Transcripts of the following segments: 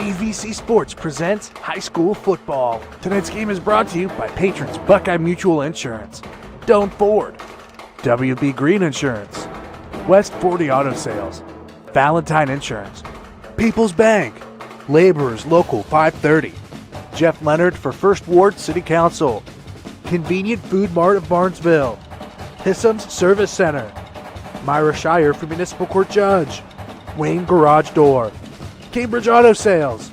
AVC Sports presents high school football. Tonight's game is brought to you by patrons Buckeye Mutual Insurance, Doan Ford, WB Green Insurance, West 40 Auto Sales, Valentine Insurance, People's Bank, Laborers Local 530, Jeff Leonard for First Ward City Council, Convenient Food Mart of Barnesville, Hissam's Service Center, Myra Shire for Municipal Court Judge, Wayne Garage Door, Cambridge Auto Sales,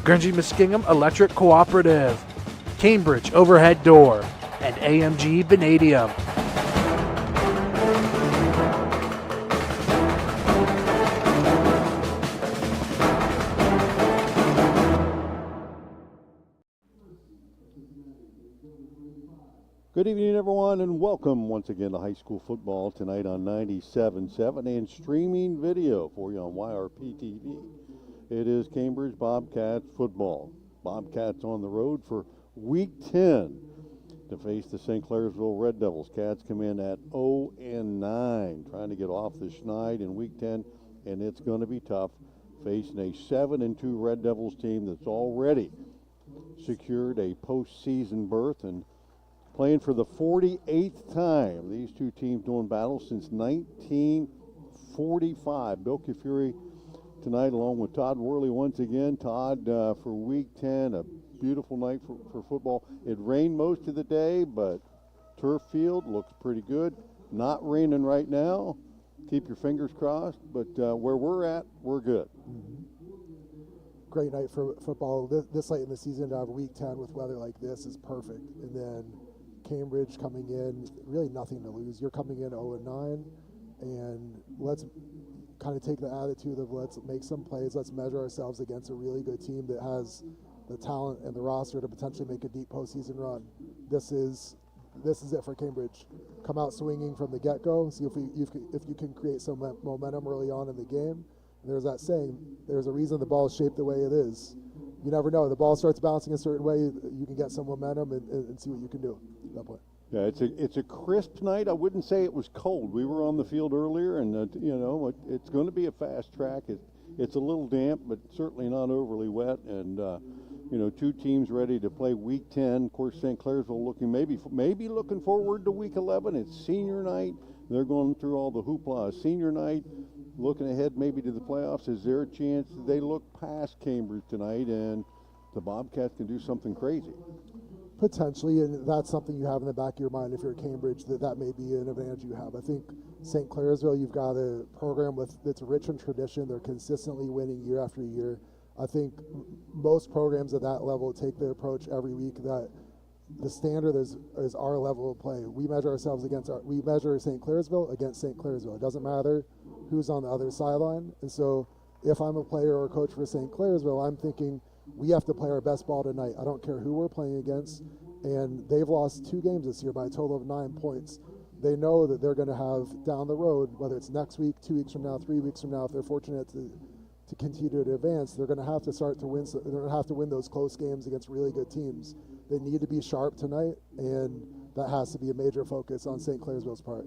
Gringy Muskingum Electric Cooperative, Cambridge Overhead Door, and AMG Vanadium. Good evening, everyone, and welcome once again to high school football tonight on 97.7 and streaming video for you on YRP TV. It is Cambridge Bobcats football. Bobcats on the road for Week 10 to face the St. Clairsville Red Devils. Cats come in at 0-9, trying to get off the schneid in Week 10, and it's going to be tough facing a 7-2 Red Devils team that's already secured a postseason berth and playing for the 48th time. These two teams doing battle since 1945. Bill Kafuri tonight along with Todd Worley once again. Todd, for Week 10, a beautiful night for football. It rained most of the day, but turf field looks pretty good. Not raining right now. Keep your fingers crossed, but where we're at, we're good. Great night for football. This late in the season to have Week 10 with weather like this is perfect. And then Cambridge coming in, really nothing to lose. You're coming in 0-9, and let's kind of take the attitude of let's make some plays, let's measure ourselves against a really good team that has the talent and the roster to potentially make a deep postseason run. This is it for Cambridge. Come out swinging from the get-go, see if you can create some momentum early on in the game. And there's that saying, there's a reason the ball is shaped the way it is. You never know. The ball starts bouncing a certain way, you can get some momentum and see what you can do at that point. Yeah, it's a crisp night. I wouldn't say it was cold. We were on the field earlier, and it's going to be a fast track. It's a little damp, but certainly not overly wet. And two teams ready to play Week 10. Of course, St. Clairsville looking maybe looking forward to Week 11. It's senior night. They're going through all the hoopla. Senior night, looking ahead maybe to the playoffs. Is there a chance that they look past Cambridge tonight and the Bobcats can do something crazy? Potentially, and that's something you have in the back of your mind if you're Cambridge, that may be an advantage you have. I think St. Clairsville, you've got a program that's rich in tradition. They're consistently winning year after year. I think most programs at that level take the approach every week that the standard is our level of play. We measure ourselves we measure St. Clairsville against St. Clairsville. It doesn't matter who's on the other sideline. And so if I'm a player or a coach for St. Clairsville, I'm thinking we have to play our best ball tonight. I don't care who we're playing against. And they've lost 2 games this year by a total of 9 points. They know that they're going to have down the road, whether it's next week, 2 weeks from now, 3 weeks from now, if they're fortunate to continue to advance, they're going to have to start to win. They're going to have to win those close games against really good teams. They need to be sharp tonight, and that has to be a major focus on St. Clairsville's part.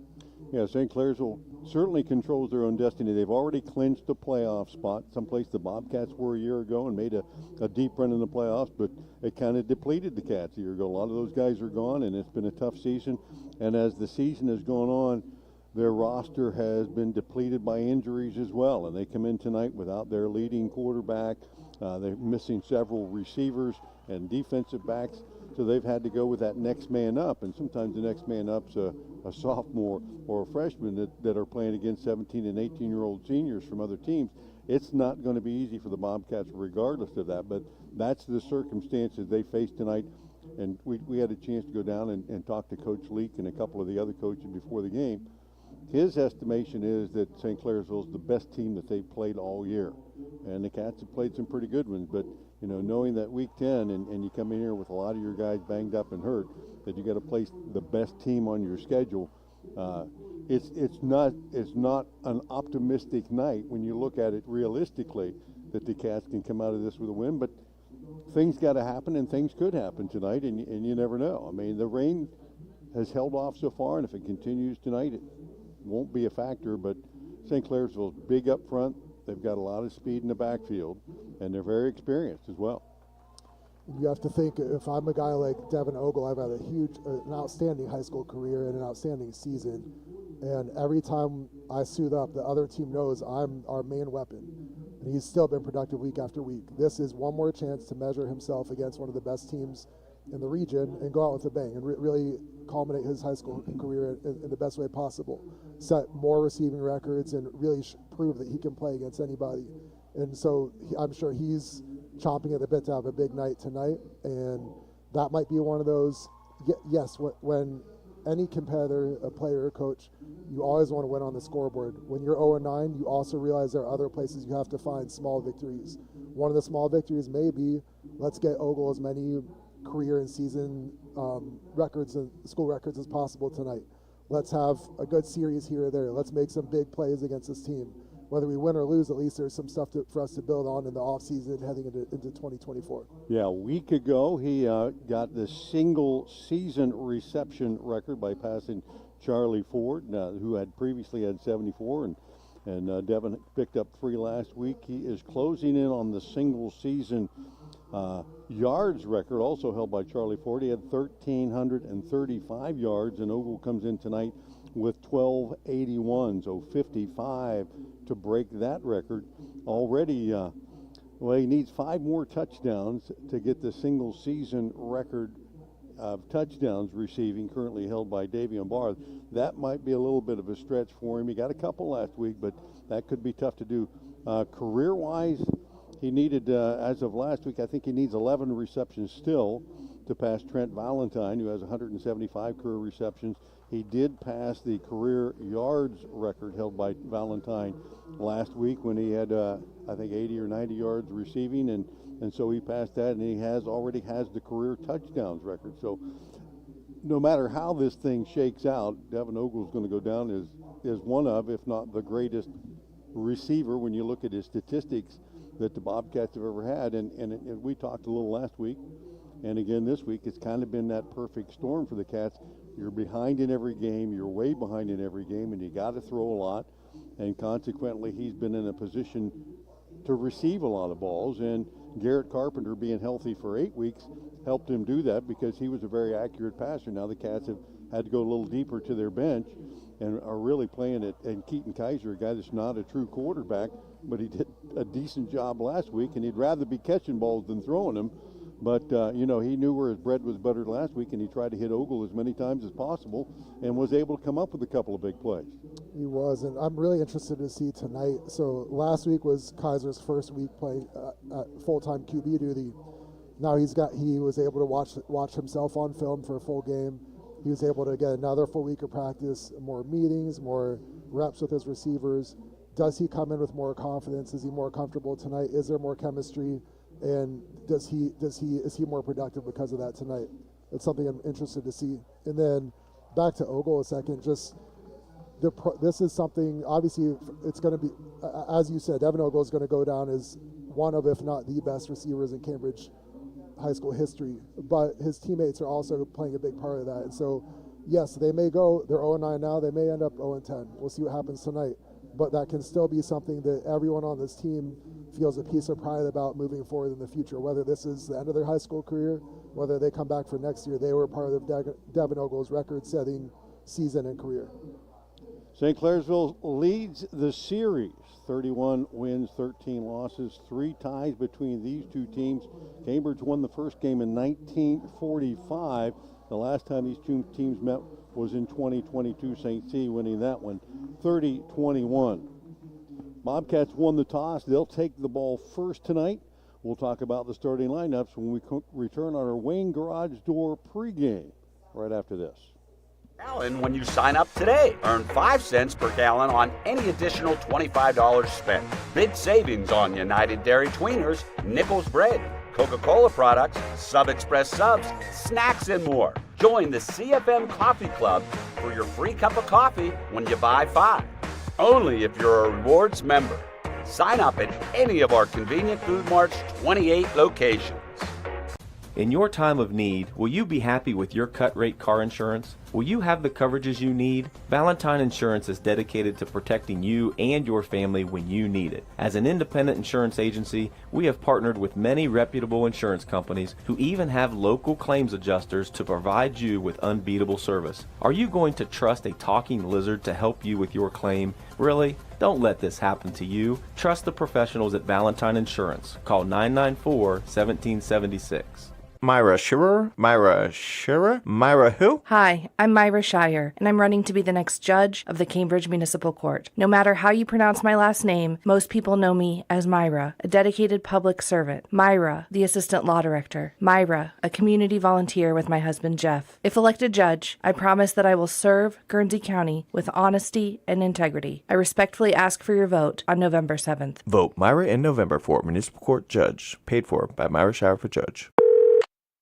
Yeah, St. Clairsville certainly controls their own destiny. They've already clinched a playoff spot, someplace the Bobcats were a year ago and made a deep run in the playoffs, but it kind of depleted the Cats a year ago. A lot of those guys are gone, and it's been a tough season. And as the season has gone on, their roster has been depleted by injuries as well, and they come in tonight without their leading quarterback. They're missing several receivers and defensive backs, so they've had to go with that next man up, and sometimes the next man up's a sophomore or a freshman that are playing against 17 and 18-year-old seniors from other teams. It's not going to be easy for the Bobcats regardless of that, but that's the circumstances they face tonight. And we had a chance to go down and talk to Coach Leak and a couple of the other coaches before the game. His estimation is that St. Clairsville is the best team that they've played all year. And the Cats have played some pretty good ones, but knowing that Week 10 and you come in here with a lot of your guys banged up and hurt, that you got to place the best team on your schedule. It's not an optimistic night when you look at it realistically that the Cats can come out of this with a win, but things got to happen and things could happen tonight, and you never know. I mean, the rain has held off so far, and if it continues tonight, it won't be a factor, but St. Clairsville's big up front. They've got a lot of speed in the backfield, and they're very experienced as well. You have to think, if I'm a guy like Devin Ogle, I've had an outstanding high school career and an outstanding season. And every time I suit up, the other team knows I'm our main weapon. And he's still been productive week after week. This is one more chance to measure himself against one of the best teams in the region and go out with a bang and really culminate his high school career in the best way possible. Set more receiving records and really prove that he can play against anybody. And so I'm sure he's chomping at the bit to have a big night tonight. And that might be one of those, yes, when any competitor, a player or coach, you always want to win on the scoreboard. When you're 0-9, you also realize there are other places you have to find small victories. One of the small victories may be, let's get Ogle as many career and season records and school records as possible tonight. Let's have a good series here or there. Let's make some big plays against this team. Whether we win or lose, at least there's some stuff for us to build on in the offseason heading into 2024. Yeah, a week ago he got the single season reception record by passing Charlie Ford, who had previously had 74, and Devin picked up 3 last week. He is closing in on the single season yards record, also held by Charlie Ford. He had 1,335 yards, and Ogle comes in tonight with 1,281, so 55 to break that record. Already, he needs 5 more touchdowns to get the single season record of touchdowns receiving, currently held by Davion Barr. That might be a little bit of a stretch for him. He got a couple last week, but that could be tough to do. Career-wise, he needed, as of last week, I think he needs 11 receptions still to pass Trent Valentine, who has 175 career receptions. He did pass the career yards record held by Valentine last week when he had, I think, 80 or 90 yards receiving, and so he passed that, and he already has the career touchdowns record. So no matter how this thing shakes out, Devin Ogle is going to go down as one of, if not the greatest receiver when you look at his statistics that the Bobcats have ever had. And we talked a little last week, and again this week, it's kind of been that perfect storm for the Cats. You're behind in every game, you're way behind in every game, and you got to throw a lot, and consequently he's been in a position to receive a lot of balls, and Garrett Carpenter being healthy for 8 weeks helped him do that because he was a very accurate passer. Now the Cats have had to go a little deeper to their bench and are really playing it, and Keaton Kaiser, a guy that's not a true quarterback, but he did a decent job last week, and he'd rather be catching balls than throwing them. But, he knew where his bread was buttered last week, and he tried to hit Ogle as many times as possible and was able to come up with a couple of big plays. He was, and I'm really interested to see tonight. So last week was Kaiser's first week playing full-time QB duty. Now he was able to watch himself on film for a full game. He was able to get another full week of practice, more meetings, more reps with his receivers. Does he come in with more confidence? Is he more comfortable tonight? Is there more chemistry? And is he more productive because of that tonight? It's something I'm interested to see. And then back to Ogle a second. This is something. Obviously, it's going to be, as you said, Devin Ogle is going to go down as one of, if not the best receivers in Cambridge high school history. But his teammates are also playing a big part of that. And so, yes, they may go. They're 0-9 now. They may end up 0-10. We'll see what happens tonight. But that can still be something that everyone on this team feels a piece of pride about moving forward in the future, whether this is the end of their high school career, whether they come back for next year. They were part of Devin Ogle's record-setting season and career. St. Clairsville leads the series, 31 wins, 13 losses, 3 ties between these two teams. Cambridge won the first game in 1945. The last time these two teams met was in 2022, St. C winning that one 30-21. Bobcats won the toss. They'll take the ball first tonight. We'll talk about the starting lineups when we return on our Wayne Garage Door pregame right after this. Gallon when you sign up today. Earn 5 cents per gallon on any additional $25 spent. Big savings on United Dairy Tweeners, Nichols Bread, Coca-Cola products, Sub Express subs, snacks, and more. Join the CFM Coffee Club for your free cup of coffee when you buy 5. Only if you're a rewards member. Sign up at any of our Convenient Food Mart's 28 locations. In your time of need, will you be happy with your cut rate car insurance? Will you have the coverages you need? Valentine Insurance is dedicated to protecting you and your family when you need it. As an independent insurance agency, we have partnered with many reputable insurance companies who even have local claims adjusters to provide you with unbeatable service. Are you going to trust a talking lizard to help you with your claim? Really? Don't let this happen to you. Trust the professionals at Valentine Insurance. Call 994-1776. Myra Shearer? Myra who? Hi, I'm Myra Shire, and I'm running to be the next judge of the Cambridge Municipal Court. No matter how you pronounce my last name, most people know me as Myra, a dedicated public servant. Myra, the assistant law director. Myra, a community volunteer with my husband Jeff. If elected judge, I promise that I will serve Guernsey County with honesty and integrity. I respectfully ask for your vote on November 7th. Vote Myra in November for Municipal Court Judge. Paid for by Myra Shire for Judge.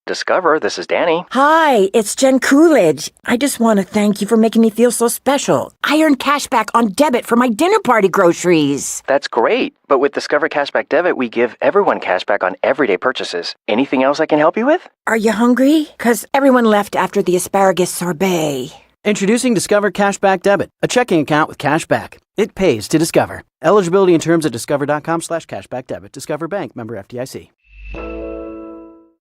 Discover, this is Danny. Hi, it's Jen Coolidge. I just want to thank you for making me feel so special. I earned cash back on debit for my dinner party groceries. That's great. But with Discover Cashback Debit, we give everyone cash back on everyday purchases. Anything else I can help you with? Are you hungry? 'Cause everyone left after the asparagus sorbet. Introducing Discover Cashback Debit, a checking account with cash back. It pays to Discover. Eligibility and terms at discover.com/cashbackdebit. Discover Bank, member FDIC.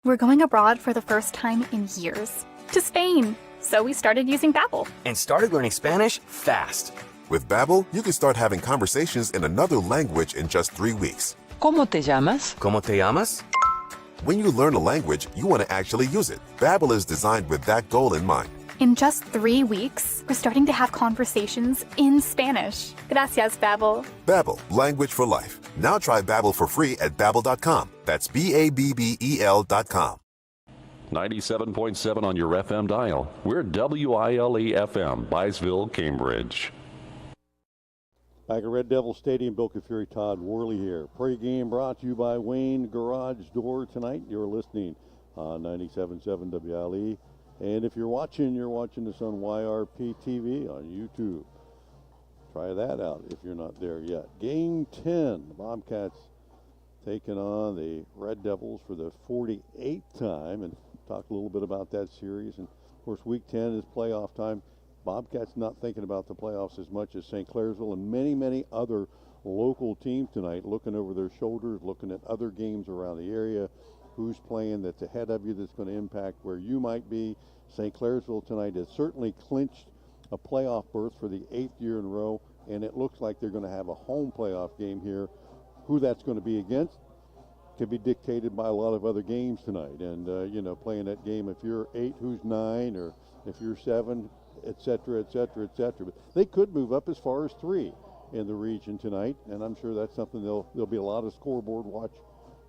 We're going abroad for the first time in years. To Spain. So we started using Babbel. And started learning Spanish fast. With Babbel, you can start having conversations in another language in just 3 weeks. ¿Cómo te llamas? ¿Cómo te llamas? When you learn a language, you want to actually use it. Babbel is designed with that goal in mind. In just 3 weeks, we're starting to have conversations in Spanish. Gracias, Babbel. Babbel, language for life. Now try Babbel for free at Babbel.com. That's BABBEL.com. 97.7 on your FM dial. We're WILE-FM, Byesville, Cambridge. Back at Red Devil Stadium, Bill Fury, Todd Worley here. Pregame brought to you by Wayne Garage Door tonight. You're listening on 97.7 WILE. And if you're watching this on YRP TV on YouTube. Try that out if you're not there yet. Game 10, the Bobcats taking on the Red Devils for the 48th time, and talk a little bit about that series. And of course, week 10 is playoff time. Bobcats not thinking about the playoffs as much as St. Clairsville and many, many other local teams tonight, looking over their shoulders, looking at other games around the area. Who's playing that's ahead of you that's going to impact where you might be. St. Clairsville tonight has certainly clinched a playoff berth for the 8th year in a row, and it looks like they're going to have a home playoff game here. Who that's going to be against could be dictated by a lot of other games tonight. And, playing that game, if you're 8, who's 9, or if you're 7, et cetera, et cetera, et cetera. But they could move up as far as 3 in the region tonight, and I'm sure that's something there'll be a lot of scoreboard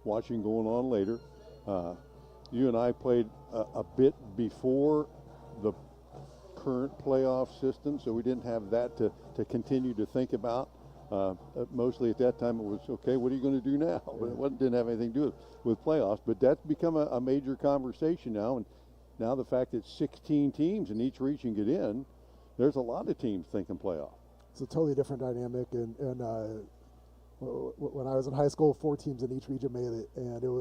watching going on later. You and I played a bit before the current playoff system, so we didn't have that to continue to think about. Mostly at that time it was, okay, what are you going to do now? It didn't have anything to do with playoffs, but that's become a major conversation now. And now the fact that 16 teams in each region get in, there's a lot of teams thinking playoff. It's a totally different dynamic, and when I was in high school, 4 teams in each region made it, and there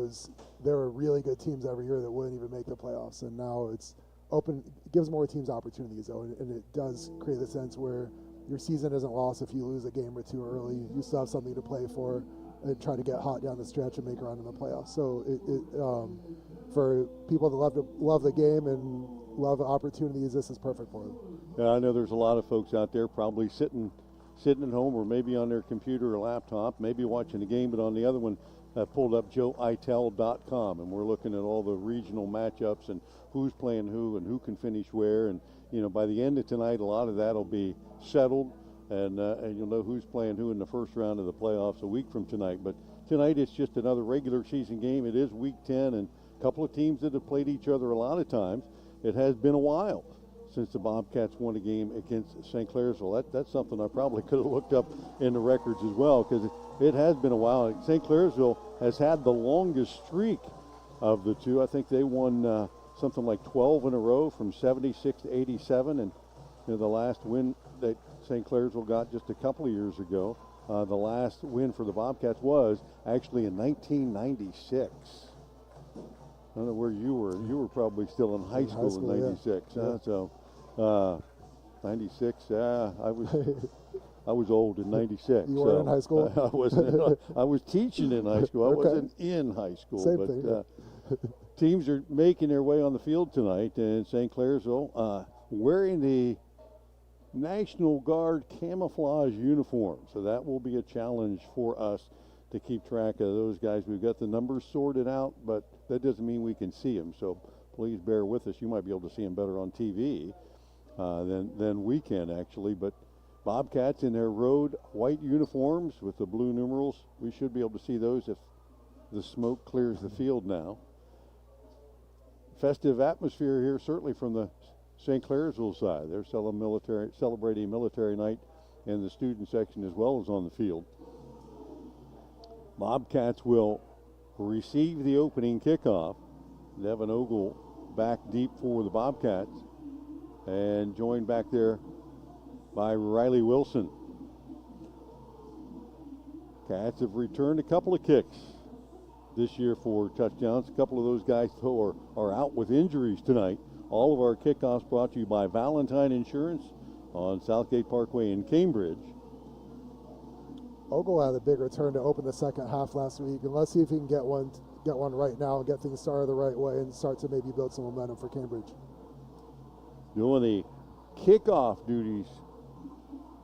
were really good teams every year that wouldn't even make the playoffs. And now it's open, it gives more teams opportunities, though, and it does create a sense where your season isn't lost if you lose a game or 2 early. You still have something to play for and try to get hot down the stretch and make a run in the playoffs. So for people that love the game and love opportunities, this is perfect for them. Yeah, I know there's a lot of folks out there probably sitting at home or maybe on their computer or laptop, maybe watching the game, but on the other one, pulled up joeitel.com, and we're looking at all the regional matchups and who's playing who and who can finish where. And, by the end of tonight, a lot of that will be settled, and you'll know who's playing who in the first round of the playoffs a week from tonight. But tonight it's just another regular season game. It is week 10, and a couple of teams that have played each other a lot of times. It has been a while since the Bobcats won a game against St. Clairsville. That's something I probably could have looked up in the records as well, because it has been a while. St. Clairsville has had the longest streak of the two. I think they won something like 12 in a row from 76 to 87, and the last win that St. Clairsville got just a couple of years ago, the last win for the Bobcats was actually in 1996. I don't know where you were. You were probably still in high school in 96. Yeah. So 96. I was old in '96. You weren't in high school? I wasn't. I was teaching in high school. I Okay. wasn't in high school. Same but thing. teams are making their way on the field tonight, and St. Clairsville wearing the National Guard camouflage uniform. So that will be a challenge for us to keep track of those guys. We've got the numbers sorted out, but that doesn't mean we can see them. So please bear with us. You might be able to see them better on TV than we can, actually. But Bobcats in their road white uniforms with the blue numerals. We should be able to see those if the smoke clears the field now. Festive atmosphere here, certainly from the St. Clairsville side. They're celebrating military night in the student section as well as on the field. Bobcats will receive the opening kickoff. Devin Ogle back deep for the Bobcats and joined back there by Riley Wilson. Cats have returned a couple of kicks this year for touchdowns. A couple of those guys, though, are out with injuries tonight. All of our kickoffs brought to you by Valentine Insurance on Southgate Parkway in Cambridge. Ogle had a big return to open the second half last week, and let's see if he can get one right now and get things started the right way and start to maybe build some momentum for Cambridge. Doing the kickoff duties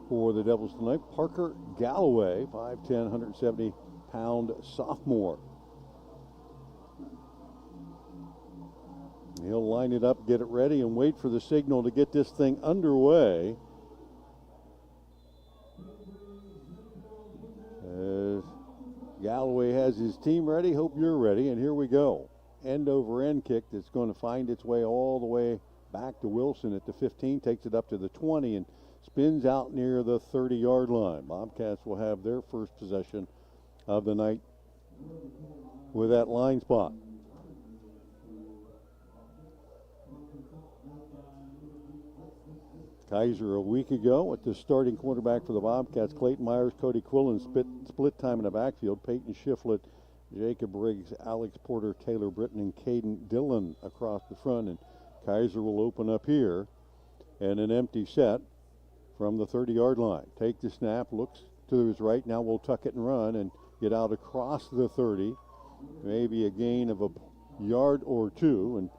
for the Devils tonight, Parker Galloway, 5'10", 170-pound sophomore. He'll line it up, get it ready, and wait for the signal to get this thing underway. As Galloway has his team ready, hope you're ready, and here we go. End over end kick that's going to find its way all the way back to Wilson at the 15, takes it up to the 20, and spins out near the 30-yard line. Bobcats will have their first possession of the night with that line spot. Kaiser a week ago at the starting quarterback for the Bobcats. Clayton Myers, Cody Quillen split time in the backfield. Peyton Shiflett, Jacob Briggs, Alex Porter, Taylor Britton, and Caden Dillon across the front. And Kaiser will open up here and an empty set from the 30-yard line. Take the snap, looks to his right. Now we'll tuck it and run and get out across the 30. Maybe a gain of a yard or two. And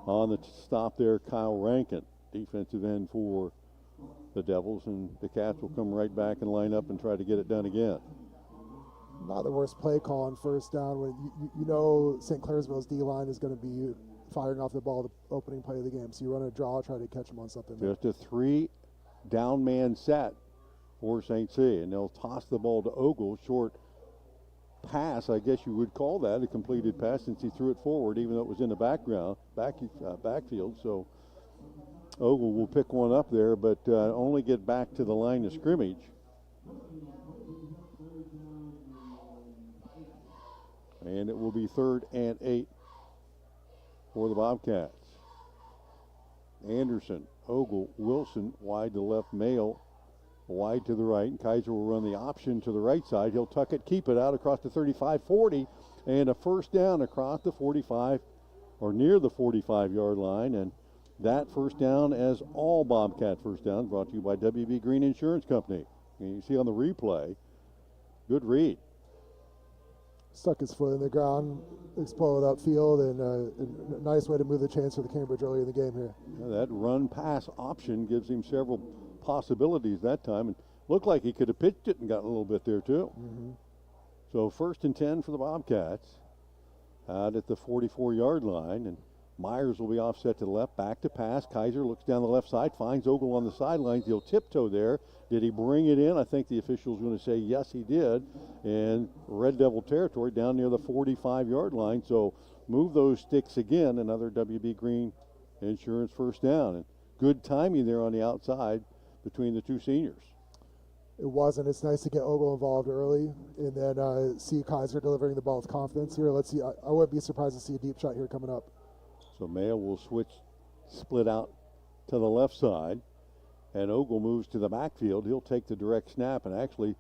on the stop there, Kyle Rankin, defensive end for the Devils, and the Cats will come right back and line up and try to get it done again. Not the worst play call on first down when you know St. Clairsville's D-line is going to be firing off the ball the opening play of the game. So you run a draw, try to catch them on something. Just a 3-down man set for St. C, and they'll toss the ball to Ogle. Short pass, I guess you would call that a completed pass since he threw it forward, even though it was in the backfield. So Ogle will pick one up there, but only get back to the line of scrimmage. And it will be 3rd and 8 for the Bobcats. Anderson, Ogle, Wilson, wide to left, Mayo, wide to the right. And Kaiser will run the option to the right side. He'll tuck it, keep it out across the 35-40, and a first down across the 45, or near the 45-yard line. And that first down, as all Bobcat first downs, brought to you by WB Green Insurance Company. And you see on the replay, good read. Stuck his foot in the ground, exploded upfield, and a nice way to move the chains for the Cambridge early in the game here. That run-pass option gives him several possibilities that time, and looked like he could have pitched it and gotten a little bit there too. Mm-hmm. So 1st and 10 for the Bobcats out at the 44-yard line, and Myers will be offset to the left, back to pass. Kaiser looks down the left side, finds Ogle on the sidelines. He'll tiptoe there. Did he bring it in? I think the official's going to say yes, he did. And Red Devil territory down near the 45-yard line. So move those sticks again. Another WB Green Insurance first down. And good timing there on the outside between the two seniors. It wasn't. It's nice to get Ogle involved early and then see Kaiser delivering the ball with confidence here. Let's see. I wouldn't be surprised to see a deep shot here coming up. So Mayo will split out to the left side, and Ogle moves to the backfield. He'll take the direct snap and actually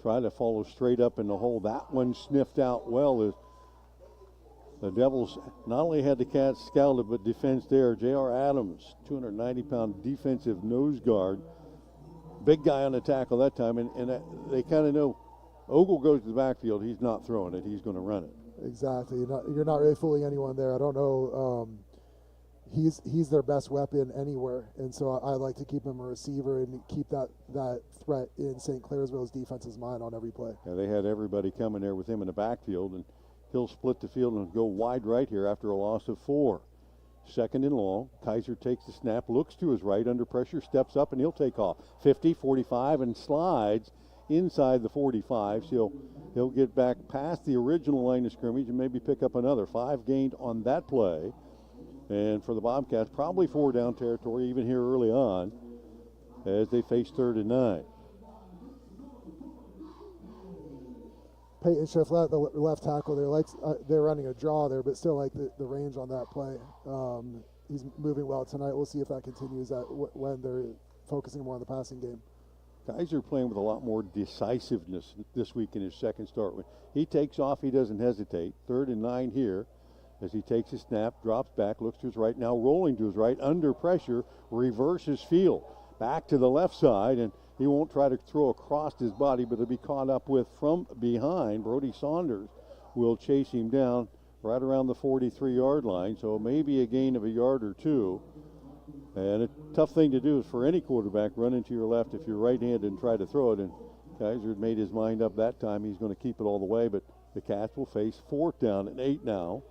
try to follow straight up in the hole. That one sniffed out well as The Devils not only had the Cats scouted, but defense there. J.R. Adams, 290-pound defensive nose guard. Big guy on the tackle that time, and they kind of know Ogle goes to the backfield. He's not throwing it. He's going to run it. Exactly. You're not really fooling anyone there. I don't know. He's their best weapon anywhere, and so I like to keep him a receiver and keep that threat in St. Clairsville's defense's mind on every play. Yeah, they had everybody coming there with him in the backfield, and he'll split the field and go wide right here after a loss of 4. Second and long. Kaiser takes the snap, looks to his right under pressure, steps up, and he'll take off. 50, 45, and slides inside the 45. So he'll get back past the original line of scrimmage and maybe pick up another. 5 gained on that play. And for the Bobcats, probably 4 down territory even here early on as they face 3rd and 9. Peyton Schifflet, the left tackle there, they're running a draw there, but still like the range on that play. He's moving well tonight. We'll see if that continues when they're focusing more on the passing game. Kaiser playing with a lot more decisiveness this week in his second start. When he takes off, he doesn't hesitate. 3rd and 9 here as he takes his snap, drops back, looks to his right, now rolling to his right, under pressure, reverses field. Back to the left side, and he won't try to throw across his body, but he'll be caught up with from behind. Brody Saunders will chase him down right around the 43-yard line, so maybe a gain of a yard or 2. And a tough thing to do is for any quarterback, run into your left if you're right-handed and try to throw it. And Kaiser had made his mind up that time. He's going to keep it all the way, but the Cats will face 4th down and 8 now.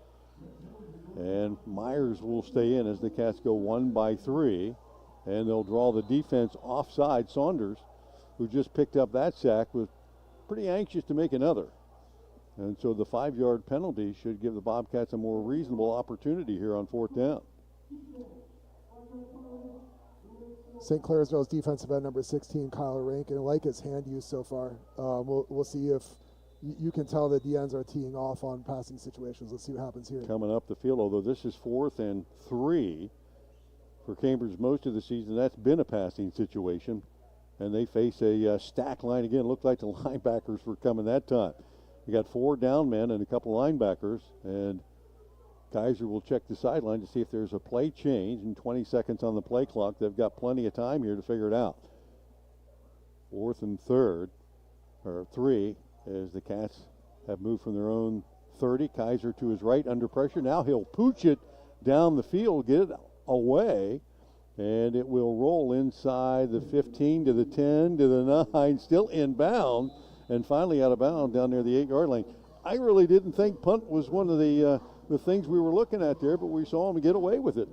And Myers will stay in as the Cats go 1 by 3. And they'll draw the defense offside. Saunders, who just picked up that sack, was pretty anxious to make another. And so the 5-yard penalty should give the Bobcats a more reasonable opportunity here on 4th down. St. Clairsville's defensive end number 16, Kyle Rankin, I like his hand use so far. We'll see if you can tell the DNs are teeing off on passing situations. Let's see what happens here. Coming up the field, although this is 4th and 3 for Cambridge most of the season, that's been a passing situation. And they face a stack line again. Looked like the linebackers were coming that time. You got 4 down men and a couple linebackers, and Kaiser will check the sideline to see if there's a play change, and 20 seconds on the play clock. They've got plenty of time here to figure it out. 4th and 3 as the Cats have moved from their own 30. Kaiser to his right under pressure. Now he'll pooch it down the field, get it away, and it will roll inside the 15 to the 10 to the 9, still inbound, and finally out of bounds down near the 8-yard line. I really didn't think punt was one of the things we were looking at there, but we saw him get away with it.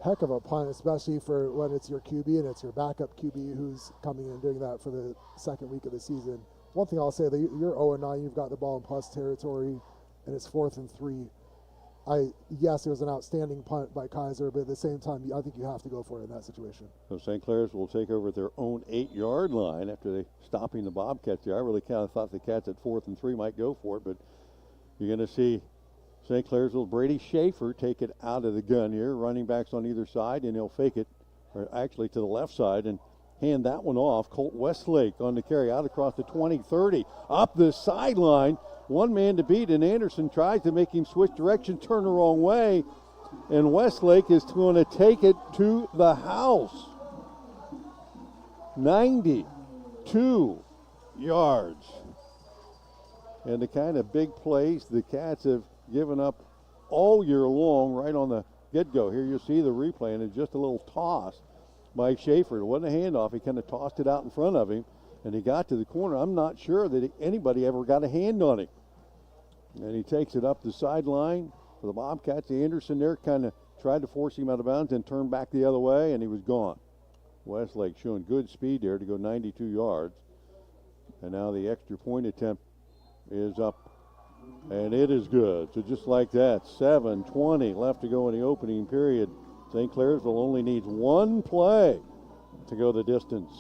Heck of a punt, especially for when it's your QB and it's your backup QB who's coming in and doing that for the second week of the season. One thing I'll say, you're 0-9, you've got the ball in plus territory, and it's 4th and 3. Yes, it was an outstanding punt by Kaiser, but at the same time, I think you have to go for it in that situation. So St. Clair's will take over at their own 8-yard line after they stopping the Bobcats there. I really kind of thought the Cats at 4th and 3 might go for it, but you're going to see St. Clairsville's Brady Schaefer take it out of the gun here. Running backs on either side, and he'll fake it, or actually to the left side, and hand that one off. Colt Westlake on the carry out across the 20-30. Up the sideline. One man to beat, and Anderson tries to make him switch direction, turn the wrong way, and Westlake is going to take it to the house. 92 yards. And the kind of big plays the Cats have given up all year long right on the get-go. Here you see the replay, and it's just a little toss by Schaefer. It wasn't a handoff. He kind of tossed it out in front of him, and he got to the corner. I'm not sure that anybody ever got a hand on him. And he takes it up the sideline for the Bobcats. Anderson there kind of tried to force him out of bounds and turned back the other way, and he was gone. Westlake showing good speed there to go 92 yards. And now the extra point attempt is up, and it is good. So just like that, 7:20 left to go in the opening period. St. Clairsville only needs one play to go the distance.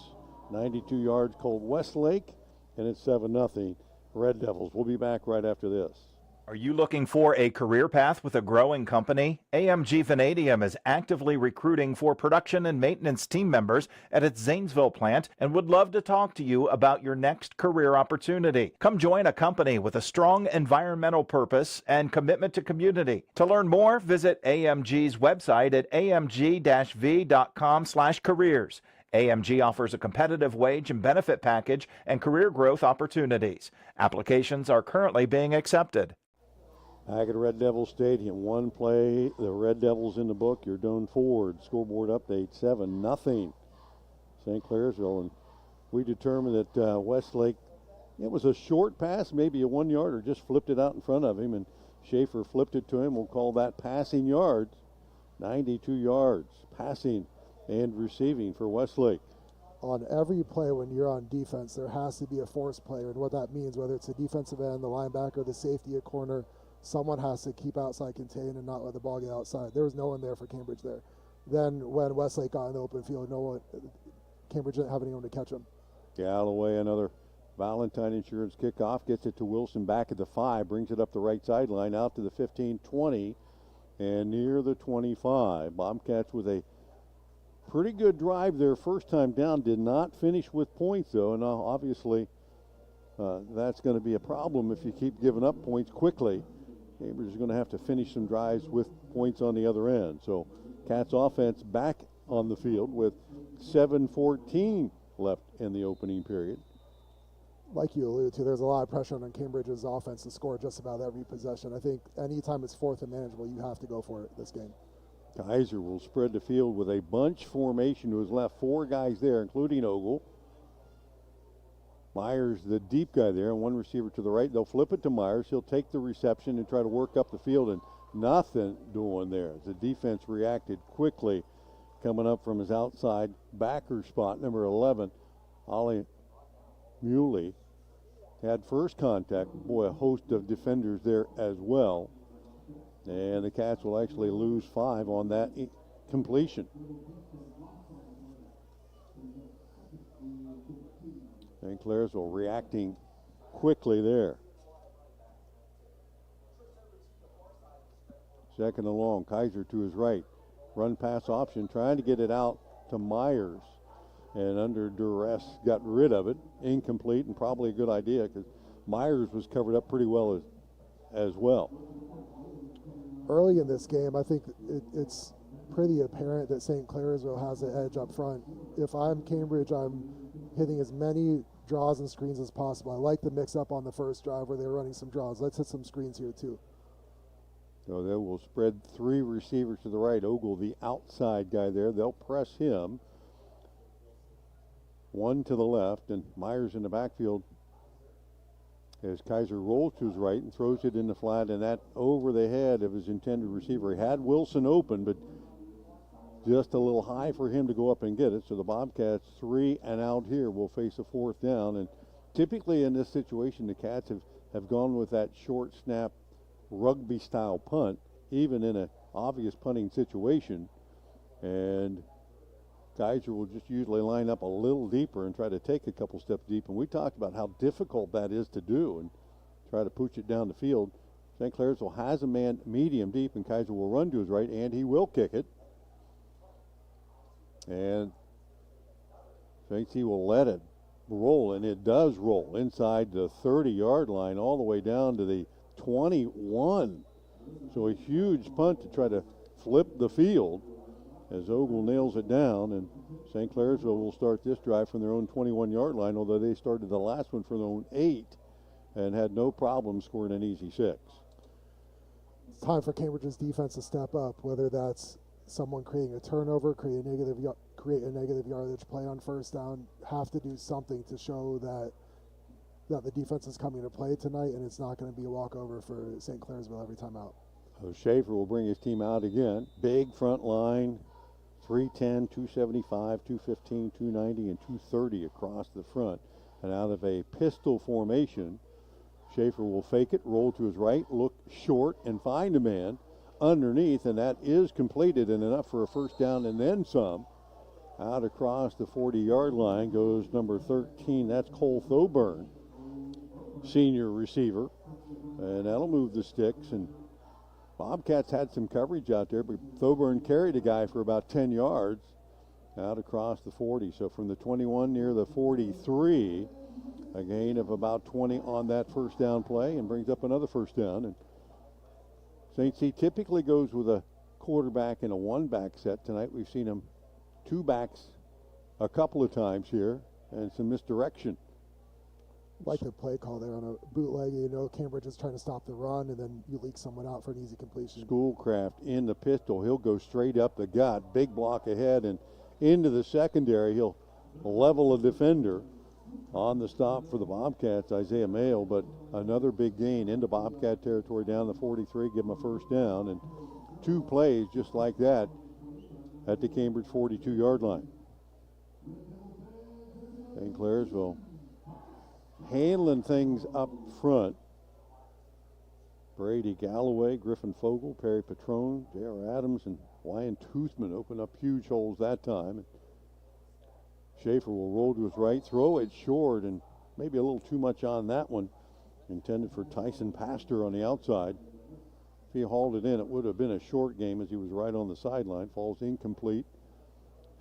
92 yards, Colt Westlake, and it's 7-0. Red Devils. We'll be back right after this. Are you looking for a career path with a growing company? AMG Vanadium is actively recruiting for production and maintenance team members at its Zanesville plant and would love to talk to you about your next career opportunity. Come join a company with a strong environmental purpose and commitment to community. To learn more, visit AMG's website at amg-v.com/careers. AMG offers a competitive wage and benefit package and career growth opportunities. Applications are currently being accepted. Back at Red Devil Stadium, one play, the Red Devils in the book. You're Doan Ford. Scoreboard update 7-0. St. Clairsville, and we determined that Westlake, it was a short pass, maybe a 1 yarder, just flipped it out in front of him, and Schaefer flipped it to him. We'll call that passing yards. 92 yards passing and receiving for Westlake. On every play when you're on defense, there has to be a force player, and what that means, whether it's a defensive end, the linebacker, the safety at corner, someone has to keep outside contain and not let the ball get outside. There was no one there for Cambridge there. Then when Westlake got in the open field, Cambridge didn't have anyone to catch him. Galloway, another Valentine Insurance kickoff, gets it to Wilson back at the 5, brings it up the right sideline, out to the 15, 20, and near the 25. Bobcats with a pretty good drive there first time down, did not finish with points though, and obviously that's going to be a problem if you keep giving up points quickly. Cambridge is going to have to finish some drives with points on the other end. So Cats offense back on the field with 7:14 left in the opening period. Like you alluded to, there's a lot of pressure on Cambridge's offense to score just about every possession. I think anytime it's fourth and manageable, you have to go for it this game. Kaiser will spread the field with a bunch formation to his left. 4 guys there, including Ogle. Myers, the deep guy there, and one receiver to the right. They'll flip it to Myers. He'll take the reception and try to work up the field, and nothing doing there. The defense reacted quickly, coming up from his outside backer spot, number 11, Ollie Muley. Had first contact. Boy, a host of defenders there as well. And the Cats will actually lose 5 on that completion. St. Clairsville reacting quickly there. Second and long, Kaiser to his right. Run pass option, trying to get it out to Myers. And under duress, got rid of it. Incomplete, and probably a good idea because Myers was covered up pretty well as well. Early in this game, I think it's pretty apparent that St. Clairsville has the edge up front. If I'm Cambridge, I'm hitting as many draws and screens as possible. I like the mix-up on the first drive where they were running some draws. Let's hit some screens here, too. So they will spread 3 receivers to the right. Ogle, the outside guy there. They'll press him. 1 to the left, and Myers in the backfield as Kaiser rolls to his right and throws it in the flat, and that over the head of his intended receiver. He had Wilson open, but just a little high for him to go up and get it. So the Bobcats 3 and out here will face a 4th down. And typically in this situation, the Cats have gone with that short snap rugby style punt, even in an obvious punting situation. And Kaiser will just usually line up a little deeper and try to take a couple steps deep. And we talked about how difficult that is to do and try to pooch it down the field. St. Clairsville has a man medium deep, and Kaiser will run to his right, and he will kick it. And thinks he will let it roll, and it does roll inside the 30-yard line all the way down to the 21. So a huge punt to try to flip the field as Ogle nails it down, and St. Clairsville will start this drive from their own 21-yard line, although they started the last one from their own 8 and had no problem scoring an easy 6. It's time for Cambridge's defense to step up, whether that's someone creating a turnover, create a negative yardage play on first down. Have to do something to show that the defense is coming to play tonight, and it's not going to be a walkover for St. Clairsville every time out. So Schaefer will bring his team out again. Big front line, 310, 275, 215, 290, and 230 across the front. And out of a pistol formation, Schaefer will fake it, roll to his right, look short, and find a man underneath, and that is completed and enough for a first down and then some. Out across the 40-yard line goes number 13. That's Cole Thoburn, senior receiver. And that'll move the sticks. And Bobcats had some coverage out there, but Thoburn carried a guy for about 10 yards out across the 40. So from the 21 near the 43, a gain of about 20 on that first down play and brings up another first down. And St. C typically goes with a quarterback in a one-back set. Tonight we've seen him two backs a couple of times here and some misdirection. Like the play call there on a bootleg. You know, Cambridge is trying to stop the run, and then you leak someone out for an easy completion. Schoolcraft in the pistol. He'll go straight up the gut. Big block ahead and into the secondary. He'll level a defender on the stop for the Bobcats, Isaiah Mayle, but another big gain into Bobcat territory down the 43, give him a first down, and two plays just like that at the Cambridge 42-yard line. And Clairsville handling things up front. Brady Galloway, Griffin Fogel, Perry Patrone, J.R. Adams, and Ryan Toothman open up huge holes that time. Schaefer will roll to his right, throw it short, and maybe a little too much on that one. Intended for Tyson Pastor on the outside. If he hauled it in, it would have been a short game as he was right on the sideline. Falls incomplete.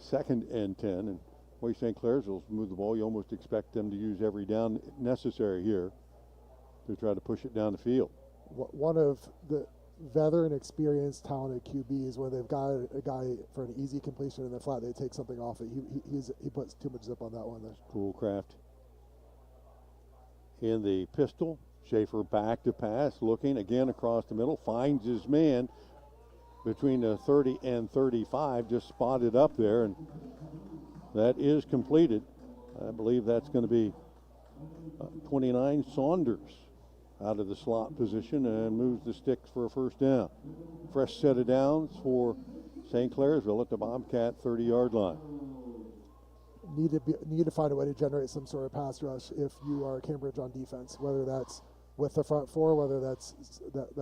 2nd and 10. And way St. Clairsville's moved the ball. You almost expect them to use every down necessary here to try to push it down the field. One of the veteran, experienced, talented QBs, when they've got a guy for an easy completion in the flat, they take something off it. He puts too much zip on that one. Schoolcraft in the pistol. Schaefer back to pass, looking again across the middle, finds his man between the 30 and 35, just spotted up there, and that is completed. I believe that's going to be 29 Saunders out of the slot position and moves the sticks for a first down. Fresh set of downs for St. Clairsville at the Bobcat 30-yard line. Need to find a way to generate some sort of pass rush if you are Cambridge on defense, whether that's with the front four, whether that's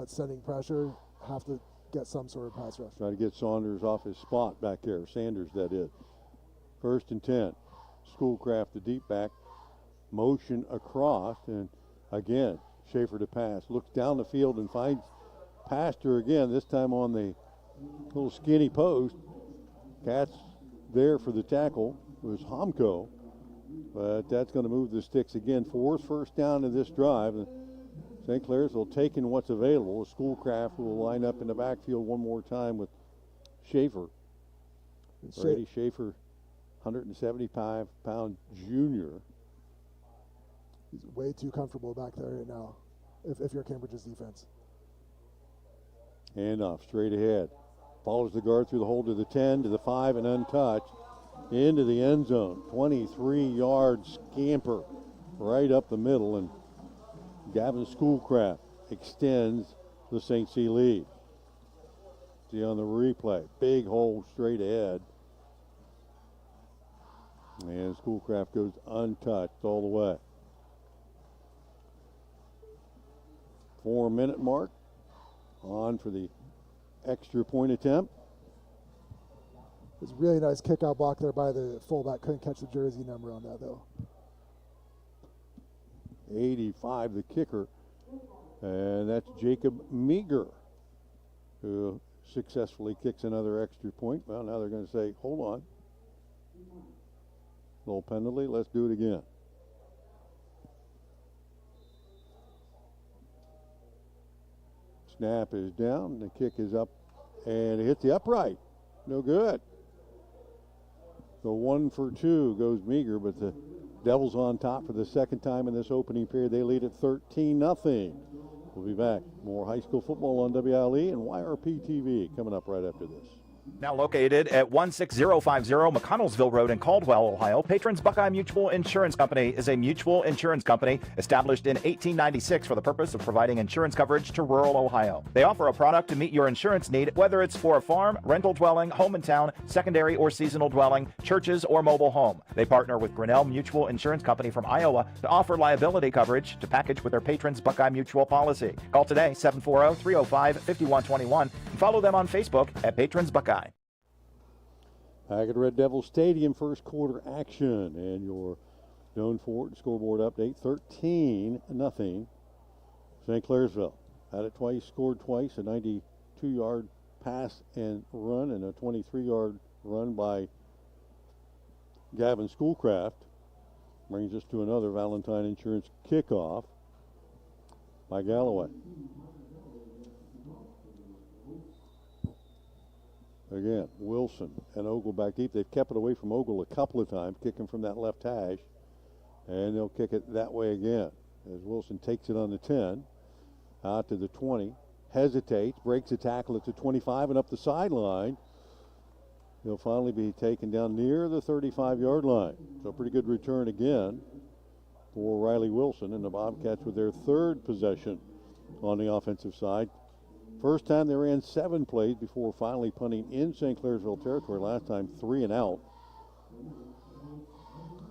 sending pressure, have to get some sort of pass rush. Try to get Saunders off his spot back there, Sanders that is. 1st and 10. Schoolcraft, the deep back, motion across, and again, Schaefer to pass. Looks down the field and finds Pastor again, this time on the little skinny post. Cats there for the tackle was Homko, but that's going to move the sticks again. 4th first down of this drive. St. Clairsville taking what's available. Schoolcraft will line up in the backfield one more time with Schaefer. Brady Schaefer, 175-pound junior. He's way too comfortable back there right now if you're Cambridge's defense. Handoff straight ahead. Follows the guard through the hole to the 10, to the 5, and untouched. Into the end zone. 23-yard scamper right up the middle, and Gavin Schoolcraft extends the St. C lead. See on the replay, big hole straight ahead. And Schoolcraft goes untouched all the way. 4-minute mark. On for the extra point attempt. It was a really nice kick-out block there by the fullback. Couldn't catch the jersey number on that, though. 85, the kicker. And that's Jacob Meager, who successfully kicks another extra point. Well, now they're going to say, hold on. Little penalty, let's do it again. Snap is down, the kick is up, and it hits the upright. No good. So 1 for 2 goes Meager, but the Devils on top for the second time in this opening period. They lead at 13-0. We'll be back. More high school football on WILE and YRP TV coming up right after this. Now located at 16050 McConnellsville Road in Caldwell, Ohio, Patrons Buckeye Mutual Insurance Company is a mutual insurance company established in 1896 for the purpose of providing insurance coverage to rural Ohio. They offer a product to meet your insurance need, whether it's for a farm, rental dwelling, home in town, secondary or seasonal dwelling, churches, or mobile home. They partner with Grinnell Mutual Insurance Company from Iowa to offer liability coverage to package with their Patrons Buckeye Mutual policy. Call today, 740-305-5121, and follow them on Facebook at Patrons Buckeye. Back at Red Devil Stadium, first quarter action, and your known for it scoreboard update, 13-0. St. Clairsville had it twice, scored twice, a 92-yard pass and run and a 23-yard run by Gavin Schoolcraft. Brings us to another Valentine Insurance kickoff by Galloway. Again, Wilson and Ogle back deep. They've kept it away from Ogle a couple of times, kicking from that left hash. And they'll kick it that way again as Wilson takes it on the 10, out to the 20, hesitates, breaks a tackle at the 25 and up the sideline. He'll finally be taken down near the 35-yard line. So a pretty good return again for Riley Wilson, and the Bobcats with their third possession on the offensive side. First time they ran 7 plays before finally punting in St. Clairsville territory. Last time 3 and out.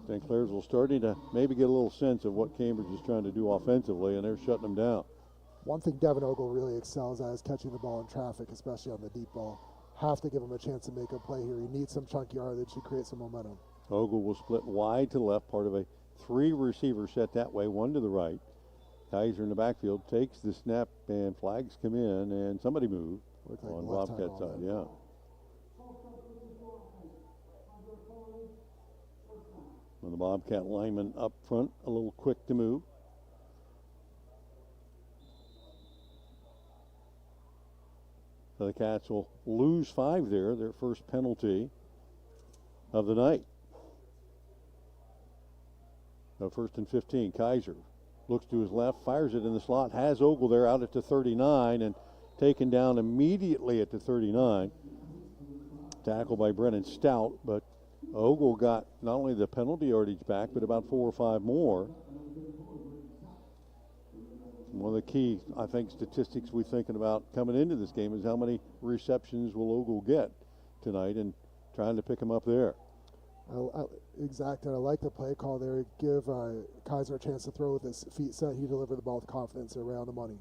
St. Clairsville starting to maybe get a little sense of what Cambridge is trying to do offensively, and they're shutting them down. One thing Devin Ogle really excels at is catching the ball in traffic, especially on the deep ball. Have to give him a chance to make a play here. He needs some chunky yardage to create some momentum. Ogle will split wide to left, part of a 3-receiver set that way, 1 to the right. Kaiser in the backfield takes the snap, and flags come in, and somebody moved on Bobcat side, yeah. And the Bobcat lineman up front, a little quick to move. So the Cats will lose 5 there, their first penalty of the night. So first and 15, Kaiser looks to his left, fires it in the slot, has Ogle there out at the 39 and taken down immediately at the 39. Tackle by Brennan Stout, but Ogle got not only the penalty yardage back, but about 4 or 5 more. One of the key, I think, statistics we're thinking about coming into this game is how many receptions will Ogle get tonight, and trying to pick him up there. Exactly. I like the play call there. Give Kaiser a chance to throw with his feet set. He delivered the ball with confidence around the money.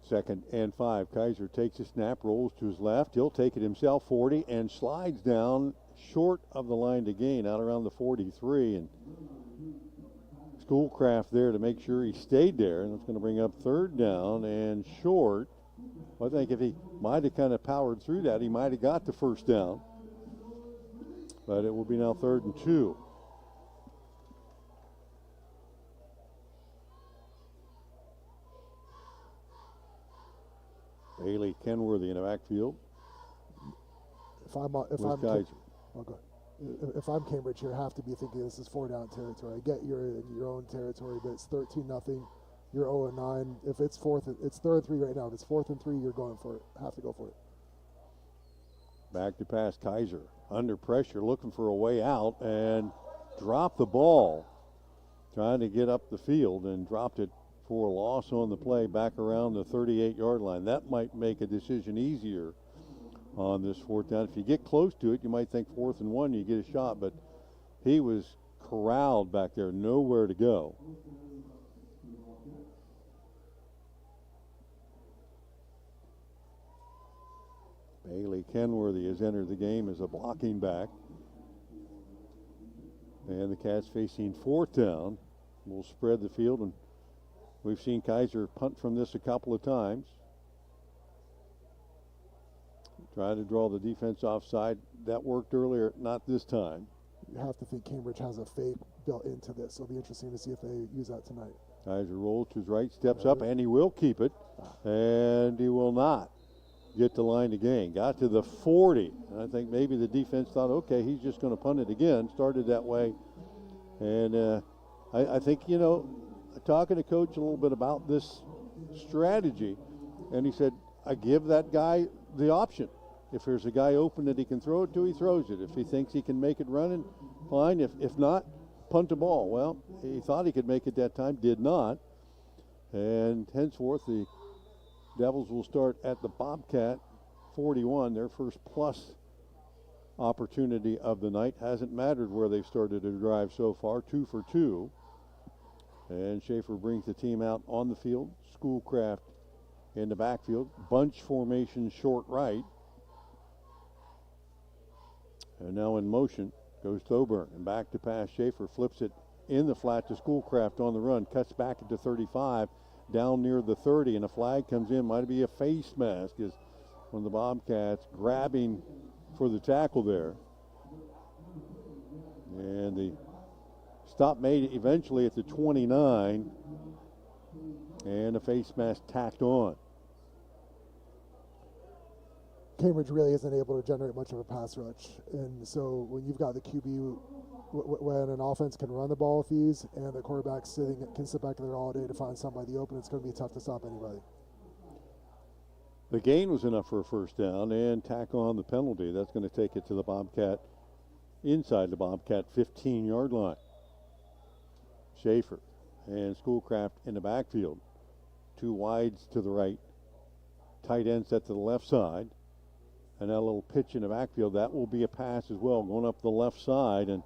Second and 5. Kaiser takes a snap, rolls to his left. He'll take it himself, 40, and slides down short of the line to gain, out around the 43. And Schoolcraft there to make sure he stayed there, and it's going to bring up 3rd down and short. I think if he might have kind of powered through that, he might have got the 1st down. But it will be now 3rd and 2. Bailey Kenworthy in the backfield. If I'm Cambridge here, I have to be thinking this is 4-down territory. I get you're in your own territory, but it's 13-0. You're 0-9. If it's 3rd and 3 right now. If it's 4th and 3, you're going for it. Have to go for it. Back to pass, Kaiser under pressure, looking for a way out, and dropped the ball, trying to get up the field, and dropped it for a loss on the play back around the 38-yard line. That might make a decision easier on this 4th down. If you get close to it, you might think 4th and 1, you get a shot, but he was corralled back there, nowhere to go. Bailey Kenworthy has entered the game as a blocking back. And the Cats facing 4th down. Will spread the field, and we've seen Kaiser punt from this a couple of times. Try to draw the defense offside. That worked earlier, not this time. You have to think Cambridge has a fake built into this. It'll be interesting to see if they use that tonight. Kaiser rolls to his right, steps up, and he will keep it. And he will not get the line to gain. Got to the 40. And I think maybe the defense thought, okay, he's just going to punt it again. Started that way. And I think, talking to Coach a little bit about this strategy, and he said, I give that guy the option. If there's a guy open that he can throw it to, he throws it. If he thinks he can make it running, fine. If not, punt the ball. Well, he thought he could make it that time, did not. And henceforth, the Devils will start at the Bobcat 41, their first plus opportunity of the night. Hasn't mattered where they've started a drive so far, 2 for 2. And Schaefer brings the team out on the field. Schoolcraft in the backfield. Bunch formation short right. And now in motion Goes Thoburn and back to pass. Schaefer flips it in the flat to Schoolcraft on the run. Cuts back into 35, down near the 30, and a flag comes in. Might be a face mask as one of the Bobcats grabbing for the tackle there. And the stop made eventually at the 29, and a face mask tacked on. Cambridge really isn't able to generate much of a pass rush, and so when you've got the QB, when an offense can run the ball with these, and the quarterback can sit back there all day to find somebody open, it's going to be tough to stop anybody. The gain was enough for a first down, and tack on the penalty. That's going to take it to the Bobcat, inside the Bobcat 15-yard line. Schaefer and Schoolcraft in the backfield. Two wides to the right. Tight end set to the left side. And that little pitch in the backfield, that will be a pass as well, going up the left side, and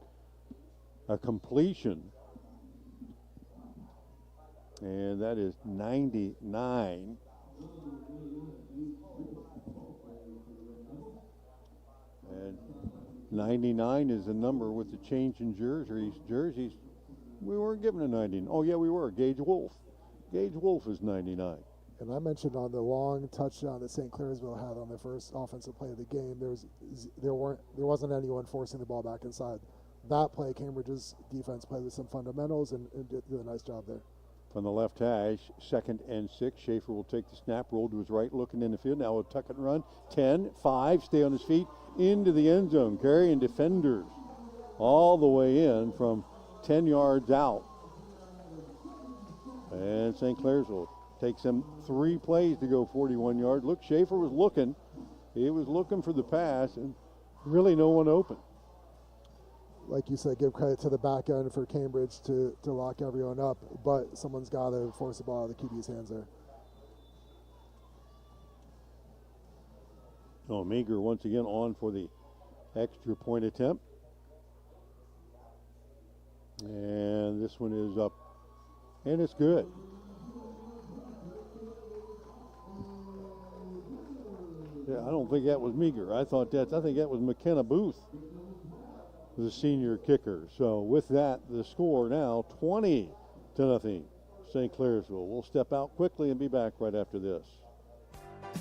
a completion. And that is 99. And 99 is the number with the change in jerseys. We weren't given a 90. Oh, yeah, we were. Gage Wolf. Gage Wolf is 99. And I mentioned on the long touchdown that St. Clairsville had on the first offensive play of the game, there wasn't anyone forcing the ball back inside. That play, Cambridge's defense played with some fundamentals and did a nice job there. From the left hash, 2nd and 6. Schaefer will take the snap, roll to his right, looking in the field. Now a tuck and run. 10, 5, stay on his feet, into the end zone, carrying defenders all the way in from 10 yards out. And St. Clairsville takes him 3 plays to go 41 yards. Look, Schaefer was looking. He was looking for the pass, and really no one open. Like you said, give credit to the back end for Cambridge to lock everyone up, but someone's got to force the ball out of the QB's hands there. Oh, Meager once again on for the extra point attempt. And this one is up, and it's good. Yeah, I don't think that was Meager. I think that was McKenna Booth, the senior kicker. So with that, the score now 20-0. St. Clairsville will step out quickly and be back right after this.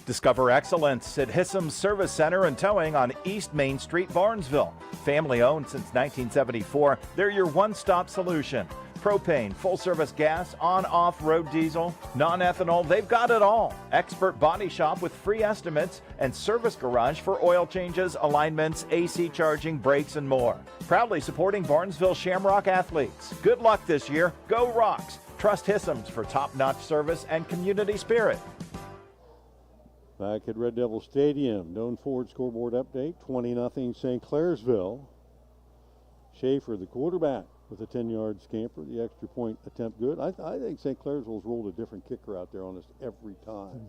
Discover excellence at Hissam's Service Center and Towing on East Main Street, Barnesville. Family owned since 1974, they're your one-stop solution. Propane, full-service gas, on-off road diesel, non-ethanol, they've got it all. Expert body shop with free estimates and service garage for oil changes, alignments, AC charging, brakes, and more. Proudly supporting Barnesville Shamrock athletes. Good luck this year. Go Rocks. Trust Hissam's for top-notch service and community spirit. Back at Red Devil Stadium, Doan Ford scoreboard update, 20-0 St. Clairsville. Schaefer, the quarterback, with a 10-yard scamper. The extra point attempt good. I think St. Clairsville's rolled a different kicker out there on us every time,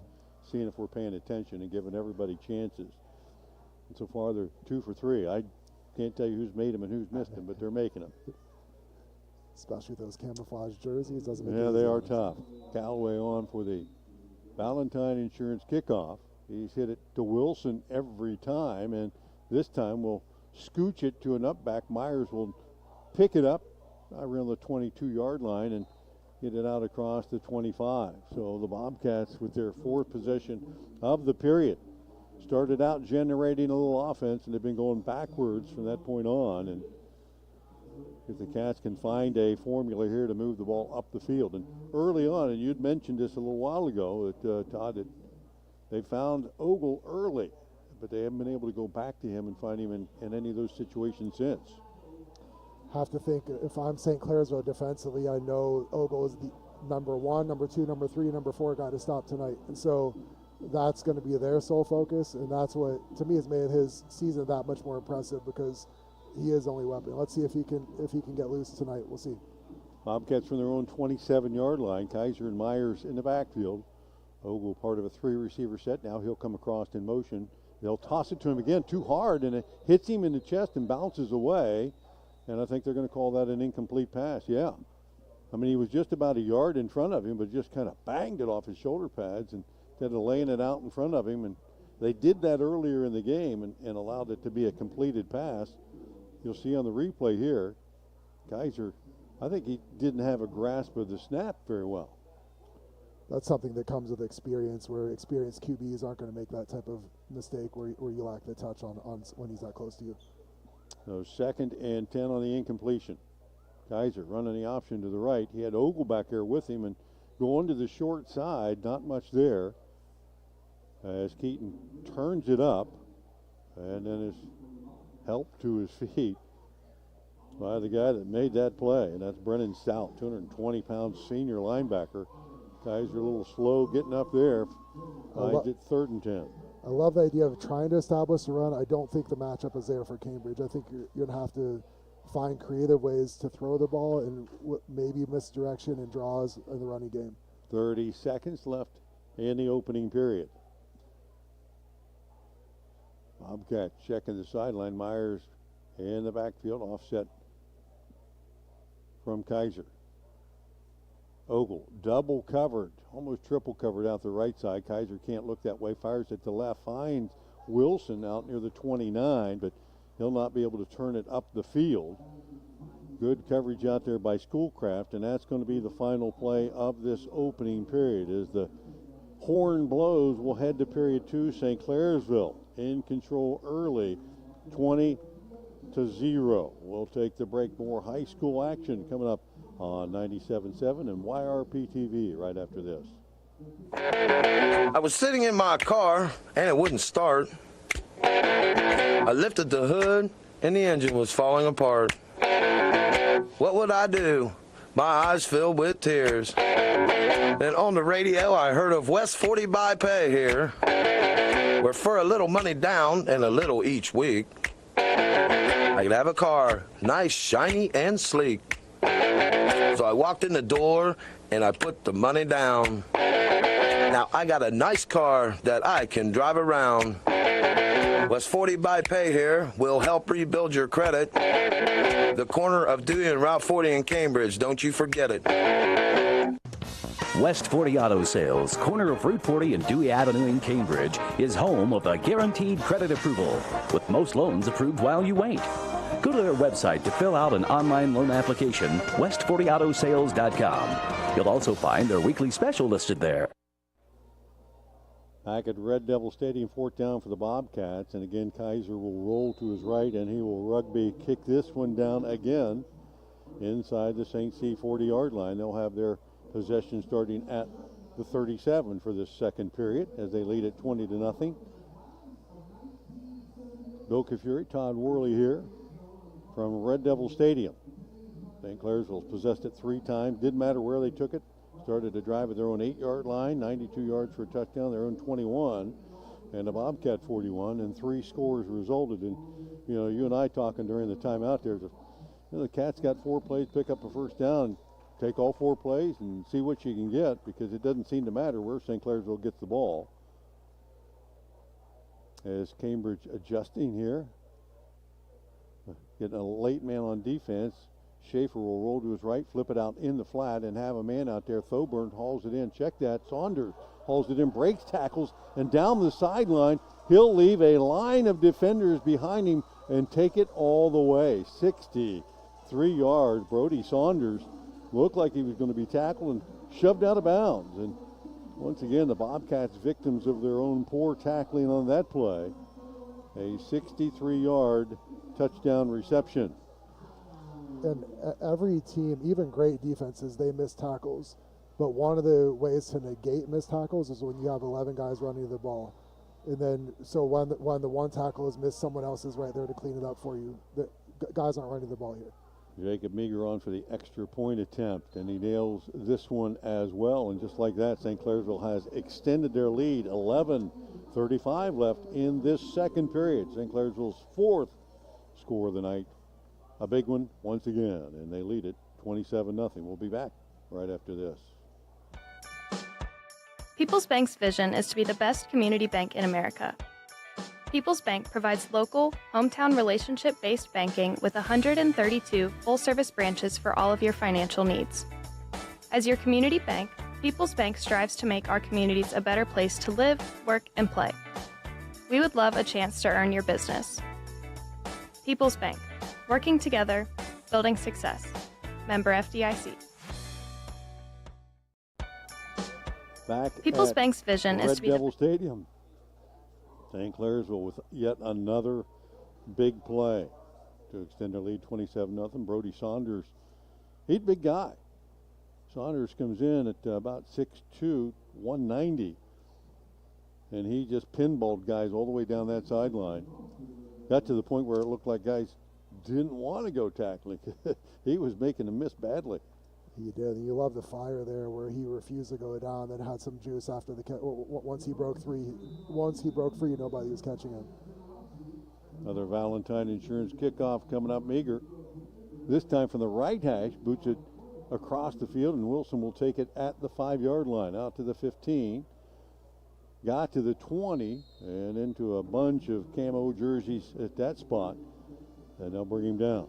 seeing if we're paying attention and giving everybody chances. And so far, they're 2 for 3. I can't tell you who's made them and who's missed them, but they're making them. Especially those camouflage jerseys. Yeah, they are tough. Callaway on for the Valentine Insurance kickoff. He's hit it to Wilson every time, and this time we'll scooch it to an up back. Myers will pick it up around the 22-yard line and get it out across the 25. So the Bobcats, with their 4th possession of the period, started out generating a little offense, and they've been going backwards from that point on. And if the Cats can find a formula here to move the ball up the field. And early on, and you'd mentioned this a little while ago, that Todd, that they found Ogle early, but they haven't been able to go back to him and find him in any of those situations since. Have to think, if I'm St. Clairsville defensively, I know Ogle is the number 1, number 2, number 3, number 4 guy to stop tonight. And so that's going to be their sole focus, and that's what, to me, has made his season that much more impressive, because he is only weapon. Let's see if he can get loose tonight. We'll see. Bobcats from their own 27-yard line. Kaiser and Myers in the backfield. Ogle part of a 3-receiver set. Now he'll come across in motion. They'll toss it to him again too hard, and it hits him in the chest and bounces away. And I think they're going to call that an incomplete pass. Yeah. I mean, he was just about a yard in front of him, but just kind of banged it off his shoulder pads and instead of laying it out in front of him. And they did that earlier in the game and allowed it to be a completed pass. you'll see on the replay here, Kaiser, I think he didn't have a grasp of the snap very well. That's something that comes with experience, where experienced QBs aren't going to make that type of mistake where you lack the touch on when he's that close to you. So 2nd and 10 on the incompletion. Kaiser running the option to the right. He had Ogle back there with him and going to the short side, not much there. As Keaton turns it up and then is helped to his feet by the guy that made that play, and that's Brennan Stout, 220-pound senior linebacker. Kaiser a little slow getting up there. Finds it 3rd and 10. I love the idea of trying to establish a run. I don't think the matchup is there for Cambridge. I think you're going to have to find creative ways to throw the ball and maybe misdirection and draws in the running game. 30 seconds left in the opening period. Bobcats checking the sideline. Myers in the backfield, offset from Kaiser. Ogle double covered, almost triple covered out the right side. Kaiser can't look that way, fires it to left, finds Wilson out near the 29, but he'll not be able to turn it up the field. Good coverage out there by Schoolcraft, and that's going to be the final play of this opening period. As the horn blows, we'll head to period 2. St. Clairsville in control early, 20-0. We'll take the break. More high school action coming up on 97.7 and YRP-TV right after this. I was sitting in my car and it wouldn't start. I lifted the hood and the engine was falling apart. What would I do? My eyes filled with tears. Then on the radio I heard of West 40 by Pay here, where for a little money down and a little each week, I could have a car, nice, shiny, and sleek. So I walked in the door and I put the money down. Now I got a nice car that I can drive around. West 40 by Pay here will help rebuild your credit. The corner of Dewey and Route 40 in Cambridge, don't you forget it. West 40 Auto Sales, corner of Route 40 and Dewey Avenue in Cambridge, is home of the guaranteed credit approval, with most loans approved while you wait. Go to their website to fill out an online loan application, west40autosales.com. You'll also find their weekly special listed there. Back at Red Devil Stadium, 4th down for the Bobcats. And again, Kaiser will roll to his right, and he will rugby kick this one down again inside the St. C 40-yard line. They'll have their possession starting at the 37 for this second period as they lead at 20-0. Bill Kafuri, Todd Worley here from Red Devil Stadium. St. Clairsville's possessed it 3 times. Didn't matter where they took it. Started to drive at their own 8-yard line, 92 yards for a touchdown, their own 21, and the Bobcat 41, and 3 scores resulted. And, you know, you and I talking during the timeout there, the Cats got 4 plays, pick up a first down, take all 4 plays and see what you can get, because it doesn't seem to matter where St. Clairsville gets the ball. As Cambridge adjusting here, getting a late man on defense. Schaefer will roll to his right, flip it out in the flat, and have a man out there. Thoburn hauls it in. Check that. Saunders hauls it in, breaks tackles, and down the sideline, he'll leave a line of defenders behind him and take it all the way. 63 yards. Brody Saunders looked like he was going to be tackled and shoved out of bounds. And once again, the Bobcats victims of their own poor tackling on that play. A 63-yard touchdown reception. And every team, even great defenses, they miss tackles. But one of the ways to negate missed tackles is when you have 11 guys running the ball. And then, so when the one tackle is missed, someone else is right there to clean it up for you. The guys aren't running the ball here. Jacob Meager on for the extra point attempt, and he nails this one as well. And just like that, St. Clairsville has extended their lead. 11:35 left in this second period. St. Clairsville's 4th score of the night. A big one once again, and they lead it 27-0. We'll be back right after this. People's Bank's vision is to be the best community bank in America. People's Bank provides local, hometown relationship-based banking with 132 full-service branches for all of your financial needs. As your community bank, People's Bank strives to make our communities a better place to live, work, and play. We would love a chance to earn your business. People's Bank, Working together, building success. Member FDIC. Back People's at Bank's vision is Red to be Devil Stadium. St. Clairsville with yet another big play to extend their lead 27-0. Brody Saunders, he's a big guy. Saunders comes in at about 6'2", 190. And he just pinballed guys all the way down that sideline. Got to the point where it looked like guys didn't want to go tackling. He was making them miss badly. He did. You love the fire there where he refused to go down, then had some juice after the once he broke free. Once he broke free, nobody was catching him. Another Valentine Insurance kickoff coming up meager. This time from the right hash, boots it across the field, and Wilson will take it at the 5-yard line, out to the 15. Got to the 20 and into a bunch of camo jerseys at that spot, and they'll bring him down.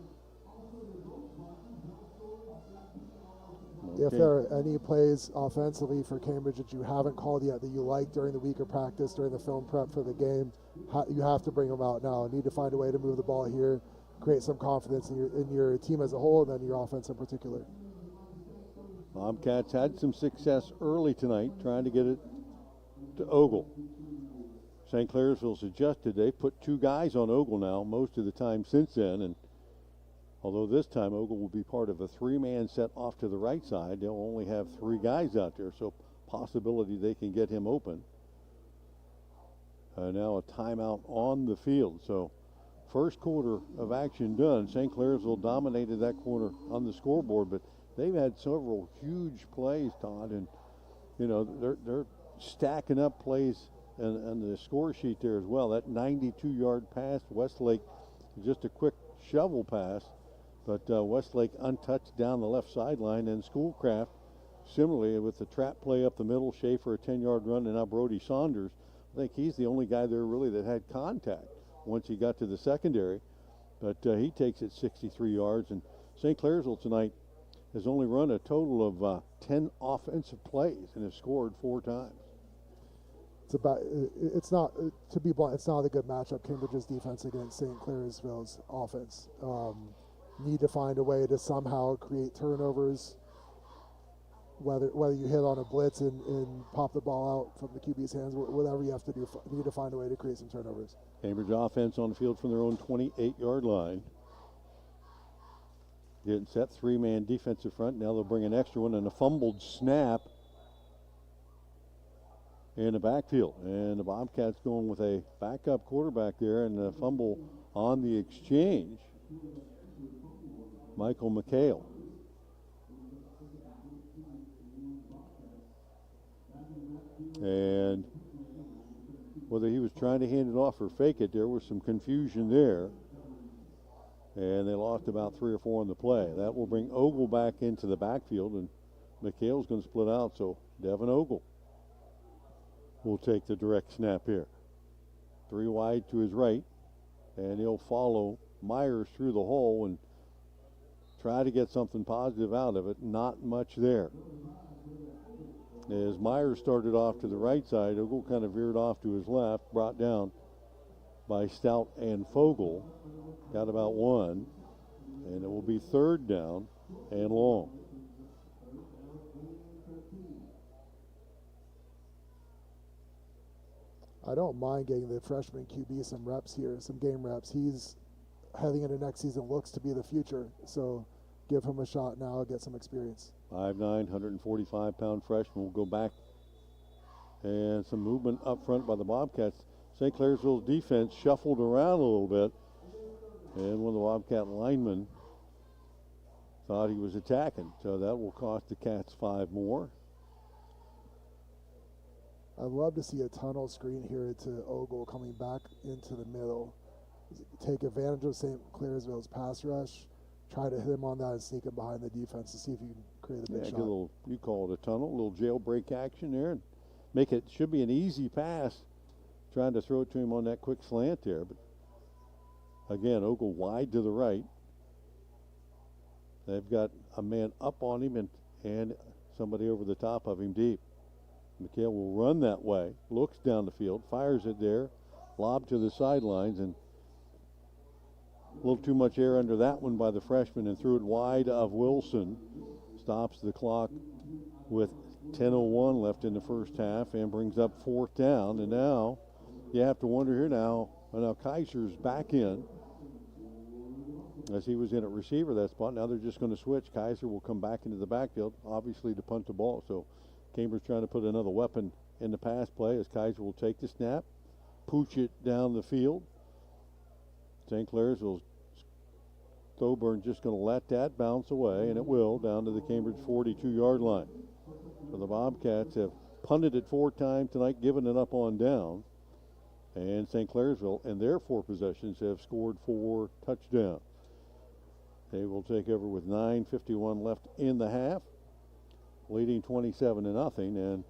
If there are any plays offensively for Cambridge that you haven't called yet that you like during the week of practice, during the film prep for the game, you have to bring them out now. You need to find a way to move the ball here, create some confidence in your team as a whole, and then your offense in particular. Bobcats had some success early tonight trying to get it to Ogle. St. Clairsville's adjusted. They put 2 guys on Ogle now most of the time since then, and although this time Ogle will be part of a 3-man set off to the right side, they'll only have 3 guys out there, so possibility they can get him open. Now a timeout on the field. So first quarter of action done. St. Clairsville dominated that quarter on the scoreboard, but they've had several huge plays, Todd, and you know they're stacking up plays on the score sheet there as well. That 92-yard pass, Westlake, just a quick shovel pass. But Westlake untouched down the left sideline, and Schoolcraft, similarly with the trap play up the middle, Schaefer a 10-yard run, and now Brody Saunders. I think he's the only guy there really that had contact once he got to the secondary. But he takes it 63 yards, and St. Clairsville tonight has only run a total of 10 offensive plays and has scored 4 times. It's not, to be blunt, it's not a good matchup, Cambridge's defense against St. Clairsville's offense. Need to find a way to somehow create turnovers, whether you hit on a blitz and pop the ball out from the QB's hands, whatever you have to do, you need to find a way to create some turnovers. Cambridge offense on the field from their own 28-yard line. Getting set, 3-man defensive front. Now they'll bring an extra one and a fumbled snap in the backfield. And the Bobcats going with a backup quarterback there, and a fumble on the exchange. Michael McHale. And whether he was trying to hand it off or fake it, there was some confusion there. And they lost about 3 or 4 on the play. That will bring Ogle back into the backfield, and McHale's going to split out, so Devin Ogle will take the direct snap here. 3 wide to his right, and he'll follow Myers through the hole and try to get something positive out of it. Not much there. As Myers started off to the right side, Ogle kind of veered off to his left, brought down by Stout and Fogel. Got about 1, and it will be 3rd down and long. I don't mind getting the freshman QB some reps here, some game reps. He's heading into next season, looks to be the future, so give him a shot now, get some experience. 5'9", 145-pound freshman will go back. And some movement up front by the Bobcats. St. Clairsville's defense shuffled around a little bit, and one of the Bobcat linemen thought he was attacking, so that will cost the Cats 5 more. I'd love to see a tunnel screen here to Ogle coming back into the middle. Take advantage of St. Clairsville's pass rush, try to hit him on that and sneak him behind the defense to see if you can create a big shot. Get a little, you call it a tunnel, a little jailbreak action there, and make it, should be an easy pass, trying to throw it to him on that quick slant there. But again, Ogle wide to the right. They've got a man up on him and somebody over the top of him deep. McHale will run that way, looks down the field, fires it there, lob to the sidelines, and A little too much air under that one by the freshman and threw it wide of Wilson. Stops the clock with 10:01 left in the first half and brings up 4th down. And now you have to wonder here now Kaiser's back in, as he was in at receiver that spot. Now they're just going to switch. Kaiser will come back into the backfield, obviously to punt the ball. So Cambridge trying to put another weapon in the pass play as Kaiser will take the snap, pooch it down the field. St. Clairsville's Thoburn just going to let that bounce away, and it will, down to the Cambridge 42-yard line. So the Bobcats have punted it 4 times tonight, given it up on down. And St. Clairsville, in their 4 possessions, have scored 4 touchdowns. They will take over with 9:51 left in the half, leading 27-0. And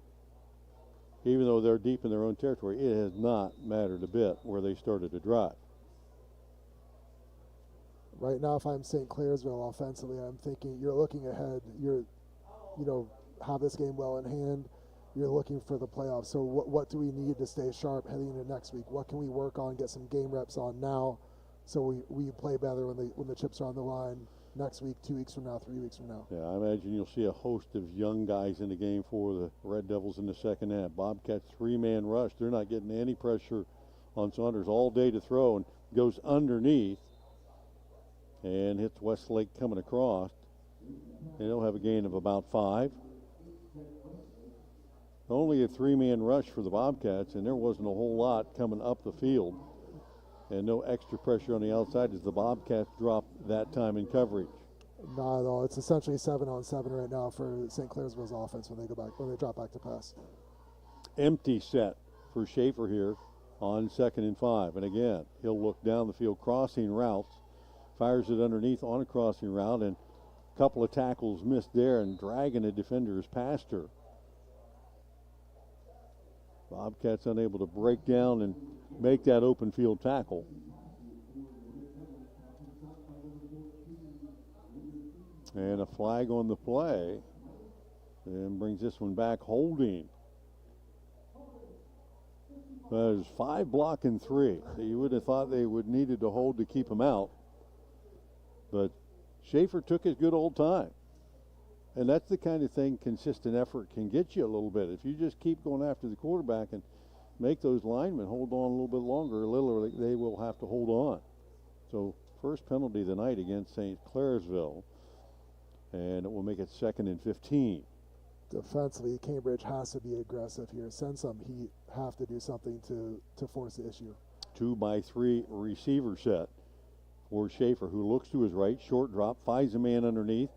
even though they're deep in their own territory, it has not mattered a bit where they started to drive. Right now, if I'm St. Clairsville offensively, I'm thinking you're looking ahead. Have this game well in hand. You're looking for the playoffs. So what do we need to stay sharp heading into next week? What can we work on, get some game reps on now, so we play better when the chips are on the line next week, 2 weeks from now, 3 weeks from now? Yeah, I imagine you'll see a host of young guys in the game for the Red Devils in the second half. Bobcats 3-man rush. They're not getting any pressure on Saunders all day to throw, and goes underneath and hits Westlake coming across. And he'll have a gain of about 5. Only a 3-man rush for the Bobcats, and there wasn't a whole lot coming up the field. And no extra pressure on the outside as the Bobcats drop that time in coverage. Not at all. It's essentially 7-on-7 right now for St. Clairsville's offense when they drop back to pass. Empty set for Schaefer here on 2nd and 5. And again, he'll look down the field, crossing routes, fires it underneath on a crossing route, and a couple of tackles missed there, and dragging a defender is past her. Bobcats unable to break down and make that open field tackle. And a flag on the play, and brings this one back, holding. There's 5 block and 3. You would have thought they would needed to hold to keep him out, but Schaefer took his good old time. And that's the kind of thing consistent effort can get you a little bit. If you just keep going after the quarterback and make those linemen hold on a little bit longer, literally they will have to hold on. So first penalty of the night against St. Clairsville, and it will make it 2nd and 15. Defensively, Cambridge has to be aggressive here. Send some heat, have to do something to force the issue. 2-by-3 receiver set for Schaefer, who looks to his right, short drop, finds a man underneath.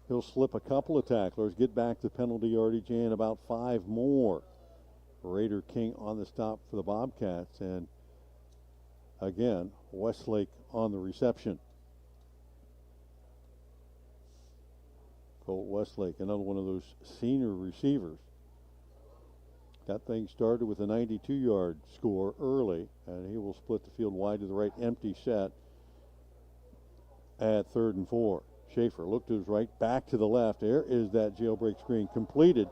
He'll slip a couple of tacklers, get back to penalty yardage, and about 5 more. Raider King on the stop for the Bobcats, and again, Westlake on the reception. Colt Westlake, another one of those senior receivers. That thing started with a 92-yard score early, and he will split the field wide to the right, empty set at 3rd and 4. Schaefer looked to his right, back to the left. There is that jailbreak screen completed.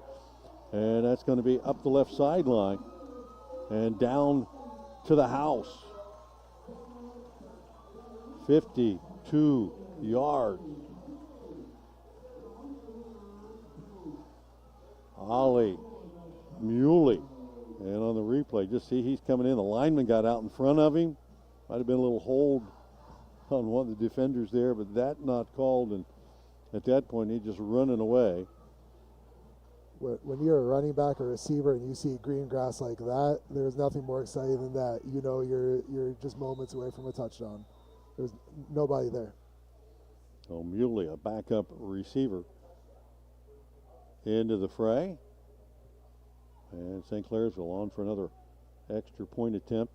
And that's going to be up the left sideline and down to the house. 52 yards. Ollie Muley. And on the replay, just see he's coming in. The lineman got out in front of him. Might have been a little hold on one of the defenders there, but that not called, and at that point he's just running away. When you're a running back or receiver and you see green grass like that, there's nothing more exciting than that. You know you're just moments away from a touchdown. There's nobody there. So Muley, a backup receiver, into the fray. And St. Clairsville on for another extra point attempt.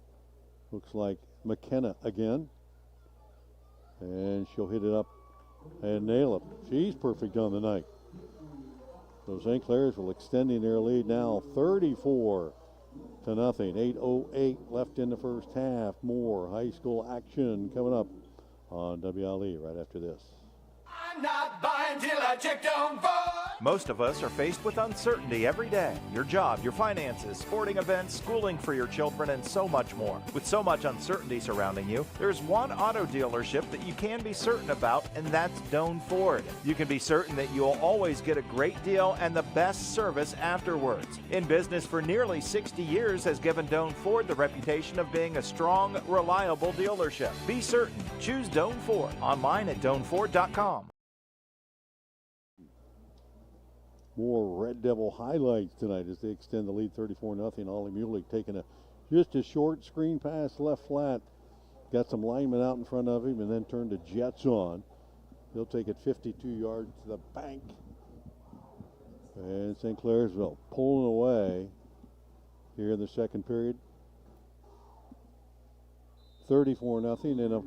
Looks like McKenna again. And she'll hit it up and nail it. She's perfect on the night. So St. Clairsville extending their lead now 34-0. 8:08 left in the first half. More high school action coming up on WLE right after this. I'm not buying till I check on board. Most of us are faced with uncertainty every day. Your job, your finances, sporting events, schooling for your children, and so much more. With so much uncertainty surrounding you, there's one auto dealership that you can be certain about, and that's Doan Ford. You can be certain that you'll always get a great deal and the best service afterwards. In business for nearly 60 years has given Doan Ford the reputation of being a strong, reliable dealership. Be certain. Choose Doan Ford. Online at doanford.com. More Red Devil highlights tonight as they extend the lead 34-0. Ollie Mulick taking just a short screen pass left flat. Got some linemen out in front of him and then turned the Jets on. He'll take it 52 yards to the bank. And St. Clairsville pulling away here in the second period. 34-0, and a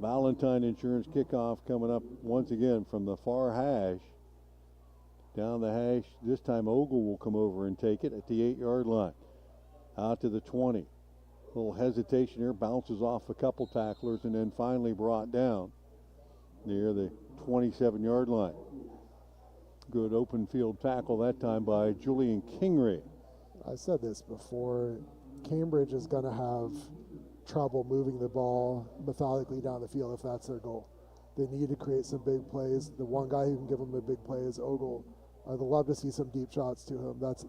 Valentine Insurance kickoff coming up once again from the far hash. Down the hash, this time Ogle will come over and take it at the 8-yard line. Out to the 20. A little hesitation here, bounces off a couple tacklers, and then finally brought down near the 27-yard line. Good open field tackle that time by Julian Kingery. I said this before, Cambridge is going to have trouble moving the ball methodically down the field if that's their goal. They need to create some big plays. The one guy who can give them a big play is Ogle. I'd love to see some deep shots to him. That's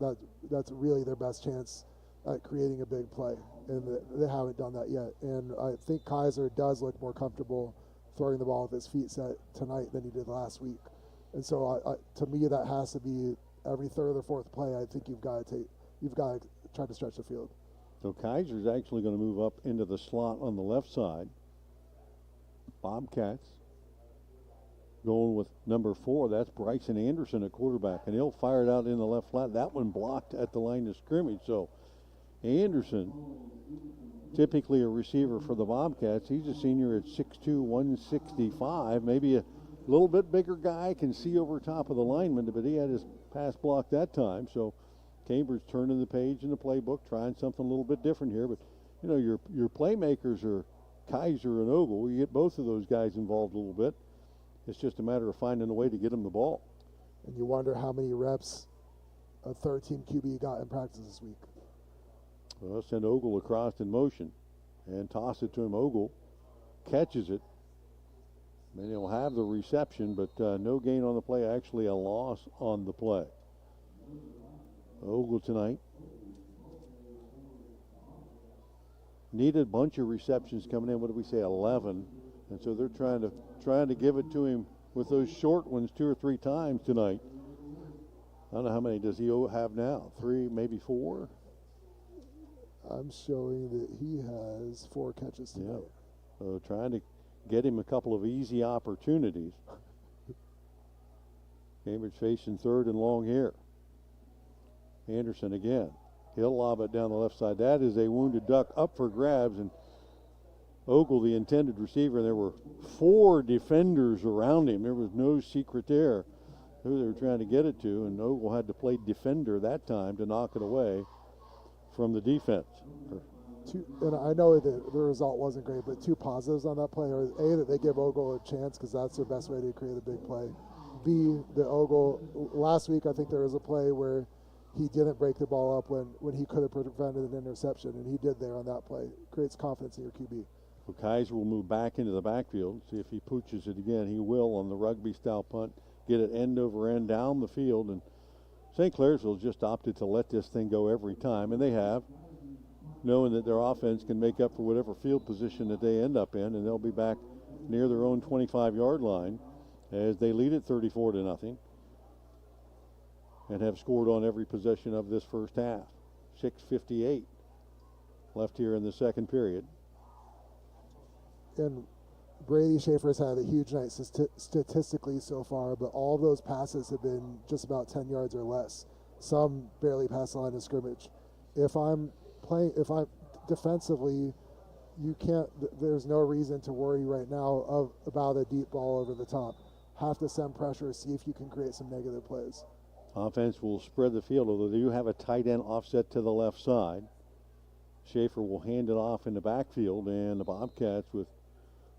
really their best chance at creating a big play, and they haven't done that yet. And I think Kaiser does look more comfortable throwing the ball with his feet set tonight than he did last week. And so to me, that has to be every third or fourth play. I think you've got to try to stretch the field. So Kaiser's actually going to move up into the slot on the left side. Bobcats going with number 4. That's Bryson Anderson at quarterback, and he'll fire it out in the left flat. That one blocked at the line of scrimmage. So Anderson, typically a receiver for the Bobcats, he's a senior at 6'2", 165. Maybe a little bit bigger guy, can see over top of the lineman, but he had his pass blocked that time. So Cambridge turning the page in the playbook, trying something a little bit different here. But you know, your playmakers are Kaiser and Ogle. You get both of those guys involved a little bit. It's just a matter of finding a way to get them the ball. And you wonder how many reps a third-team QB got in practice this week. Well, send Ogle across in motion and toss it to him. Ogle catches it. And he'll have the reception, but no gain on the play. Actually, a loss on the play. Ogle tonight needed a bunch of receptions coming in. What did we say? 11. And so they're trying to give it to him with those short ones 2 or 3 times tonight. I don't know how many does he have now. 3, maybe 4. I'm showing that he has 4 catches tonight. Yeah. So trying to get him a couple of easy opportunities. Cambridge facing 3rd and long here. Anderson again. He'll lob it down the left side. That is a wounded duck up for grabs, and Ogle, the intended receiver. There were 4 defenders around him. There was no secret there who they were trying to get it to, and Ogle had to play defender that time to knock it away from the defense. And I know that the result wasn't great, but 2 positives on that play are A, that they give Ogle a chance because that's their best way to create a big play. B, that Ogle, last week I think there was a play where he didn't break the ball up when he could have prevented an interception, and he did there on that play. Creates confidence in your QB. Well, Kaiser will move back into the backfield. See if he pooches it again. He will on the rugby-style punt. Get it end over end down the field. And St. Clairsville just opted to let this thing go every time, and they have, knowing that their offense can make up for whatever field position that they end up in, and they'll be back near their own 25-yard line as they lead it 34-0 and have scored on every possession of this first half. 6:58 left here in the second period. And Brady Schaefer's had a huge night statistically so far, but all those passes have been just about 10 yards or less. Some barely past the line of scrimmage. If I'm defensively, there's no reason to worry right now about a deep ball over the top. Have to send pressure, see if you can create some negative plays. Offense will spread the field, although they do have a tight end offset to the left side. Schaefer will hand it off in the backfield, and the Bobcats with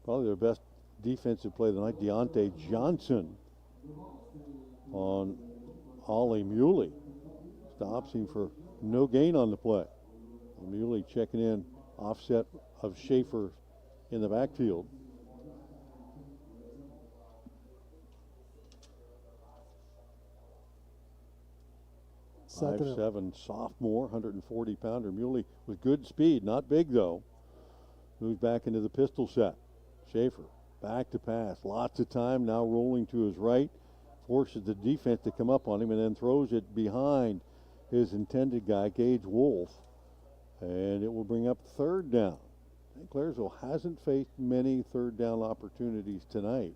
probably their best defensive play of the night, Deontay Johnson on Ollie Muley stops him for no gain on the play. Muley checking in, offset of Schaefer in the backfield. Second 5'7", sophomore, 140-pounder. Muley with good speed, not big though. Moves back into the pistol set. Schaefer back to pass. Lots of time now rolling to his right. Forces the defense to come up on him and then throws it behind his intended guy, Gage Wolf. And it will bring up third down. I think Clairsville hasn't faced many third down opportunities tonight.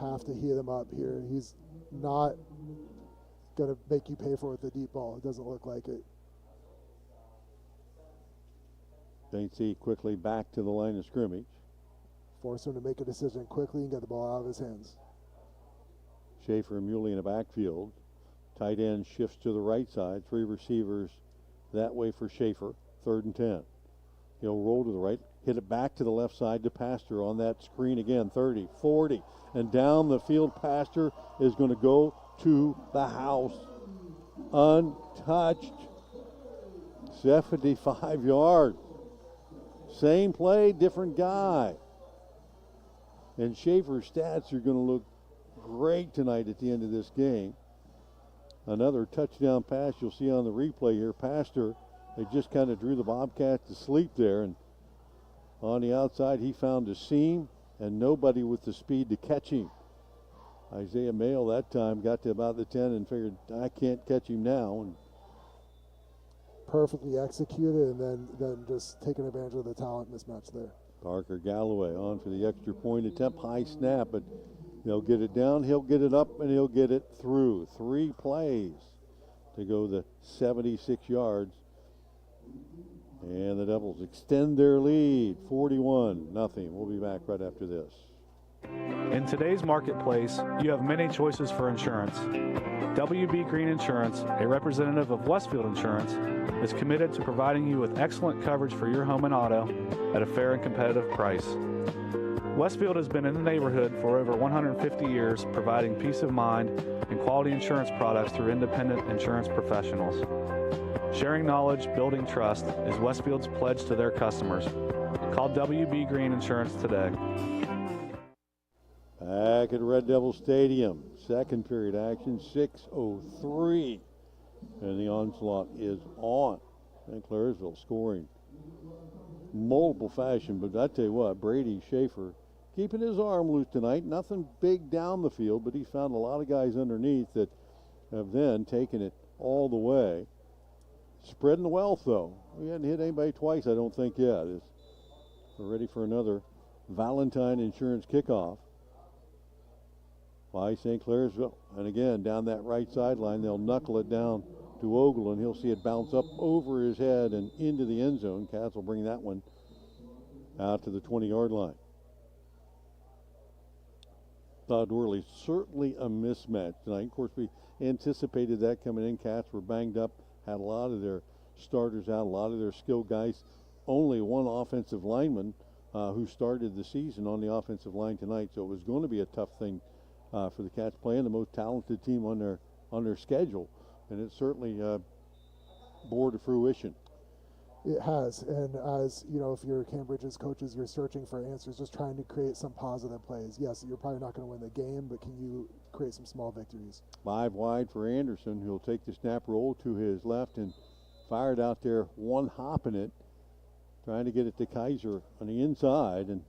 Have to heat him up here. He's not going to make you pay for it with the deep ball. It doesn't look like it. St. C quickly back to the line of scrimmage. Force him to make a decision quickly and get the ball out of his hands. Schaefer and Muley in the backfield. Tight end shifts to the right side. 3 receivers that way for Schaefer. 3rd and 10. He'll roll to the right, hit it back to the left side to Pastor on that screen again. 30, 40, and down the field. Pastor is going to go to the house untouched. 75 yards. Same play, different guy. And Schaefer's stats are going to look great tonight at the end of this game. Another touchdown pass you'll see on the replay here. Pastor, they just kind of drew the Bobcats to sleep there, and on the outside he found a seam and nobody with the speed to catch him. Isaiah Mayle that time got to about the 10 and figured, I can't catch him now. And perfectly executed, and then just taking advantage of the talent mismatch there. Parker Galloway on for the extra point attempt. High snap, but they'll get it down, he'll get it up, and he'll get it through. 3 plays to go the 76 yards. And the Devils extend their lead, 41-0. We'll be back right after this. In today's marketplace, you have many choices for insurance. WB Green Insurance, a representative of Westfield Insurance, is committed to providing you with excellent coverage for your home and auto at a fair and competitive price. Westfield has been in the neighborhood for over 150 years, providing peace of mind and quality insurance products through independent insurance professionals. Sharing knowledge, building trust is Westfield's pledge to their customers. Call WB Green Insurance today. Back at Red Devil Stadium, second period action, 6:03, and the onslaught is on. And Clairsville scoring multiple fashion, but I tell you what, Brady Schaefer keeping his arm loose tonight. Nothing big down the field, but he found a lot of guys underneath that have then taken it all the way. Spreading the wealth, though. We hadn't hit anybody twice, I don't think, yet. We're ready for another Valentine Insurance kickoff by St. Clairsville. And again, down that right sideline, they'll knuckle it down to Ogle, and he'll see it bounce up over his head and into the end zone. Cats will bring that one out to the 20-yard line. Todd Worley, certainly a mismatch tonight. Of course, we anticipated that coming in. Cats were banged up, had a lot of their starters out, a lot of their skilled guys. Only one offensive lineman who started the season on the offensive line tonight, so it was going to be a tough thing for the Cats, playing the most talented team on their schedule, and it certainly bore to fruition. It has, and as you know, if you're Cambridge's coaches, you're searching for answers, just trying to create some positive plays. Yes, you're probably not going to win the game, but can you create some small victories? 5 wide for Anderson, who'll take the snap roll to his left and fire it out there, one hop in it, trying to get it to Kaiser on the inside, and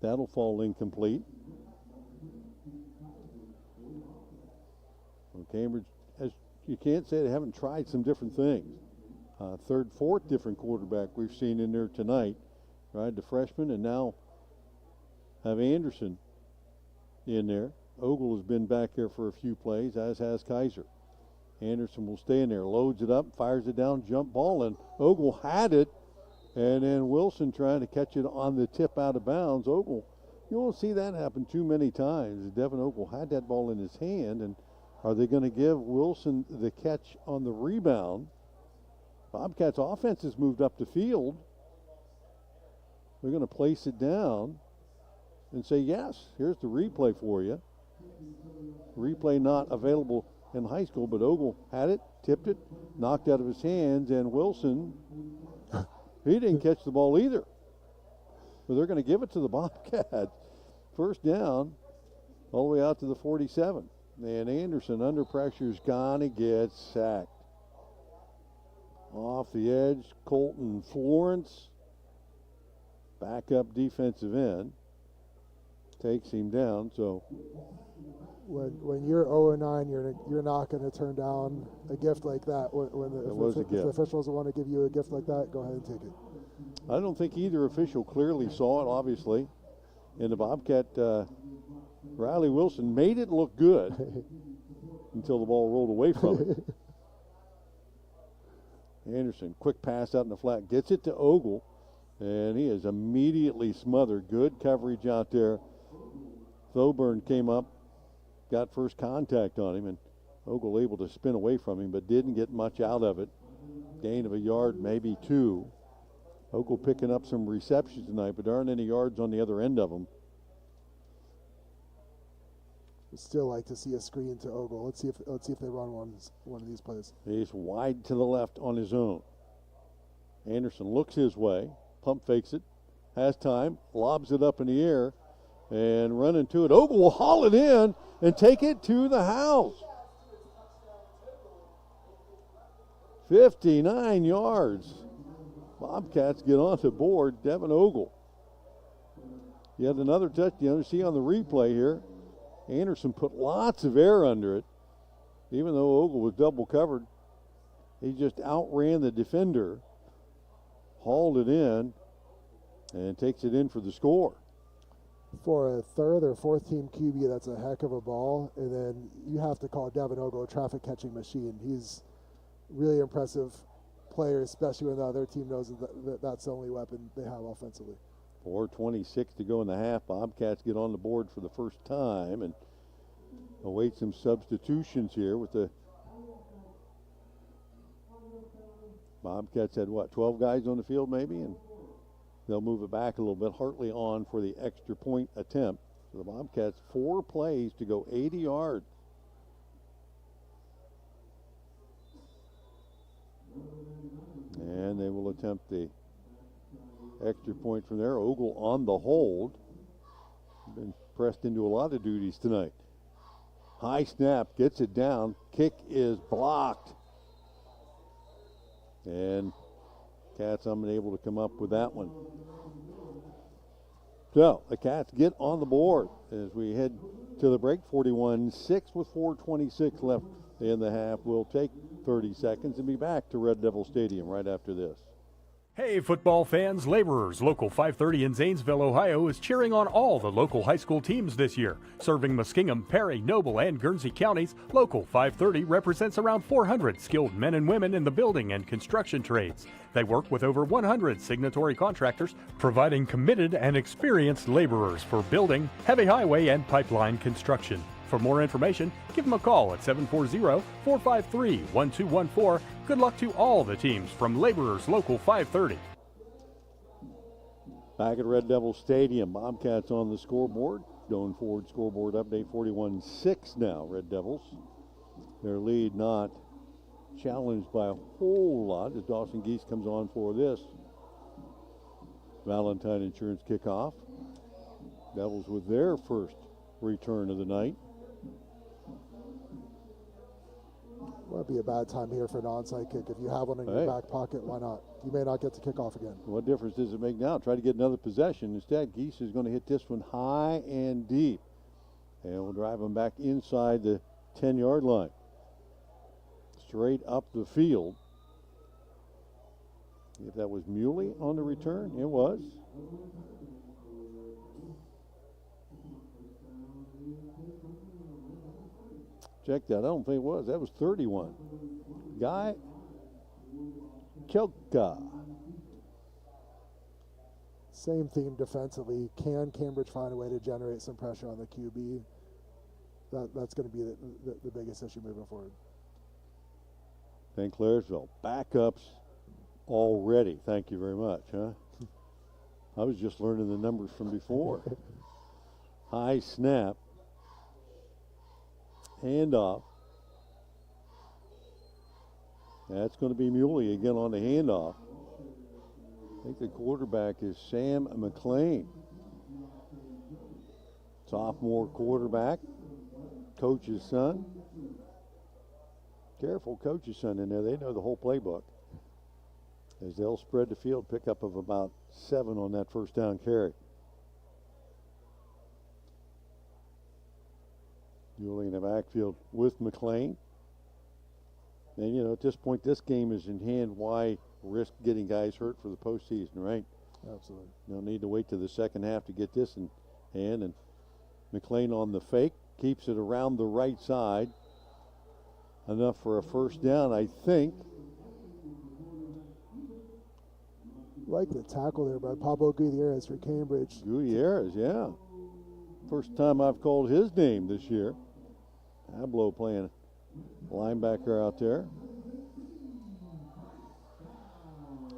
that'll fall incomplete. Well, Cambridge, as you can't say they haven't tried some different things. Third, fourth different quarterback we've seen in there tonight. Tried the freshman, and now have Anderson in there. Ogle has been back there for a few plays, as has Kaiser. Anderson will stay in there, loads it up, fires it down, jump ball, and Ogle had it, and then Wilson trying to catch it on the tip out of bounds. Ogle, you won't see that happen too many times. Devin Ogle had that ball in his hand, and are they going to give Wilson the catch on the rebound? Bobcats offense has moved up the field. They're going to place it down and say, yes, here's the replay for you. Replay replay not available in high school, but Ogle had it, tipped it, knocked out of his hands, and Wilson, he didn't catch the ball either. So they're going to give it to the Bobcats. First down, all the way out to the 47. And Anderson, under pressure, is going to get sacked. Off the edge, Colton Florence, backup defensive end, takes him down. So when you're 0-9, you're not going to turn down a gift like that. If the officials want to give you a gift like that, go ahead and take it. I don't think either official clearly saw it, obviously. And the Bobcat, Riley Wilson, made it look good until the ball rolled away from him. Anderson, quick pass out in the flat, gets it to Ogle, and he is immediately smothered. Good coverage out there. Thoburn came up, got first contact on him, and Ogle able to spin away from him, but didn't get much out of it. Gain of a yard, maybe two. Ogle picking up some receptions tonight, but there aren't any yards on the other end of them. We'd still like to see a screen to Ogle. Let's see if they run one of these plays. He's wide to the left on his own. Anderson looks his way, pump fakes it, has time, lobs it up in the air, and running to it. Ogle will haul it in and take it to the house. 59 yards. Bobcats get on the board. Devin Ogle. Yet another touchdown. You see on the replay here, Anderson put lots of air under it. Even though Ogle was double covered, he just outran the defender, hauled it in, and takes it in for the score. For a third or fourth team QB, that's a heck of a ball. And then you have to call Devin Ogle a traffic catching machine. He's really impressive player, especially when the other team knows that's the only weapon they have offensively. 4:26 to go in the half. Bobcats get on the board for the first time and await some substitutions here with the Bobcats had 12 guys on the field maybe, and they'll move it back a little bit. Hartley on for the extra point attempt. So the Bobcats 4 plays to go 80 yards. And they will attempt the extra point from there. Ogle on the hold. Been pressed into a lot of duties tonight. High snap, gets it down. Kick is blocked. And Cats unable to come up with that one. So the Cats get on the board as we head to the break. 41-6 with 4:26 left in the half. We'll take 30 seconds and be back to Red Devil Stadium right after this. Hey football fans, Laborers Local 530 in Zanesville, Ohio is cheering on all the local high school teams this year. Serving Muskingum, Perry, Noble, and Guernsey counties, Local 530 represents around 400 skilled men and women in the building and construction trades. They work with over 100 signatory contractors, providing committed and experienced laborers for building, heavy highway, and pipeline construction. For more information, give them a call at 740-453-1214. Good luck to all the teams from Laborers Local 530. Back at Red Devil Stadium, Bobcats on the scoreboard. Going forward, scoreboard update 41-6 now, Red Devils. Their lead not challenged by a whole lot as Dawson Geese comes on for this Valentine Insurance kickoff. Devils with their first return of the night. Might be a bad time here for an onside kick. If you have one in your back pocket, why not? You may not get to kick off again. What difference does it make now? Try to get another possession. Instead, Geese is going to hit this one high and deep. And we'll drive them back inside the 10-yard line. Straight up the field. If that was Muley on the return, it was. Check that. I don't think it was. That was 31. Guy Chelka. Same theme defensively. Can Cambridge find a way to generate some pressure on the QB? That's going to be the biggest issue moving forward. St. Clairsville. Backups already. Thank you very much, huh? I was just learning the numbers from before. High snap. handoff. That's going to be Muley again on the handoff. I think the quarterback is Sam McLean. Sophomore quarterback, coach's son. Careful, coach's son in there. They know the whole playbook. As they'll spread the field, pickup of about 7 on that first down carry. Muley in the backfield with McLean. And, you know, at this point, this game is in hand. Why risk getting guys hurt for the postseason, right? Absolutely. No need to wait to the second half to get this in hand. And McLean on the fake, keeps it around the right side. Enough for a first down, I think. Like the tackle there by Pablo Gutierrez for Cambridge. Gutierrez, yeah. First time I've called his name this year. Pablo playing linebacker out there.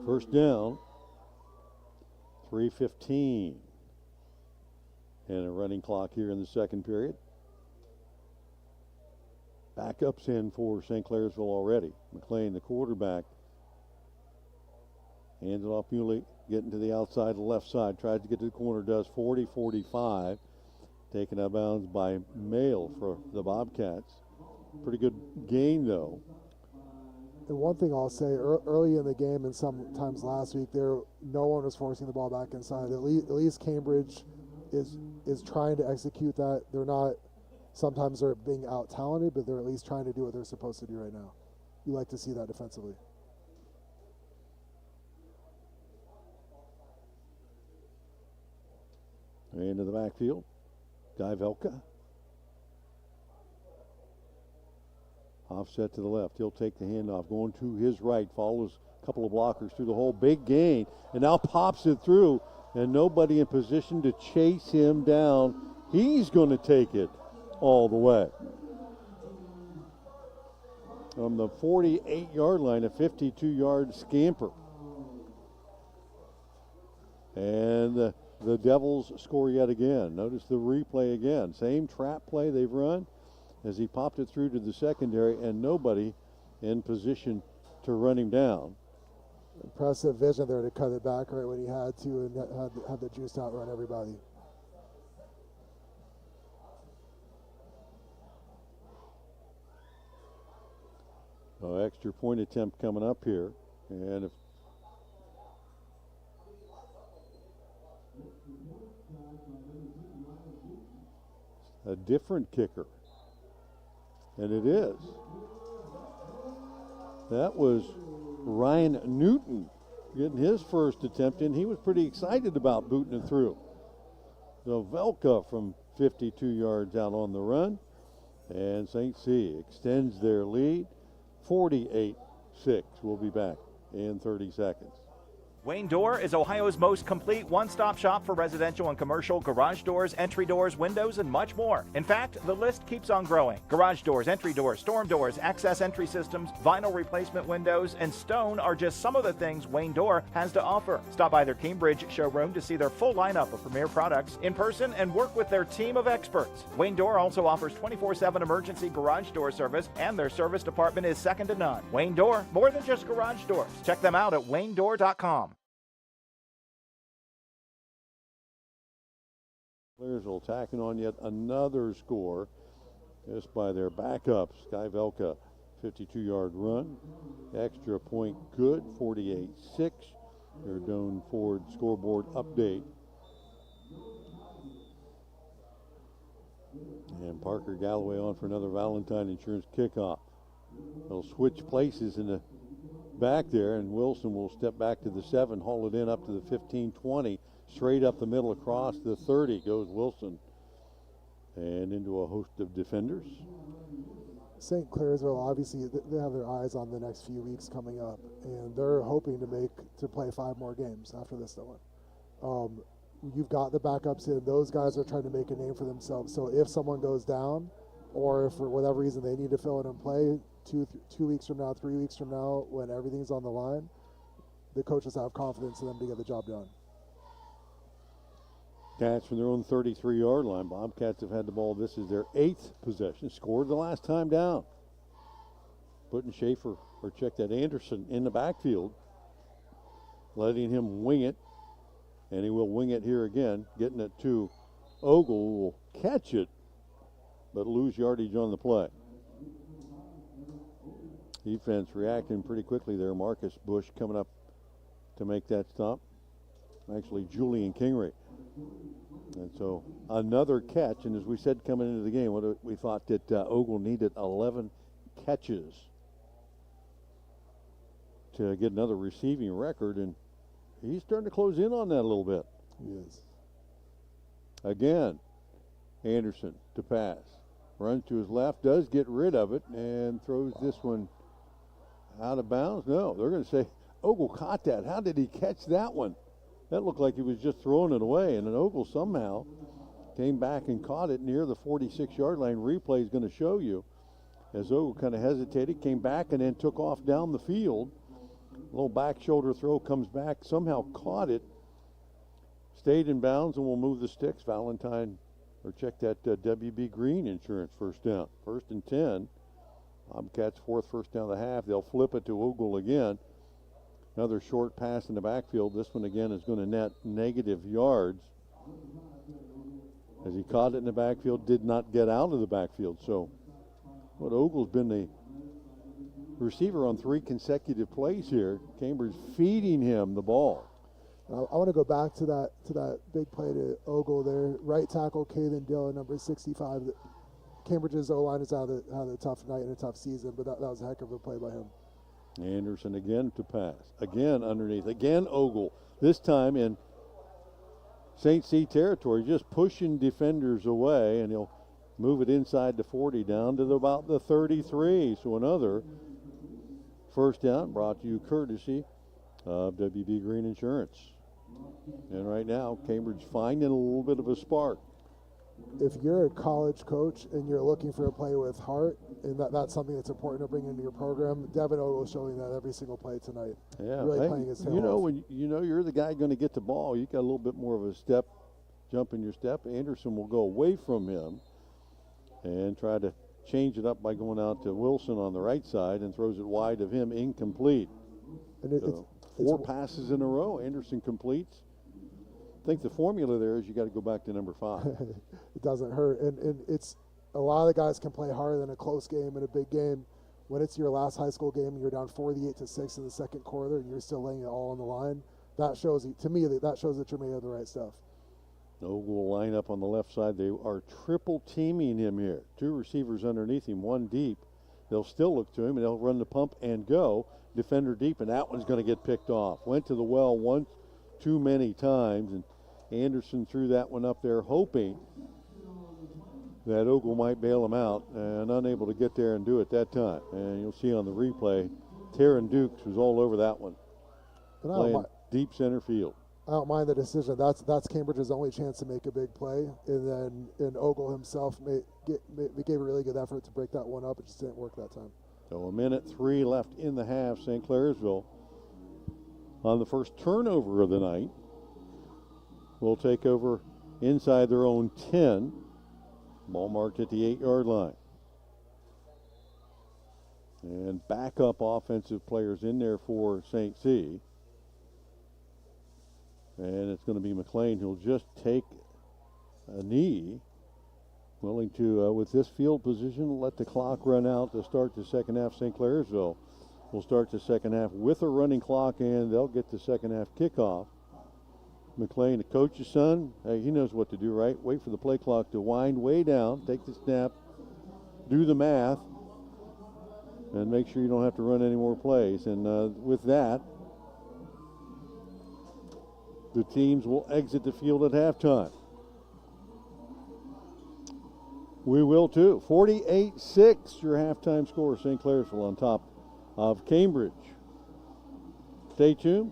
First down. 3:15. And a running clock here in the second period. Backups in for St. Clairsville already. McLean, the quarterback. Hands it off Muley, getting to the outside, the left side. Tries to get to the corner, does 40-45. Taken out of bounds by Mail for the Bobcats. Pretty good gain, though. And one thing I'll say, early in the game and sometimes last week, no one was forcing the ball back inside. At least Cambridge is trying to execute that. They're not, sometimes they're being out-talented, but they're at least trying to do what they're supposed to do right now. You like to see that defensively. Into the backfield. Guy Velka. Offset to the left. He'll take the handoff. Going to his right. Follows a couple of blockers through the hole. Big gain. And now pops it through. And nobody in position to chase him down. He's going to take it all the way. From the 48-yard line, a 52-yard scamper. And the Devils score yet again. Notice the replay again. Same trap play they've run as he popped it through to the secondary and nobody in position to run him down. Impressive vision there to cut it back right when he had to and had the juice outrun everybody. Extra point attempt coming up here. And if a different kicker. And it is. That was Ryan Newton getting his first attempt in. He was pretty excited about booting it through. So Velka from 52 yards out on the run. And St. C extends their lead. 48-6. We'll be back in 30 seconds. Wayne Door is Ohio's most complete one-stop shop for residential and commercial garage doors, entry doors, windows, and much more. In fact, the list keeps on growing. Garage doors, entry doors, storm doors, access entry systems, vinyl replacement windows, and stone are just some of the things Wayne Door has to offer. Stop by their Cambridge showroom to see their full lineup of premier products in person and work with their team of experts. Wayne Door also offers 24/7 emergency garage door service, and their service department is second to none. Wayne Door, more than just garage doors. Check them out at waynedoor.com. Clairsville tacking on yet another score just by their backups. Guy Velka, 52-yard run. Extra point good, 48-6. Your Doan Ford scoreboard update. And Parker Galloway on for another Valentine Insurance kickoff. They'll switch places in the back there, and Wilson will step back to the 7, haul it in up to the 15-20. Straight up the middle across the 30 goes Wilson. And into a host of defenders. St. Clairsville, obviously, they have their eyes on the next few weeks coming up, and they're hoping to play 5 more games after this one. You've got the backups in. Those guys are trying to make a name for themselves. So if someone goes down, or if for whatever reason they need to fill in and play 2 weeks from now, 3 weeks from now, when everything's on the line, the coaches have confidence in them to get the job done. Cats from their own 33-yard line. Bobcats have had the ball. This is their 8th possession. Scored the last time down. Putting Anderson in the backfield. Letting him wing it. And he will wing it here again. Getting it to Ogle, who will catch it, but lose yardage on the play. Defense reacting pretty quickly there. Marcus Bush coming up to make that stop. Actually, Julian Kingery. And so another catch. And as we said coming into the game, we thought that Ogle needed 11 catches to get another receiving record. And he's starting to close in on that a little bit. He is. Again, Anderson to pass. Runs to his left, does get rid of it, and throws this one out of bounds. No, they're going to say Ogle caught that. How did he catch that one? That looked like he was just throwing it away, and then Ogle somehow came back and caught it near the 46-yard line. Replay is going to show you as Ogle kind of hesitated, came back, and then took off down the field. A little back shoulder throw, comes back, somehow caught it, stayed in bounds, and will move the sticks. Valentine, or check that WB Green Insurance first down. 1st and 10. Bobcats 4th first down of the half. They'll flip it to Ogle again. Another short pass in the backfield. This one again is going to net negative yards. As he caught it in the backfield, did not get out of the backfield. So, Ogle's been the receiver on 3 consecutive plays here. Cambridge feeding him the ball. I want to go back to that big play to Ogle there. Right tackle, Caden Dillon, number 65. Cambridge's O-line has had a tough night and a tough season, but that was a heck of a play by him. Anderson again to pass. Again underneath. Again Ogle. This time in St. C territory, just pushing defenders away, and he'll move it inside the 40 down to about the 33. So another first down brought to you courtesy of WB Green Insurance. And right now, Cambridge finding a little bit of a spark. If you're a college coach and you're looking for a player with heart, and that's something that's important to bring into your program, Devin Ogle is showing that every single play tonight. Yeah, really playing his tail off. When you're the guy going to get the ball, you got a little bit more of a jump in your step. Anderson will go away from him and try to change it up by going out to Wilson on the right side and throws it wide of him, incomplete. And So 4 passes in a row. Anderson completes. I think the formula there is you got to go back to number 5. It doesn't hurt, and it's a lot of the guys can play harder than a close game and a big game. When it's your last high school game and you're down 48-6 in the second quarter and you're still laying it all on the line, that shows to me that shows that you're made of the right stuff. Ogle will line up on the left side. They are triple teaming him here. 2 receivers underneath him, 1 deep. They'll still look to him and they'll run the pump and go. Defender deep, and that one's going to get picked off. Went to the well once too many times, and Anderson threw that one up there hoping that Ogle might bail him out, and unable to get there and do it that time. And you'll see on the replay, Taryn Dukes was all over that one, playing deep center field. I don't mind the decision. That's Cambridge's only chance to make a big play, and Ogle himself gave a really good effort to break that one up. It just didn't work that time. So 1:03 left in the half. St. Clairsville on the first turnover of the night will take over inside their own 10. Ball marked at the 8-yard line. And backup offensive players in there for St. C. And it's going to be McLean who'll just take a knee. Willing to, with this field position, let the clock run out to start the second half. St. Clairsville will start the second half with a running clock, and they'll get the second half kickoff. McLean, the coach's son, hey, he knows what to do, right? Wait for the play clock to wind way down, take the snap, do the math, and make sure you don't have to run any more plays. And with that, the teams will exit the field at halftime. We will too. 48-6, your halftime score. St. Clairsville on top of Cambridge. Stay tuned.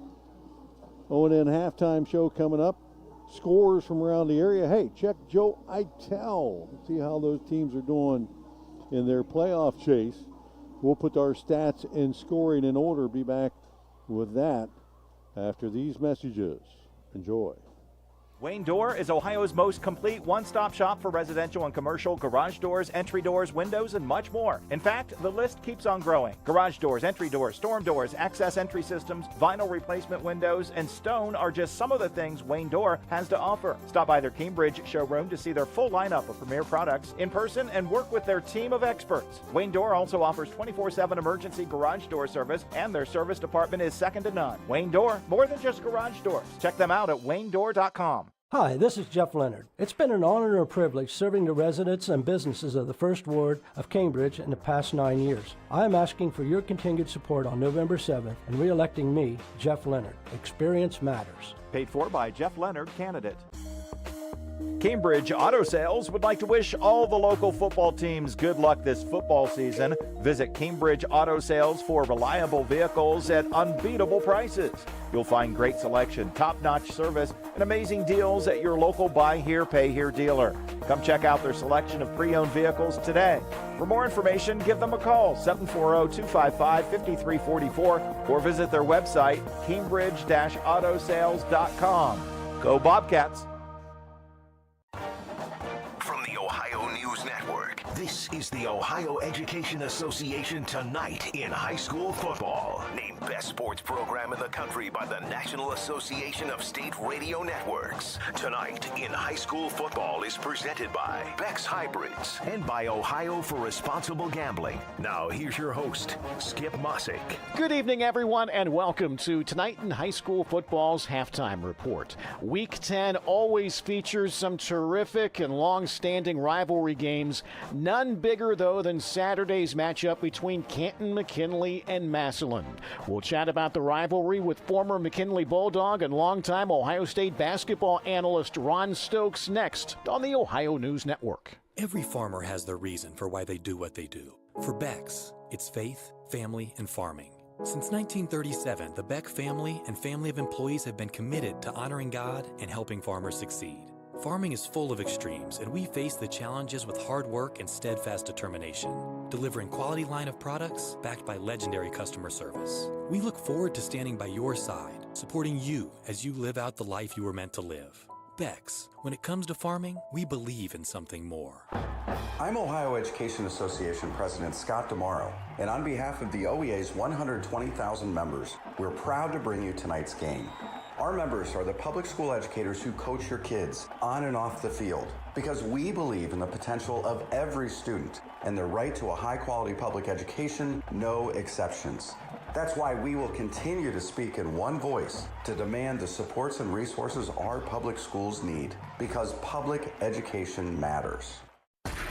O&N halftime show coming up. Scores from around the area. Hey, check Joe Eitel. See how those teams are doing in their playoff chase. We'll put our stats and scoring in order. Be back with that after these messages. Enjoy. Wayne Door is Ohio's most complete one-stop shop for residential and commercial garage doors, entry doors, windows, and much more. In fact, the list keeps on growing. Garage doors, entry doors, storm doors, access entry systems, vinyl replacement windows, and stone are just some of the things Wayne Door has to offer. Stop by their Cambridge showroom to see their full lineup of premier products in person and work with their team of experts. Wayne Door also offers 24/7 emergency garage door service, and their service department is second to none. Wayne Door, more than just garage doors. Check them out at waynedoor.com. Hi, this is Jeff Leonard. It's been an honor and a privilege serving the residents and businesses of the First Ward of Cambridge in the past 9 years. I am asking for your continued support on November 7th in re-electing me, Jeff Leonard. Experience matters. Paid for by Jeff Leonard, candidate. Cambridge Auto Sales would like to wish all the local football teams good luck this football season. Visit Cambridge Auto Sales for reliable vehicles at unbeatable prices. You'll find great selection, top-notch service, and amazing deals at your local Buy Here, Pay Here dealer. Come check out their selection of pre-owned vehicles today. For more information, give them a call, 740-255-5344, or visit their website, cambridge-autosales.com. Go Bobcats! From the Ohio News Network, this is the Ohio Education Association Tonight in High School Football. Named Best Sports Program in the Country by the National Association of State Radio Networks. Tonight in High School Football is presented by Beck's Hybrids and by Ohio for Responsible Gambling. Now here's your host, Skip Mossick. Good evening, everyone, and welcome to Tonight in High School Football's Halftime Report. Week 10 always features some terrific and long-standing rivalry games. None bigger, though, than Saturday's matchup between Canton McKinley and Massillon. We'll chat about the rivalry with former McKinley Bulldog and longtime Ohio State basketball analyst Ron Stokes next on the Ohio News Network. Every farmer has their reason for why they do what they do. For Becks, it's faith, family, and farming. Since 1937, the Beck family and family of employees have been committed to honoring God and helping farmers succeed. Farming is full of extremes, and we face the challenges with hard work and steadfast determination, delivering quality line of products backed by legendary customer service. We look forward to standing by your side, supporting you as you live out the life you were meant to live. Becks, when it comes to farming, we believe in something more. I'm Ohio Education Association President Scott DeMauro, and on behalf of the OEA's 120,000 members, we're proud to bring you tonight's game. Our members are the public school educators who coach your kids on and off the field because we believe in the potential of every student and their right to a high-quality public education, no exceptions. That's why we will continue to speak in one voice to demand the supports and resources our public schools need because public education matters.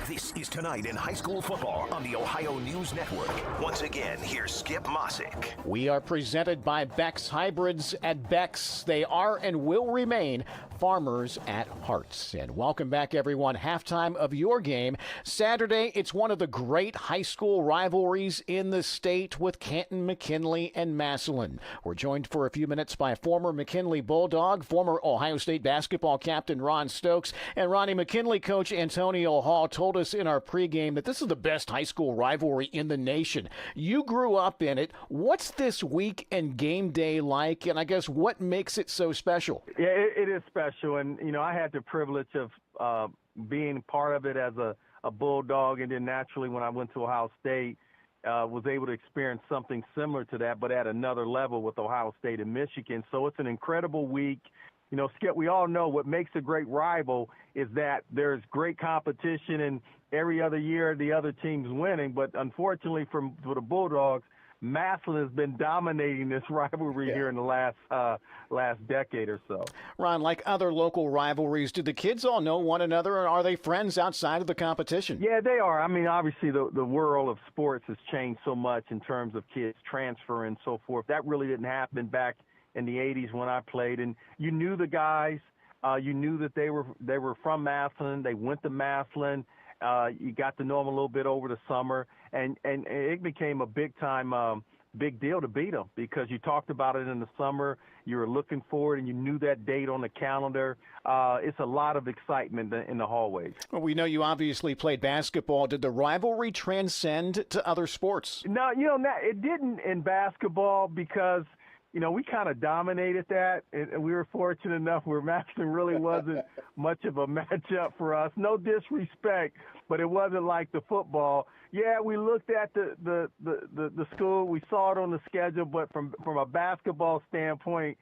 This is Tonight in High School Football on the Ohio News Network. Once again, here's Skip Mossick. We are presented by Beck's Hybrids. At Beck's, they are and will remain farmers at heart. And welcome back, everyone. Halftime of your game. Saturday, it's one of the great high school rivalries in the state with Canton McKinley and Massillon. We're joined for a few minutes by former McKinley Bulldog, former Ohio State basketball captain Ron Stokes, and Ronnie McKinley coach Antonio Hall told us in our pregame that this is the best high school rivalry in the nation. You grew up in it. What's this week and game day like, and I guess what makes it so special? Yeah, it is special. And, you know, I had the privilege of being part of it as a Bulldog, and then naturally when I went to Ohio State, was able to experience something similar to that, but at another level with Ohio State and Michigan. So it's an incredible week. You know, Skip, we all know what makes a great rival is that there's great competition, and every other year the other team's winning. But unfortunately for the Bulldogs, Massillon has been dominating this rivalry here in the last decade or so. Ron, like other local rivalries, do the kids all know one another, or are they friends outside of the competition? Yeah, they are. I mean, obviously the world of sports has changed so much in terms of kids transferring and so forth. That really didn't happen back in the 80s when I played, and you knew the guys. You knew that they were from Massillon. They went to Massillon. You got to know them a little bit over the summer, and it became a big deal to beat them because you talked about it in the summer. You were looking forward, and you knew that date on the calendar. It's a lot of excitement in the hallways. Well, we know you obviously played basketball. Did the rivalry transcend to other sports? No, it didn't in basketball because we kind of dominated that, and we were fortunate enough where Maxton really wasn't much of a matchup for us. No disrespect, but it wasn't like the football. Yeah, we looked at the school, we saw it on the schedule, but from a basketball standpoint,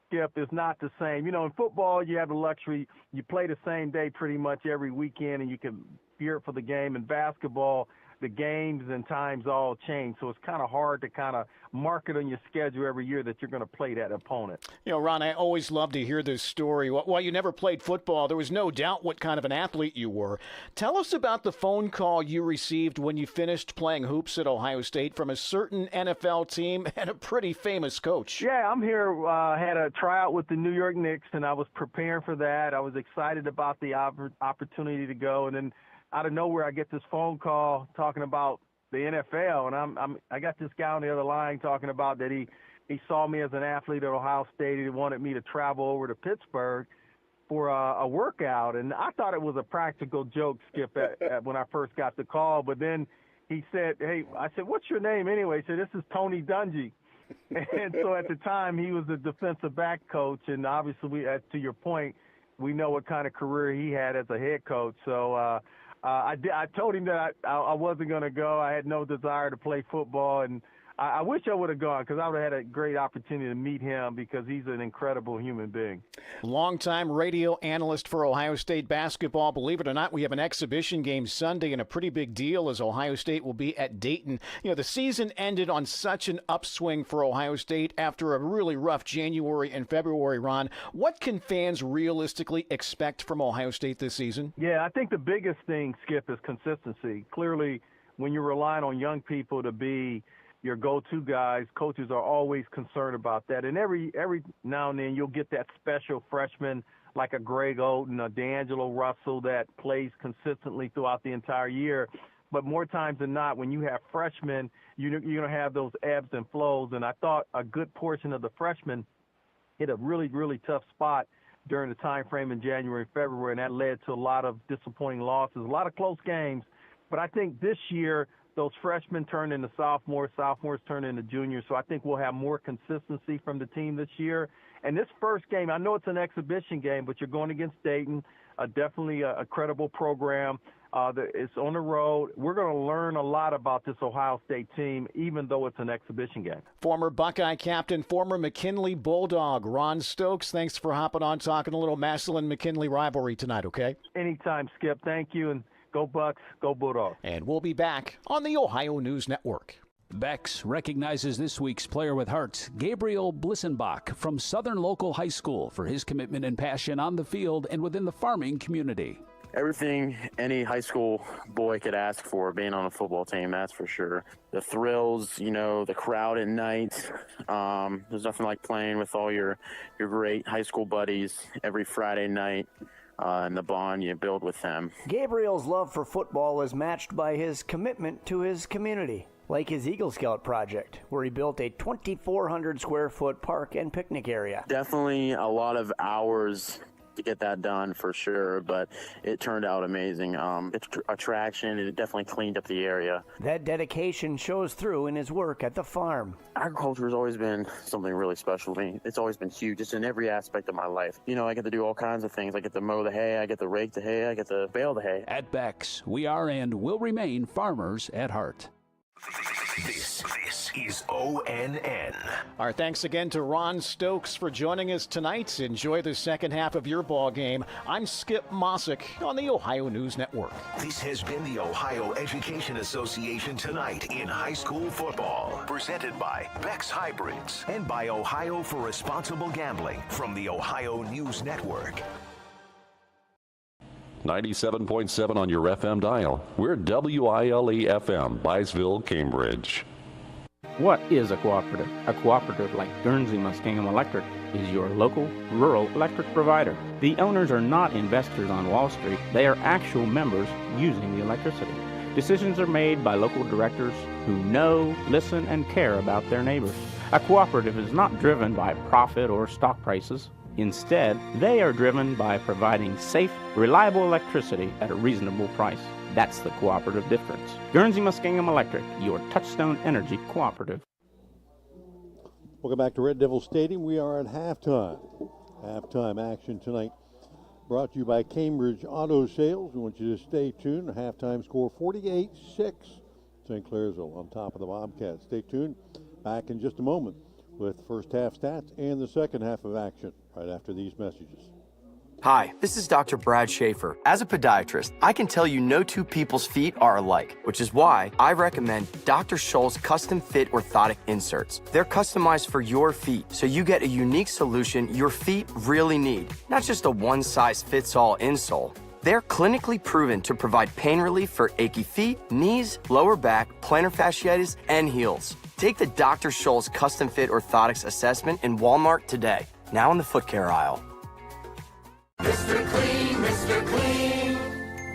Skip, it's not the same. In football, you have the luxury, you play the same day pretty much every weekend, and you can gear up for the game. In basketball, the games and times all change, so it's kind of hard to kind of mark it on your schedule every year that you're going to play that opponent. Ron, I always love to hear this story. While you never played football, there was no doubt what kind of an athlete you were. Tell us about the phone call you received when you finished playing hoops at Ohio State from a certain NFL team and a pretty famous coach. Yeah, I'm here. Had a tryout with the New York Knicks, and I was preparing for that. I was excited about the opportunity to go, and then out of nowhere, I get this phone call talking about the NFL, and I got this guy on the other line talking about that he saw me as an athlete at Ohio State. He wanted me to travel over to Pittsburgh for a workout, and I thought it was a practical joke, Skip, when I first got the call. But then he said, "Hey," I said, "What's your name anyway?" He said, "This is Tony Dungy." And so at the time, he was a defensive back coach, and obviously, to your point, we know what kind of career he had as a head coach. So I told him that I wasn't going to go. I had no desire to play football, and I wish I would have gone because I would have had a great opportunity to meet him because he's an incredible human being. Longtime radio analyst for Ohio State basketball. Believe it or not, we have an exhibition game Sunday and a pretty big deal as Ohio State will be at Dayton. The season ended on such an upswing for Ohio State after a really rough January and February, Ron. What can fans realistically expect from Ohio State this season? Yeah, I think the biggest thing, Skip, is consistency. Clearly, when you're relying on young people to be your go-to guys, coaches are always concerned about that. And every now and then you'll get that special freshman like a Greg Oden, a D'Angelo Russell that plays consistently throughout the entire year. But more times than not, when you have freshmen, you're going to have those ebbs and flows. And I thought a good portion of the freshmen hit a really, really tough spot during the time frame in January and February, and that led to a lot of disappointing losses, a lot of close games. But I think this year, those freshmen turned into sophomores turned into juniors, so I think we'll have more consistency from the team this year. And this first game, I know it's an exhibition game, but you're going against Dayton, definitely a credible program. It's on the road. We're going to learn a lot about this Ohio State team, even though it's an exhibition game. Former Buckeye captain, former McKinley Bulldog, Ron Stokes, thanks for hopping on, talking a little Massillon-McKinley rivalry tonight, okay? Anytime, Skip. Thank you, and go Bucks, go Bulldogs. And we'll be back on the Ohio News Network. Bex recognizes this week's player with heart, Gabriel Blissenbach from Southern Local High School, for his commitment and passion on the field and within the farming community. Everything any high school boy could ask for being on a football team, that's for sure. The thrills, the crowd at night. There's nothing like playing with all your great high school buddies every Friday night. And the bond you build with them. Gabriel's love for football is matched by his commitment to his community, like his Eagle Scout project, where he built a 2,400 square foot park and picnic area. Definitely a lot of hours to get that done for sure, but it turned out amazing. It's attraction. It definitely cleaned up the area. That dedication shows through in his work at the farm. Agriculture has always been something really special to me. It's always been huge. It's in every aspect of my life. I get to do all kinds of things. I get to mow the hay. I get to rake the hay. I get to bale the hay. At Bex, we are and will remain farmers at heart. This is ONN. Our thanks again to Ron Stokes for joining us tonight. Enjoy the second half of your ball game. I'm Skip Mossick on the Ohio News Network. This has been the Ohio Education Association Tonight in High School Football. Presented by Bex Hybrids and by Ohio for Responsible Gambling from the Ohio News Network. 97.7 on your FM dial. We're WILE-FM, Byesville, Cambridge. What is a cooperative? A cooperative like Guernsey Muskingum Electric is your local, rural electric provider. The owners are not investors on Wall Street. They are actual members using the electricity. Decisions are made by local directors who know, listen, and care about their neighbors. A cooperative is not driven by profit or stock prices. Instead, they are driven by providing safe, reliable electricity at a reasonable price. That's the cooperative difference. Guernsey Muskingum Electric, your touchstone energy cooperative. Welcome back to Red Devil Stadium. We are at halftime. Halftime action tonight brought to you by Cambridge Auto Sales. We want you to stay tuned. Halftime score 48-6. St. Clairsville on top of the Bobcats. Stay tuned. Back in just a moment with first half stats and the second half of action right after these messages. Hi, this is Dr. Brad Schaefer. As a podiatrist, I can tell you no two people's feet are alike, which is why I recommend Dr. Scholl's custom fit orthotic inserts. They're customized for your feet, so you get a unique solution your feet really need, not just a one-size-fits-all insole. They're clinically proven to provide pain relief for achy feet, knees, lower back, plantar fasciitis, and heels. Take the Dr. Scholl's custom fit orthotics assessment in Walmart today, now in the foot care aisle. Mr. Clean, Mr. Clean.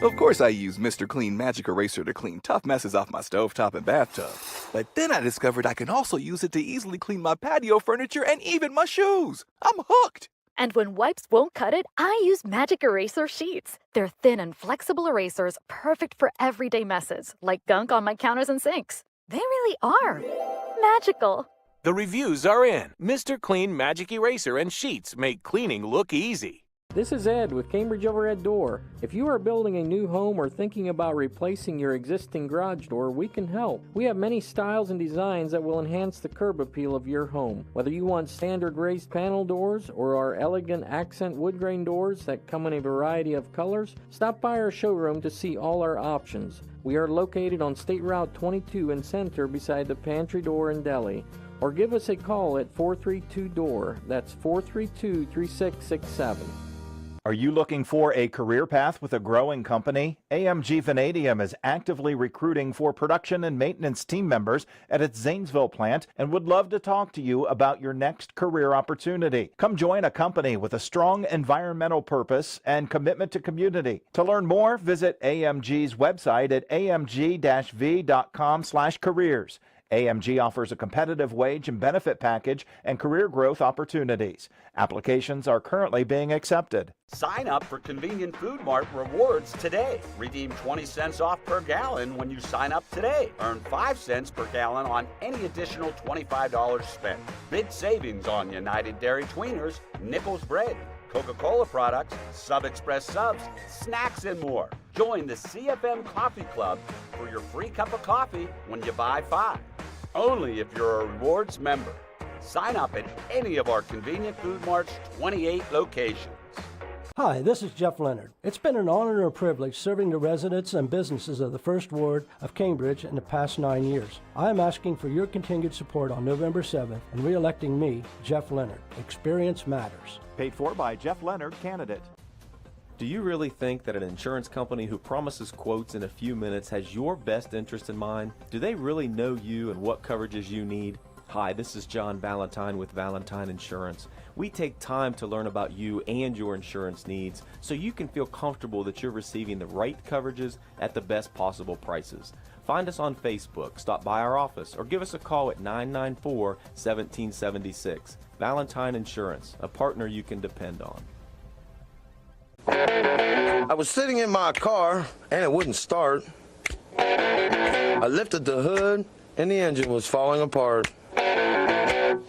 Of course I use Mr. Clean Magic Eraser to clean tough messes off my stovetop and bathtub. But then I discovered I can also use it to easily clean my patio furniture and even my shoes. I'm hooked. And when wipes won't cut it, I use Magic Eraser Sheets. They're thin and flexible erasers, perfect for everyday messes, like gunk on my counters and sinks. They really are magical. The reviews are in. Mr. Clean Magic Eraser and Sheets make cleaning look easy. This is Ed with Cambridge Overhead Door. If you are building a new home or thinking about replacing your existing garage door, we can help. We have many styles and designs that will enhance the curb appeal of your home. Whether you want standard raised panel doors or our elegant accent wood grain doors that come in a variety of colors, stop by our showroom to see all our options. We are located on State Route 22 in Center beside the pantry door in Delhi. Or give us a call at 432-DOOR. That's 432-3667. Are you looking for a career path with a growing company? AMG Vanadium is actively recruiting for production and maintenance team members at its Zanesville plant and would love to talk to you about your next career opportunity. Come join a company with a strong environmental purpose and commitment to community. To learn more, visit AMG's website at amg-v.com/careers. AMG offers a competitive wage and benefit package and career growth opportunities. Applications are currently being accepted. Sign up for Convenient Food Mart Rewards today. Redeem 20 cents off per gallon when you sign up today. Earn 5 cents per gallon on any additional $25 spent. Big savings on United Dairy Tweeners, Nichols Bread, Coca-Cola products, Sub Express subs, snacks, and more. Join the CFM Coffee Club for your free cup of coffee when you buy 5. Only if you're a rewards member. Sign up at any of our Convenient Food Mart's 28 locations. Hi, this is Jeff Leonard. It's been an honor and a privilege serving the residents and businesses of the First Ward of Cambridge in the past 9 years. I am asking for your continued support on November 7th and re-electing me, Jeff Leonard. Experience matters. Paid for by Jeff Leonard, candidate. Do you really think that an insurance company who promises quotes in a few minutes has your best interest in mind? Do they really know you and what coverages you need? Hi, this is John Valentine with Valentine Insurance. We take time to learn about you and your insurance needs so you can feel comfortable that you're receiving the right coverages at the best possible prices. Find us on Facebook, stop by our office, or give us a call at 994-1776. Valentine Insurance, a partner you can depend on. I was sitting in my car and it wouldn't start. I lifted the hood and the engine was falling apart.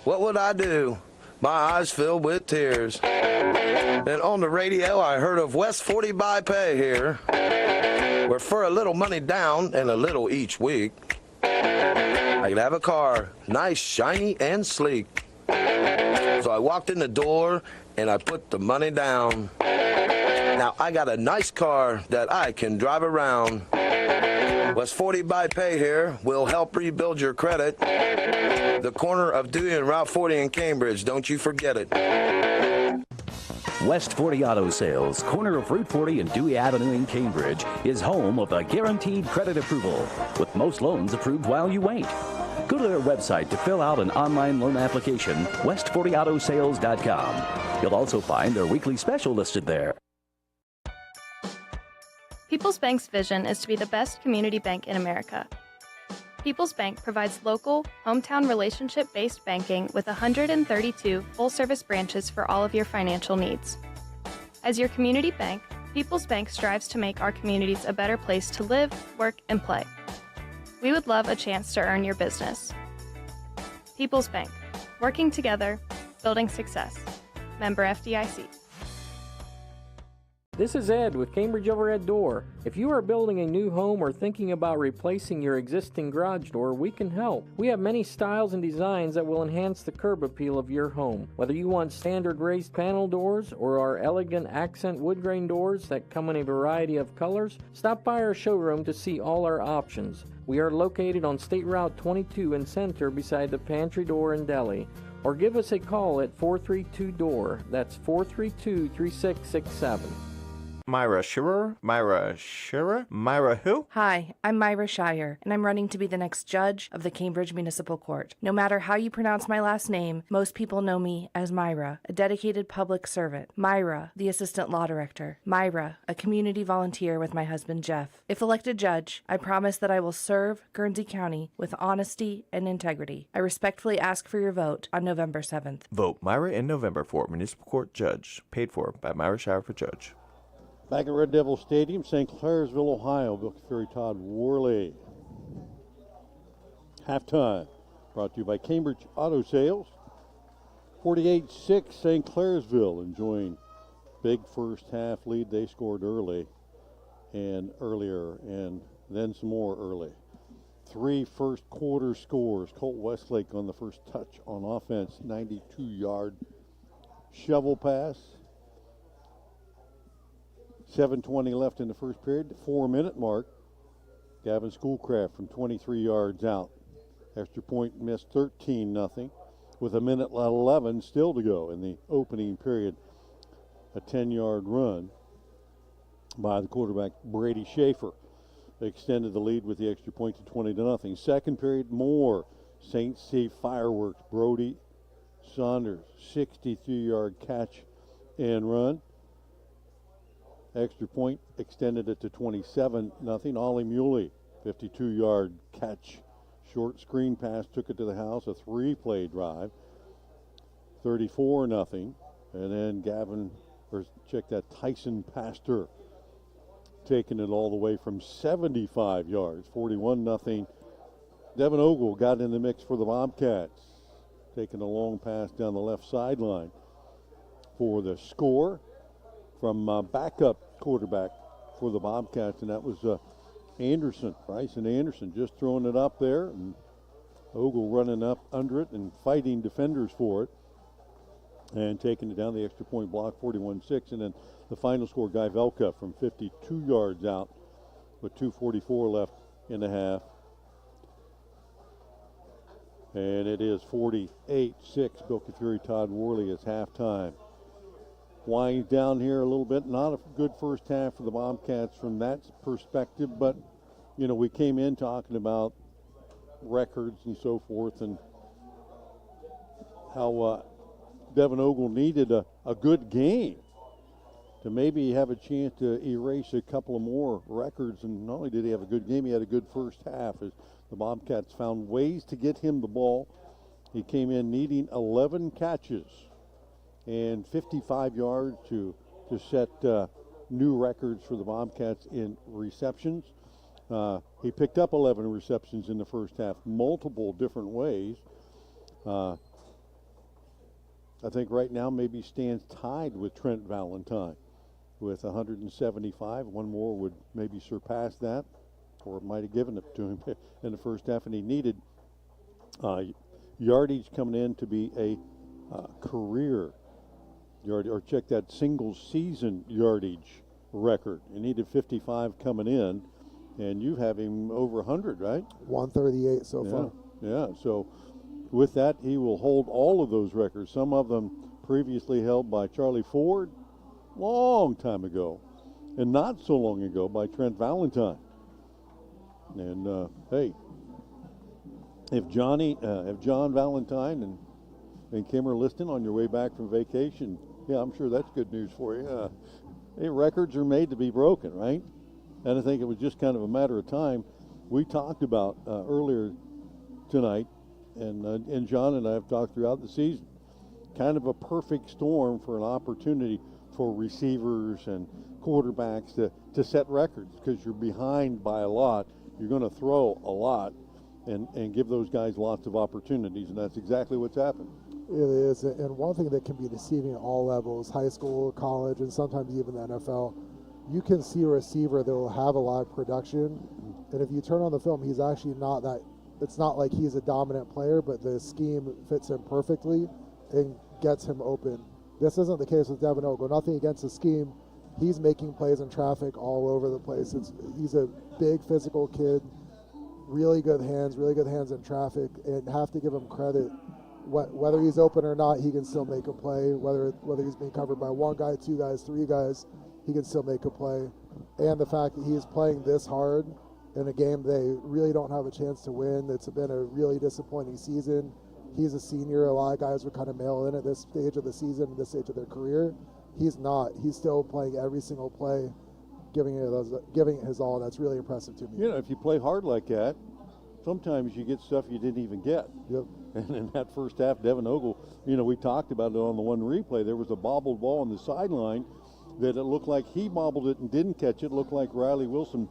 What would I do? My eyes filled with tears. Then on the radio I heard of West 40 by Pay here, where for a little money down and a little each week, I could have a car, nice, shiny, and sleek. So I walked in the door and I put the money down. Now I got a nice car that I can drive around. West 40 by Pay here will help rebuild your credit. The corner of Dewey and Route 40 in Cambridge, don't you forget it. West 40 Auto Sales, corner of Route 40 and Dewey Avenue in Cambridge, is home of the guaranteed credit approval, with most loans approved while you wait. Go to their website to fill out an online loan application, west40autosales.com. You'll also find their weekly special listed there. People's Bank's vision is to be the best community bank in America. People's Bank provides local, hometown relationship-based banking with 132 full-service branches for all of your financial needs. As your community bank, People's Bank strives to make our communities a better place to live, work, and play. We would love a chance to earn your business. People's Bank. Working together, building success. Member FDIC. This is Ed with Cambridge Overhead Door. If you are building a new home or thinking about replacing your existing garage door, we can help. We have many styles and designs that will enhance the curb appeal of your home. Whether you want standard raised panel doors or our elegant accent wood grain doors that come in a variety of colors, stop by our showroom to see all our options. We are located on State Route 22 in Center beside the pantry door in Delhi. Or give us a call at 432-DOOR. That's 432-3667. Myra Shearer? Myra who? Hi, I'm Myra Shire, and I'm running to be the next judge of the Cambridge Municipal Court. No matter how you pronounce my last name, most people know me as Myra, a dedicated public servant. Myra, the assistant law director. Myra, a community volunteer with my husband Jeff. If elected judge, I promise that I will serve Guernsey County with honesty and integrity. I respectfully ask for your vote on November 7th. Vote Myra in November for Municipal Court Judge. Paid for by Myra Shire for Judge. Back at Red Devil Stadium, St. Clairsville, Ohio. Bill Fury, Todd Worley. Halftime brought to you by Cambridge Auto Sales. 48-6, St. Clairsville enjoying big first half lead. They scored earlier and then some more early. 3 first quarter scores. Colt Westlake on the first touch on offense, 92-yard shovel pass. 7:20 left in the first period, the 4-minute mark. Gavin Schoolcraft from 23 yards out. Extra point missed 13-0 with 1:11 still to go in the opening period. A 10-yard run by the quarterback Brady Schaefer extended the lead with the extra point to 20-0. Second period, more St. C fireworks. Brody Saunders, 63-yard catch and run. Extra point extended it to 27-0. Ollie Muley, 52-yard catch. Short screen pass took it to the house. A 3-play drive. 34-0. And then Tyson Pastor taking it all the way from 75 yards. 41-0. Devin Ogle got in the mix for the Bobcats. Taking a long pass down the left sideline for the score from backup quarterback for the Bobcats, and that was Bryson Anderson, just throwing it up there, and Ogle running up under it and fighting defenders for it, and taking it down the extra point block, 41-6, and then the final score, Guy Velka from 52 yards out with 2:44 left in the half, and it is 48-6. Bill Fury, Todd Worley is halftime. Winds down here a little bit. Not a good first half for the Bobcats from that perspective, but, we came in talking about records and so forth and how Devin Ogle needed a good game to maybe have a chance to erase a couple of more records. And not only did he have a good game, he had a good first half as the Bobcats found ways to get him the ball. He came in needing 11 catches and 55 yards to set new records for the Bobcats in receptions. He picked up 11 receptions in the first half, multiple different ways. I think right now maybe stands tied with Trent Valentine with 175. One more would maybe surpass that, or might have given it to him in the first half, and he needed yardage coming in to be a career yard, or check that single season yardage record. You needed 55 coming in, and you have him over 100, right? 138 so far. Yeah, so with that, he will hold all of those records, some of them previously held by Charlie Ford long time ago, and not so long ago by Trent Valentine. And hey, if John Valentine and Kim are listening on your way back from vacation, yeah, I'm sure that's good news for you. Hey, records are made to be broken, right? And I think it was just kind of a matter of time. We talked about earlier tonight, and John and I have talked throughout the season, kind of a perfect storm for an opportunity for receivers and quarterbacks to set records, because you're behind by a lot. You're going to throw a lot, and give those guys lots of opportunities, and that's exactly what's happened. It is, and one thing that can be deceiving at all levels, high school, college, and sometimes even the NFL, you can see a receiver that will have a lot of production, and if you turn on the film, he's actually not that. It's not like he's a dominant player, but the scheme fits him perfectly and gets him open. This isn't the case with Devin Ogle. Nothing against the scheme. He's making plays in traffic all over the place. He's a big physical kid, really good hands in traffic, and have to give him credit. Whether he's open or not, he can still make a play. Whether he's being covered by one guy, two guys, three guys, he can still make a play. And the fact that he's playing this hard in a game they really don't have a chance to win. It's been a really disappointing season. He's a senior. A lot of guys would kind of mail in at this stage of the season, this stage of their career. He's not. He's still playing every single play, giving it his all. That's really impressive to me. You know, if you play hard like that, sometimes you get stuff you didn't even get. Yep. And in that first half, Devin Ogle, you know, we talked about it on the one replay. There was a bobbled ball on the sideline that it looked like he bobbled it and didn't catch it. It looked like Riley Wilson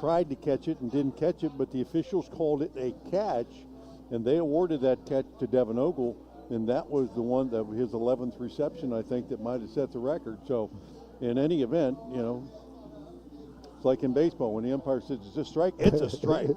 tried to catch it and didn't catch it, but the officials called it a catch, and they awarded that catch to Devin Ogle, and that was the one that his 11th reception, I think, that might have set the record. So in any event, you know, it's like in baseball when the umpire says it's a strike, it's a strike.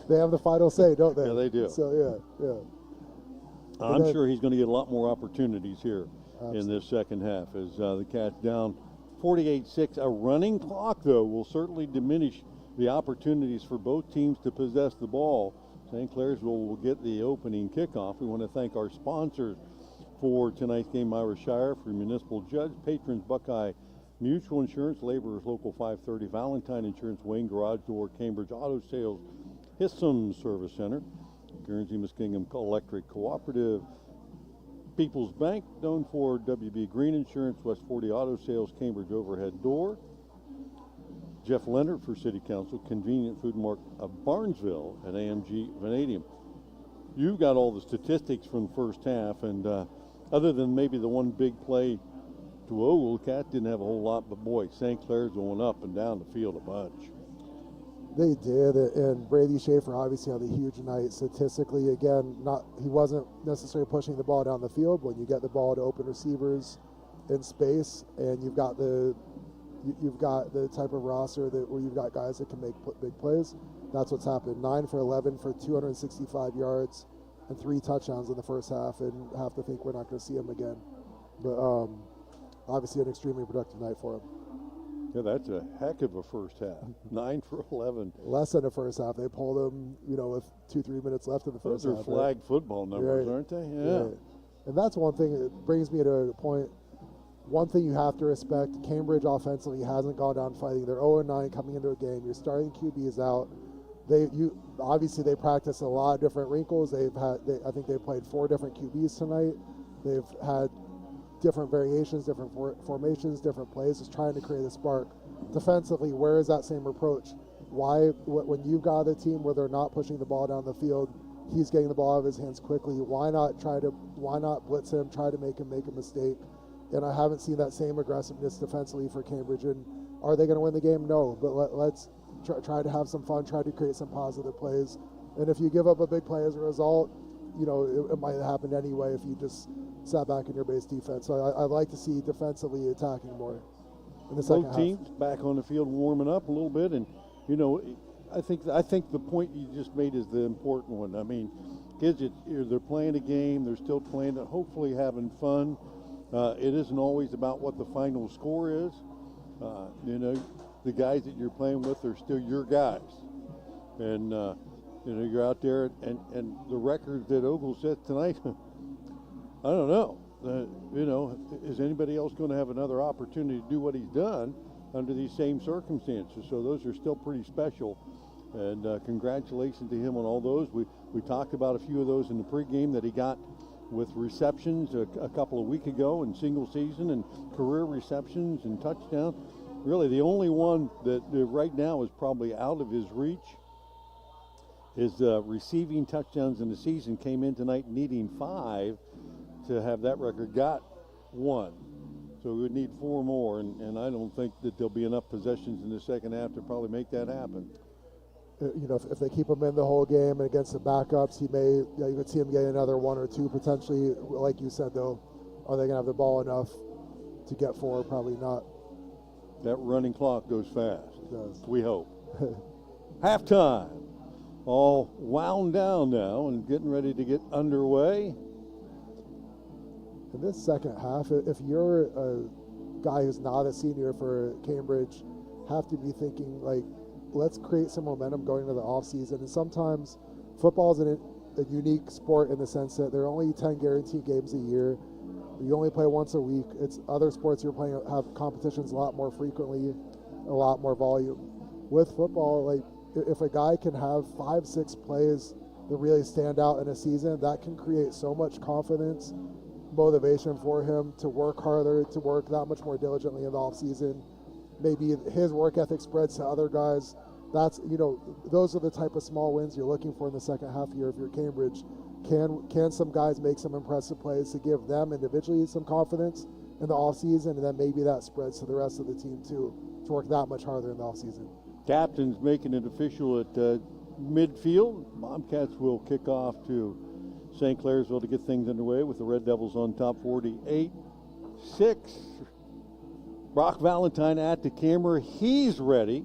They have the final say, don't they? Yeah, they do. So, yeah. I'm sure he's going to get a lot more opportunities here in this second half as the Cats down 48-6. A running clock, though, will certainly diminish the opportunities for both teams to possess the ball. St. Clairsville will get the opening kickoff. We want to thank our sponsors for tonight's game, Myra Shire, for Municipal Judge, Patrons Buckeye Mutual Insurance, Laborers Local 530, Valentine Insurance, Wayne Garage Door, Cambridge Auto Sales, Hissam Service Center, Guernsey Muskingum Electric Cooperative, People's Bank, known for WB Green Insurance, West 40 Auto Sales, Cambridge Overhead Door, Jeff Leonard for City Council, Convenient Food Mart of Barnesville, and AMG Vanadium. You got all the statistics from the first half, and other than maybe the one big play to Ogle, Cats didn't have a whole lot, but boy, St. Clair's going up and down the field a bunch. They did, and Brady Schaefer obviously had a huge night statistically. Again, he wasn't necessarily pushing the ball down the field. When you get the ball to open receivers in space, and you've got the type of roster where you've got guys that can make big plays, that's what's happened. 9 for 11 for 265 yards and 3 touchdowns in the first half, and have to think we're not going to see him again. But obviously an extremely productive night for him. Yeah, that's a heck of a first half. 9 for 11. Less than the first half. They pulled him, with 2-3 minutes left in the first half. Those are flag football numbers, right? Aren't they? Yeah. Right. And that's one thing that brings me to a point. One thing you have to respect, Cambridge offensively hasn't gone down fighting. They're 0-9 coming into a game. Your starting QB is out. Obviously they practice a lot of different wrinkles. I think they've played 4 different QBs tonight. They've had different variations, different formations, different plays, just trying to create a spark. Defensively, where is that same approach? Why, when you've got a team where they're not pushing the ball down the field, he's getting the ball out of his hands quickly. Why not blitz him, try to make him make a mistake? And I haven't seen that same aggressiveness defensively for Cambridge. And are they going to win the game? No, but let's try to have some fun, try to create some positive plays. And if you give up a big play as a result, it might have happened anyway if you just sat back in your base defense. So I'd like to see defensively attacking more in the second half. Both teams back on the field warming up a little bit, and I think the point you just made is the important one. I mean, kids, they're playing a game, they're still playing it, hopefully having fun. It isn't always about what the final score is. The guys that you're playing with are still your guys, and you're out there, and the record that Ogle set tonight. I don't know. Is anybody else going to have another opportunity to do what he's done under these same circumstances? So those are still pretty special, and congratulations to him on all those. We talked about a few of those in the pregame that he got with receptions a couple of weeks ago in single season, and career receptions and touchdowns. Really, the only one that right now is probably out of his reach is receiving touchdowns in the season. Came in tonight needing 5 to have that record, got 1. So we would need 4 more, and I don't think that there'll be enough possessions in the second half to probably make that happen. if they keep him in the whole game and against the backups, he may, you could see him getting another 1 or 2 potentially. Like you said, though, are they going to have the ball enough to get forward? Probably not. That running clock goes fast. It does. We hope. Halftime. All wound down now and getting ready to get underway. In this second half, if you're a guy who's not a senior for Cambridge, have to be thinking, like, let's create some momentum going into the offseason. And sometimes football is a unique sport in the sense that there are only 10 guaranteed games a year. You only play once a week. It's other sports you're playing have competitions a lot more frequently, a lot more volume. With football, like, if a guy can have 5-6 plays that really stand out in a season, that can create so much confidence, motivation for him to work harder, to work that much more diligently in the offseason. Maybe his work ethic spreads to other guys. That's, those are the type of small wins you're looking for in the second half year if you're Cambridge. Can some guys make some impressive plays to give them individually some confidence in the offseason, and then maybe that spreads to the rest of the team too, to work that much harder in the offseason. Captain's making it official at midfield. Bobcats will kick off to St. Clairsville to get things underway with the Red Devils on top 48-6. Brock Valentine at the camera. He's ready.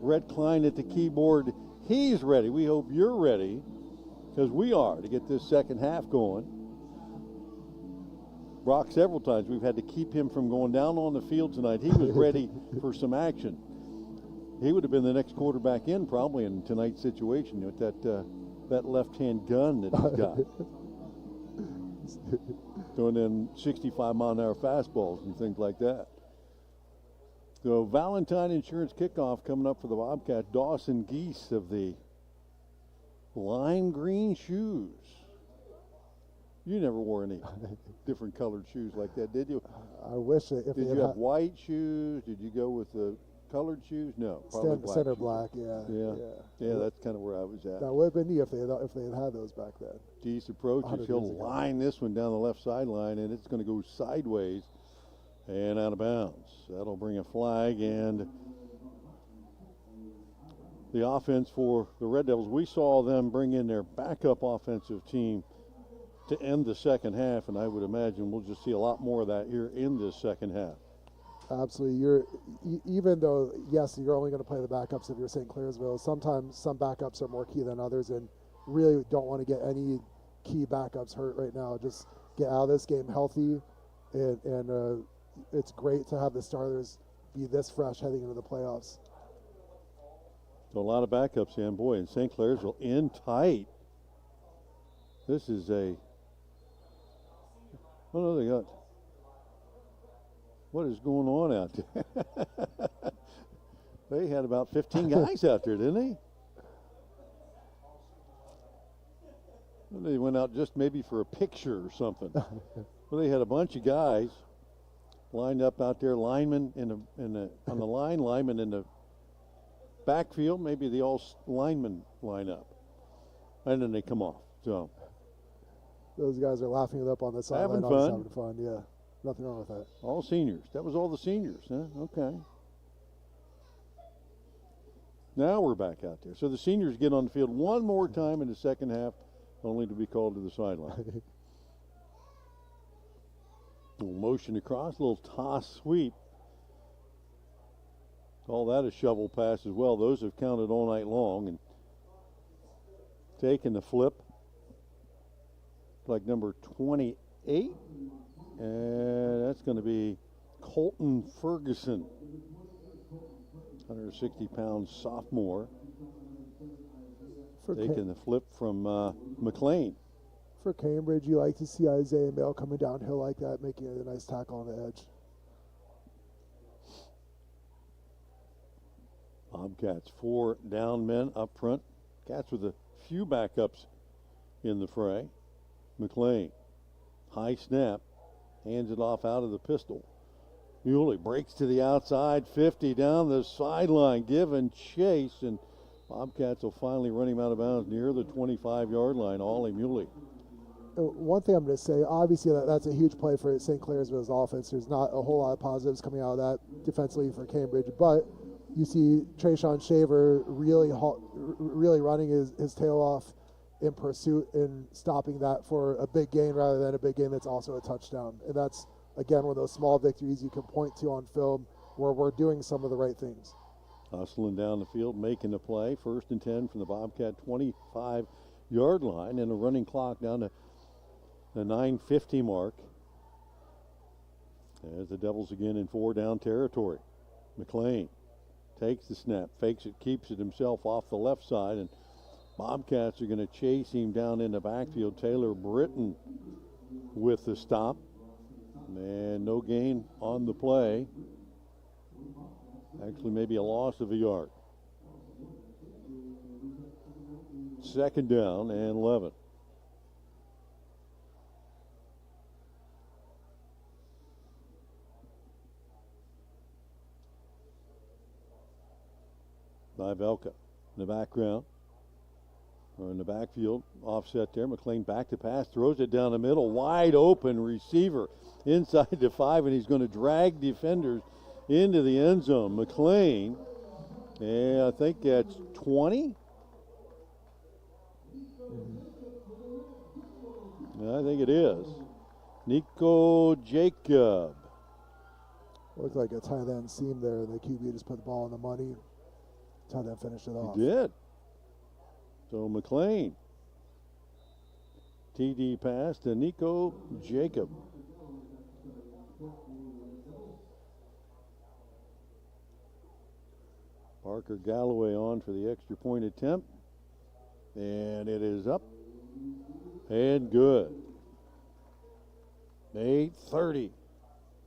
Red Klein at the keyboard. He's ready. We hope you're ready, because we are, to get this second half going. Brock, several times we've had to keep him from going down on the field tonight. He was ready for some action. He would have been the next quarterback in probably in tonight's situation with that left-hand gun that he's got. Throwing in 65-mile-an-hour fastballs and things like that. So Valentine Insurance kickoff coming up for the Bobcat. Dawson Geese of the lime green shoes. You never wore any different colored shoes like that, did you? I wish it. Did you have white shoes? Did you go with the colored shoes? No, probably black. Center black, yeah. Yeah, that's kind of where I was at. That would have been neat if they had those back then. Geese approaches. He'll line this one down the left sideline, and it's going to go sideways and out of bounds. That'll bring a flag, and the offense for the Red Devils. We saw them bring in their backup offensive team to end the second half, and I would imagine we'll just see a lot more of that here in this second half. Absolutely. Even though, yes, you're only going to play the backups if you're St. Clairsville, sometimes some backups are more key than others, and really don't want to get any key backups hurt right now. Just get out of this game healthy, and it's great to have the starters be this fresh heading into the playoffs. So a lot of backups, and boy, in St. Clairsville in tight. This is they got. What is going on out there? They had about 15 guys out there, didn't they? Well, they went out just maybe for a picture or something. Well, they had a bunch of guys lined up out there, linemen on the line, linemen in the backfield. Maybe the all linemen line up, and then they come off. So those guys are laughing it up on the sideline. Having fun, yeah. Nothing wrong with that. All seniors. That was all the seniors, huh? Okay. Now we're back out there. So the seniors get on the field one more time in the second half, only to be called to the sideline. Little motion across, a little toss sweep. All that a shovel pass as well. Those have counted all night long. And taking the flip, like number 28. And that's going to be Colton Ferguson, 160-pound sophomore. Taking the flip from McLean. For Cambridge, you like to see Isaiah Mail coming downhill like that, making a nice tackle on the edge. Bobcats, 4 down men up front. Cats with a few backups in the fray. McLean, high snap. Hands it off out of the pistol. Muley breaks to the outside, 50 down the sideline, give and chase, and Bobcats will finally run him out of bounds near the 25-yard line. Ollie Muley. One thing I'm going to say, obviously that's a huge play for St. Clairsville's offense. There's not a whole lot of positives coming out of that defensively for Cambridge, but you see Trayshawn Shaver really running his tail off in pursuit and stopping that for a big gain rather than a big gain that's also a touchdown. And that's, again, one of those small victories you can point to on film where we're doing some of the right things. Hustling down the field, making the play. 1st and 10 from the Bobcat 25-yard line, and a running clock down to the 9:50 mark. As the Devils again in 4-down territory. McLean takes the snap, fakes it, keeps it himself off the left side, and Bobcats are going to chase him down in the backfield. Taylor Britton with the stop, and no gain on the play. Actually, maybe a loss of a yard. 2nd down and 11. By Velka in the background, or in the backfield, offset there. McLean back to pass, throws it down the middle, wide open receiver inside the 5, and he's going to drag defenders into the end zone. McLean, I think that's 20. I think it is. Nico Jacob. Looked like a tight end seam there, and the QB just put the ball on the money. Tight end finished it off. He did. So McLean. TD pass to Nico Jacob. Parker Galloway on for the extra point attempt. And it is up and good. 8:30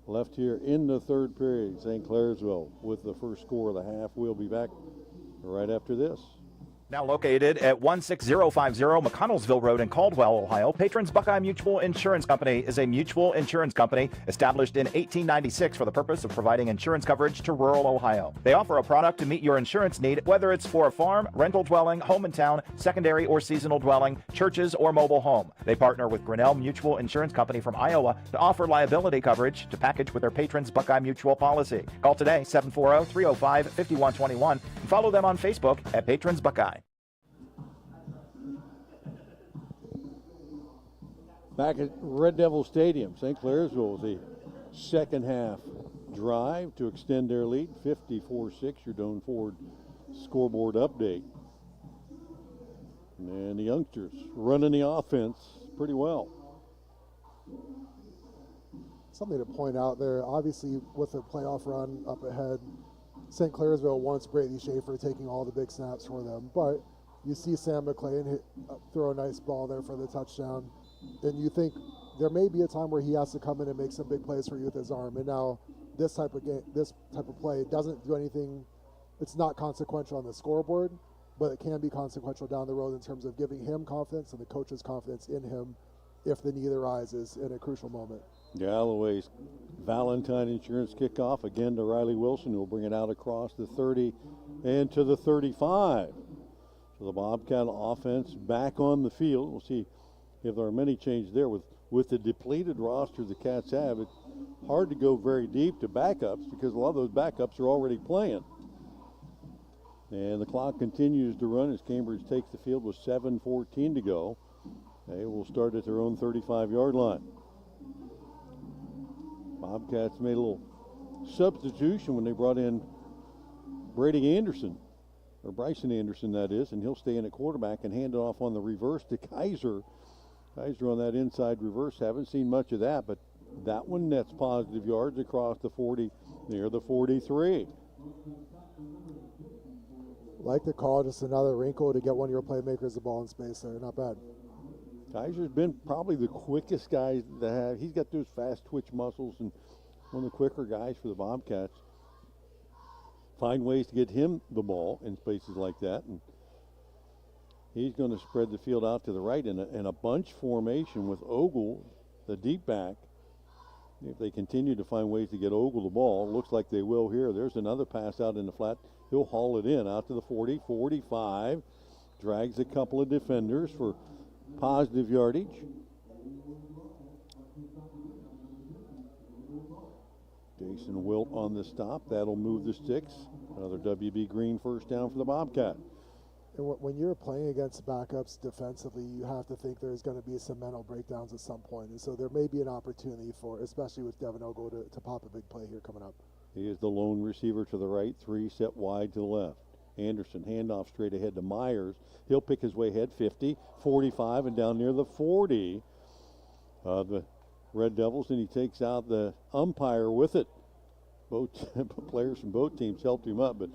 left here in the 3rd period. St. Clairsville with the first score of the half. We'll be back right after this. Now located at 16050 McConnellsville Road in Caldwell, Ohio, Patrons Buckeye Mutual Insurance Company is a mutual insurance company established in 1896 for the purpose of providing insurance coverage to rural Ohio. They offer a product to meet your insurance need, whether it's for a farm, rental dwelling, home in town, secondary or seasonal dwelling, churches, or mobile home. They partner with Grinnell Mutual Insurance Company from Iowa to offer liability coverage to package with their Patrons Buckeye Mutual policy. Call today, 740-305-5121, and follow them on Facebook at Patrons Buckeye. Back at Red Devil Stadium, St. Clairsville was a second half drive to extend their lead. 54-6, your Doan Ford scoreboard update. And the youngsters running the offense pretty well. Something to point out there, obviously with the playoff run up ahead, St. Clairsville wants Brady Schaefer taking all the big snaps for them, but you see Sam McLean throw a nice ball there for the touchdown. And you think there may be a time where he has to come in and make some big plays for you with his arm. And now this type of play doesn't do anything. It's not consequential on the scoreboard, but it can be consequential down the road in terms of giving him confidence and the coach's confidence in him if the need arises in a crucial moment. Galloway's Valentine Insurance kickoff again to Riley Wilson, who will bring it out across the 30 and to the 35. So the Bobcat offense back on the field. We'll see if there are many changes there. With the depleted roster the Cats have, it's hard to go very deep to backups because a lot of those backups are already playing. And the clock continues to run as Cambridge takes the field with 7:14 to go. They will start at their own 35-yard line. Bobcats made a little substitution when they brought in Brady Anderson, or Bryson Anderson that is, and he'll stay in at quarterback and hand it off on the reverse to Kaiser. Kaiser on that inside reverse, haven't seen much of that, but that one nets positive yards across the 40, near the 43. Like the call, just another wrinkle to get one of your playmakers the ball in space there. Not bad. Kaiser's been probably the quickest guy to have. He's got those fast twitch muscles and one of the quicker guys for the Bobcats. Find ways to get him the ball in spaces like that. And he's going to spread the field out to the right in a bunch formation with Ogle, the deep back. If they continue to find ways to get Ogle the ball, looks like they will here. There's another pass out in the flat. He'll haul it in out to the 40, 45. Drags a couple of defenders for positive yardage. Jason Wilt on the stop. That'll move the sticks Another WB Green first down for the Bobcats. And when you're playing against backups defensively, you have to think there's going to be some mental breakdowns at some point. And so there may be an opportunity for, especially with Devin Ogle, to pop a big play here coming up. He is the lone receiver to the right, 3 set wide to the left. Anderson, handoff straight ahead to Myers. He'll pick his way ahead, 50, 45, and down near the 40 of the Red Devils, and he takes out the umpire with it. Both players from both teams helped him up, but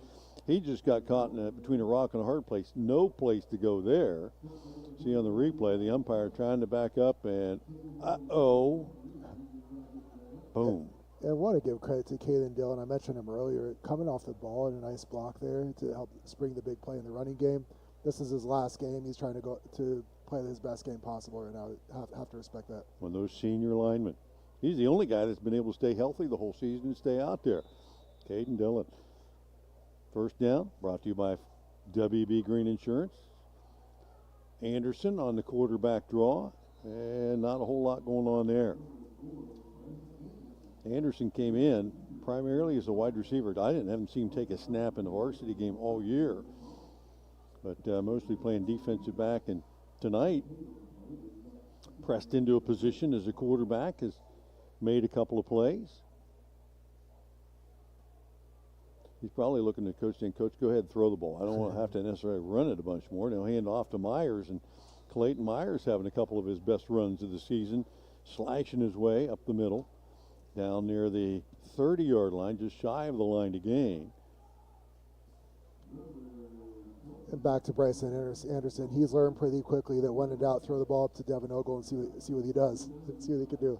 he just got caught between a rock and a hard place. No place to go there. See on the replay, the umpire trying to back up, and boom. And I want to give credit to Caden Dillon. I mentioned him earlier, coming off the ball and a nice block there to help spring the big play in the running game. This is his last game. He's trying to go to play his best game possible right now. Have to respect that. One of those senior linemen. He's the only guy that's been able to stay healthy the whole season and stay out there. Caden Dillon. First down, brought to you by WB Green Insurance. Anderson on the quarterback draw, and not a whole lot going on there. Anderson came in primarily as a wide receiver. I haven't seen him take a snap in the varsity game all year, but mostly playing defensive back. And tonight, pressed into a position as a quarterback, has made a couple of plays. He's probably looking at Coach saying, Coach, go ahead and throw the ball. I don't want to have to necessarily run it a bunch more. Now hand off to Myers, and Clayton Myers having a couple of his best runs of the season, slashing his way up the middle, down near the 30-yard line, just shy of the line to gain. And back to Bryson Anderson. He's learned pretty quickly that when in doubt, throw the ball up to Devin Ogle and see what he does, see what he can do.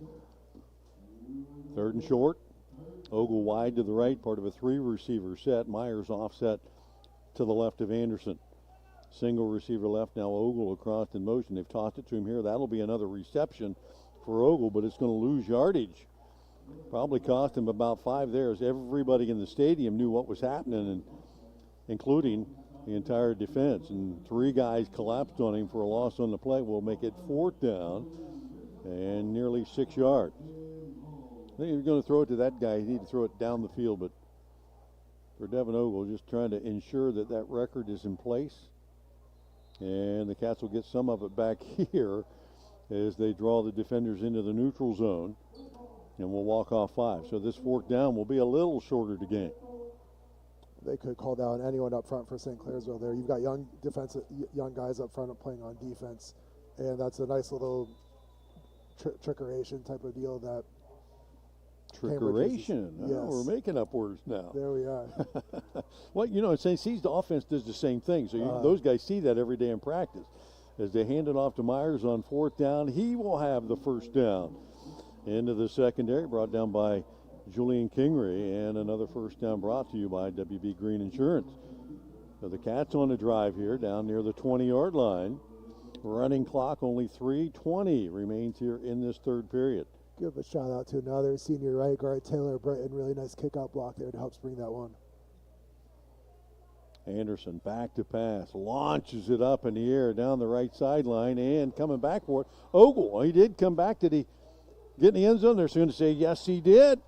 3rd and short. Ogle wide to the right, part of a 3-receiver set. Myers offset to the left of Anderson. Single receiver left, now Ogle across in motion. They've tossed it to him here. That'll be another reception for Ogle, but it's going to lose yardage. Probably cost him about 5 there, as everybody in the stadium knew what was happening, and including the entire defense. And 3 guys collapsed on him for a loss on the play. Will make it 4th down and nearly 6 yards. I think if you're going to throw it to that guy, you need to throw it down the field. But for Devin Ogle, just trying to ensure that that record is in place. And the Cats will get some of it back here as they draw the defenders into the neutral zone. And we'll walk off 5. So this 4th down will be a little shorter to gain. They could call down anyone up front for St. Clairsville there. You've got young guys up front playing on defense. And that's a nice little trickeration type of deal that Trickeration. Yes. Oh, we're making up words now. There we are. Well, you know, St. C's offense does the same thing. So those guys see that every day in practice. As they hand it off to Myers on 4th down, he will have the 1st down. Into the secondary, brought down by Julian Kingery, and another 1st down brought to you by WB Green Insurance. So the Cats on a drive here down near the 20-yard line. Running clock, only 3:20 remains here in this 3rd period. Give a shout out to another senior right guard, Taylor Britton. Really nice kick-out block there to help spring that one. Anderson back to pass, launches it up in the air down the right sideline, and coming back for it. Ogle, he did come back. Did he get in the end zone? They're soon to say, yes, he did.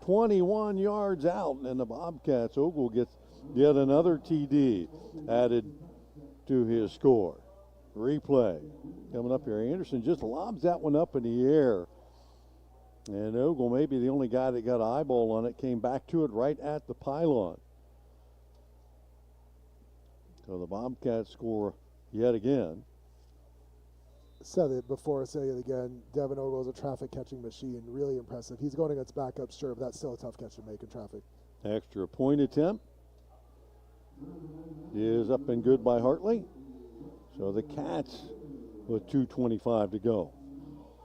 21 yards out, and the Bobcats, Ogle gets yet another TD added to his score. Replay coming up here. Anderson just lobs that one up in the air. And Ogle, maybe the only guy that got an eyeball on it, came back to it right at the pylon. So the Bobcats score yet again. Said it before, say it again. Devin Ogle is a traffic catching machine. Really impressive. He's going against backups, sure, but that's still a tough catch to make in traffic. Extra point attempt is up and good by Hartley. So the Cats with 2:25 to go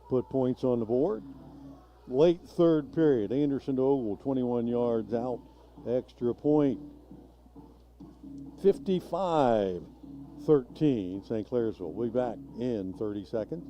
put points on the board. Late 3rd period, Anderson to Ogle, 21 yards out, extra point. 55-13, St. Clairsville. We'll be back in 30 seconds.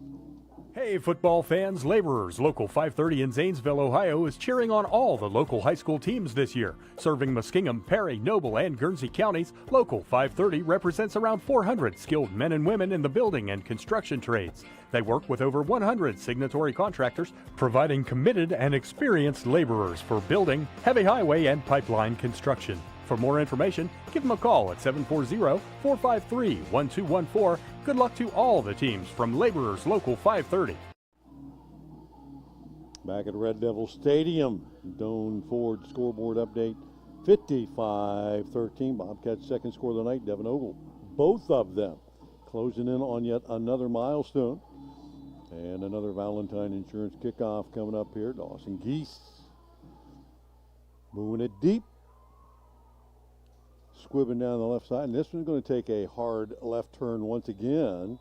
Hey, football fans, Laborers. Local 530 in Zanesville, Ohio is cheering on all the local high school teams this year. Serving Muskingum, Perry, Noble, and Guernsey counties, Local 530 represents around 400 skilled men and women in the building and construction trades. They work with over 100 signatory contractors, providing committed and experienced laborers for building, heavy highway, and pipeline construction. For more information, give them a call at 740-453-1214. Good luck to all the teams from Laborers Local 530. Back at Red Devil Stadium, Doane Ford scoreboard update, 55-13. Bobcats' second score of the night, Devin Ogle. Both of them closing in on yet another milestone. And another Valentine Insurance kickoff coming up here. Dawson Geese moving it deep. Squibbing down the left side. And this one's going to take a hard left turn once again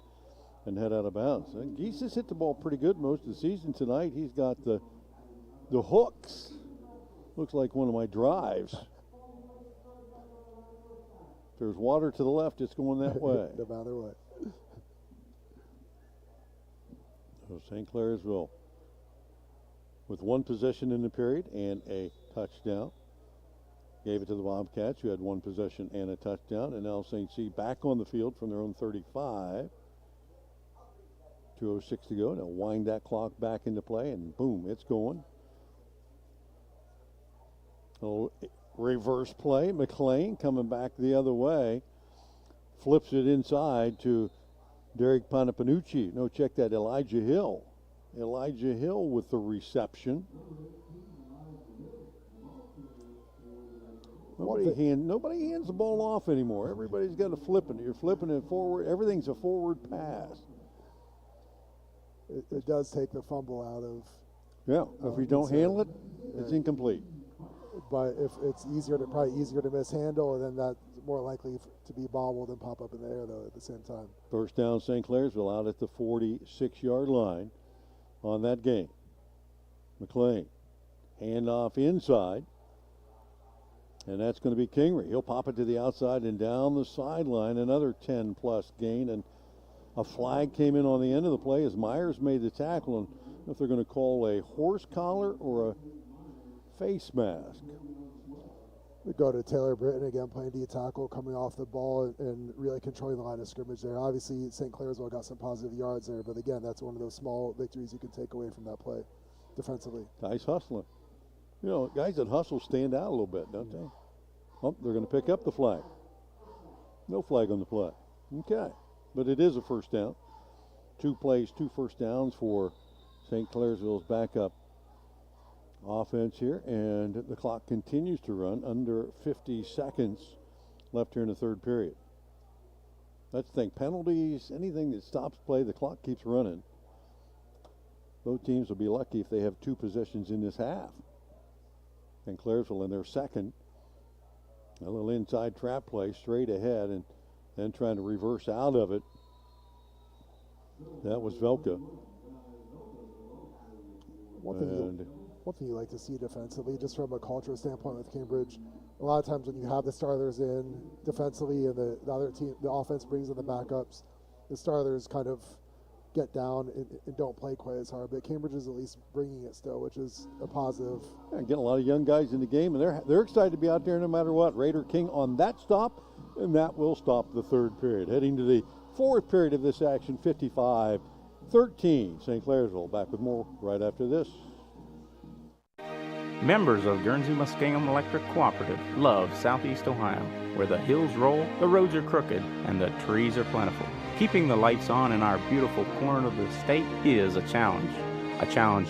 and head out of bounds. And Geese has hit the ball pretty good most of the season tonight. He's got the hooks. Looks like one of my drives. If there's water to the left, it's going that way. No matter what. So St. Clairsville with one possession in the period and a touchdown. Gave it to the Bobcats, who had one possession and a touchdown. And now St. C back on the field from their own 35. 2:06 to go. Now wind that clock back into play, and boom, it's going. A little reverse play. McLean coming back the other way. Flips it inside to Derek Panapanucci. No, check that. Elijah Hill. Elijah Hill with the reception. Nobody hands the ball off anymore. Everybody's got to flip it. You're flipping it forward. Everything's a forward pass. It does take the fumble out of. Yeah, if you don't handle it, it's incomplete. But if it's probably easier to mishandle, and then that's more likely to be bobbled and pop up in the air, though, at the same time. First down, St. Clairsville out at the 46-yard line on that game. McLean, handoff inside, and that's going to be Kingery. He'll pop it to the outside and down the sideline, another 10-plus gain, and a flag came in on the end of the play as Myers made the tackle, and I don't know if they're going to call a horse collar or a face mask. We go to Taylor Britton again, playing D tackle, coming off the ball and really controlling the line of scrimmage there. Obviously, St. Clairsville got some positive yards there, but again, that's one of those small victories you can take away from that play defensively. Guys hustling. You know, guys that hustle stand out a little bit, don't they? Oh, they're going to pick up the flag. No flag on the play. Okay. But it is a first down. 2 plays, 2 first downs for St. Clairsville's backup offense here, and the clock continues to run. Under 50 seconds left here in the third period. That's the thing. Penalties, anything that stops play, the clock keeps running. Both teams will be lucky if they have 2 possessions in this half. And Clairsville in their second. A little inside trap play straight ahead, and then trying to reverse out of it. That was Velka. One thing you like to see defensively, just from a cultural standpoint with Cambridge, a lot of times when you have the starters in defensively and the other team, the offense brings in the backups, the starters kind of get down and don't play quite as hard. But Cambridge is at least bringing it still, which is a positive. Yeah, getting a lot of young guys in the game, and they're excited to be out there no matter what. Raider King on that stop, and that will stop the third period. Heading to the fourth period of this action, 55-13. St. Clairsville back with more right after this. Members of Guernsey Muskingum Electric Cooperative love Southeast Ohio, where the hills roll, the roads are crooked, and the trees are plentiful. Keeping the lights on in our beautiful corner of the state is a challenge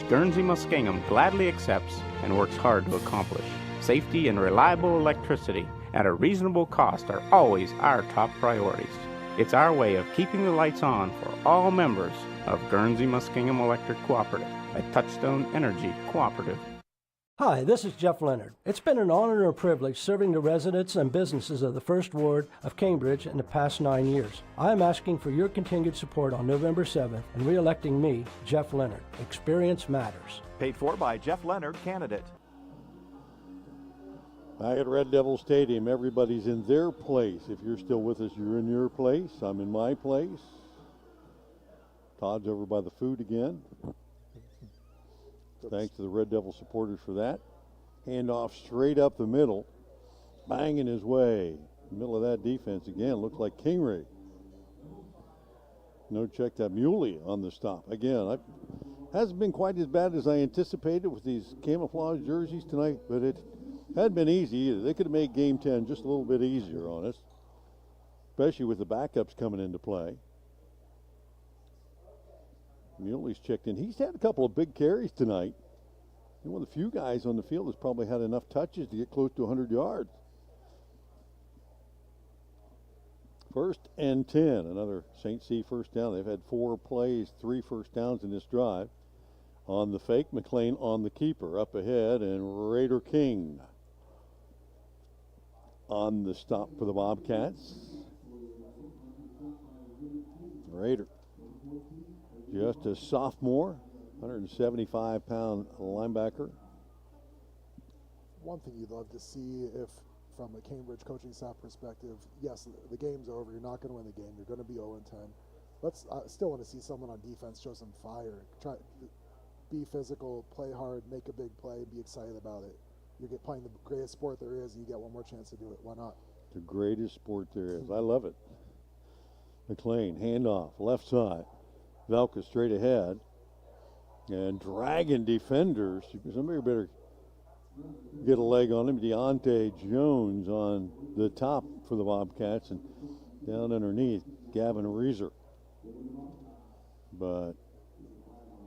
Guernsey Muskingum gladly accepts and works hard to accomplish. Safety and reliable electricity at a reasonable cost are always our top priorities. It's our way of keeping the lights on for all members of Guernsey Muskingum Electric Cooperative, a Touchstone Energy cooperative. Hi, this is Jeff Leonard. It's been an honor and a privilege serving the residents and businesses of the First Ward of Cambridge in the past 9 years. I am asking for your continued support on November 7th in re-electing me, Jeff Leonard. Experience matters. Paid for by Jeff Leonard, candidate. Back at Red Devil Stadium, everybody's in their place. If you're still with us, you're in your place. I'm in my place. Todd's over by the food again. Thanks to the Red Devil supporters for that. Handoff straight up the middle. Banging his way. Middle of that defense again. Looks like Kingery. No, check that. Muley on the stop. Again, hasn't been quite as bad as I anticipated with these camouflage jerseys tonight, but Hadn't been easy either. They could have made Game 10 just a little bit easier on us, especially with the backups coming into play. Muley's checked in. He's had a couple of big carries tonight. He's one of the few guys on the field that's probably had enough touches to get close to 100 yards. 1st and 10, another St. C first down. They've had 4 plays, 3 first downs in this drive. On the fake, McLean on the keeper. Up ahead, and Raider King on the stop for the Bobcats. Raider, just a sophomore, 175-pound linebacker. One thing you'd love to see, if from a Cambridge coaching staff perspective, yes, the game's over. You're not going to win the game. You're going to be 0-10. I still want to see someone on defense show some fire. Try, be physical, play hard, make a big play, be excited about it. You're playing the greatest sport there is, and you get one more chance to do it. Why not? The greatest sport there is. I love it. McLean, handoff, left side. Velka straight ahead. And dragging defenders. Somebody better get a leg on him. Deontay Jones on the top for the Bobcats, and down underneath, Gavin Reeser. But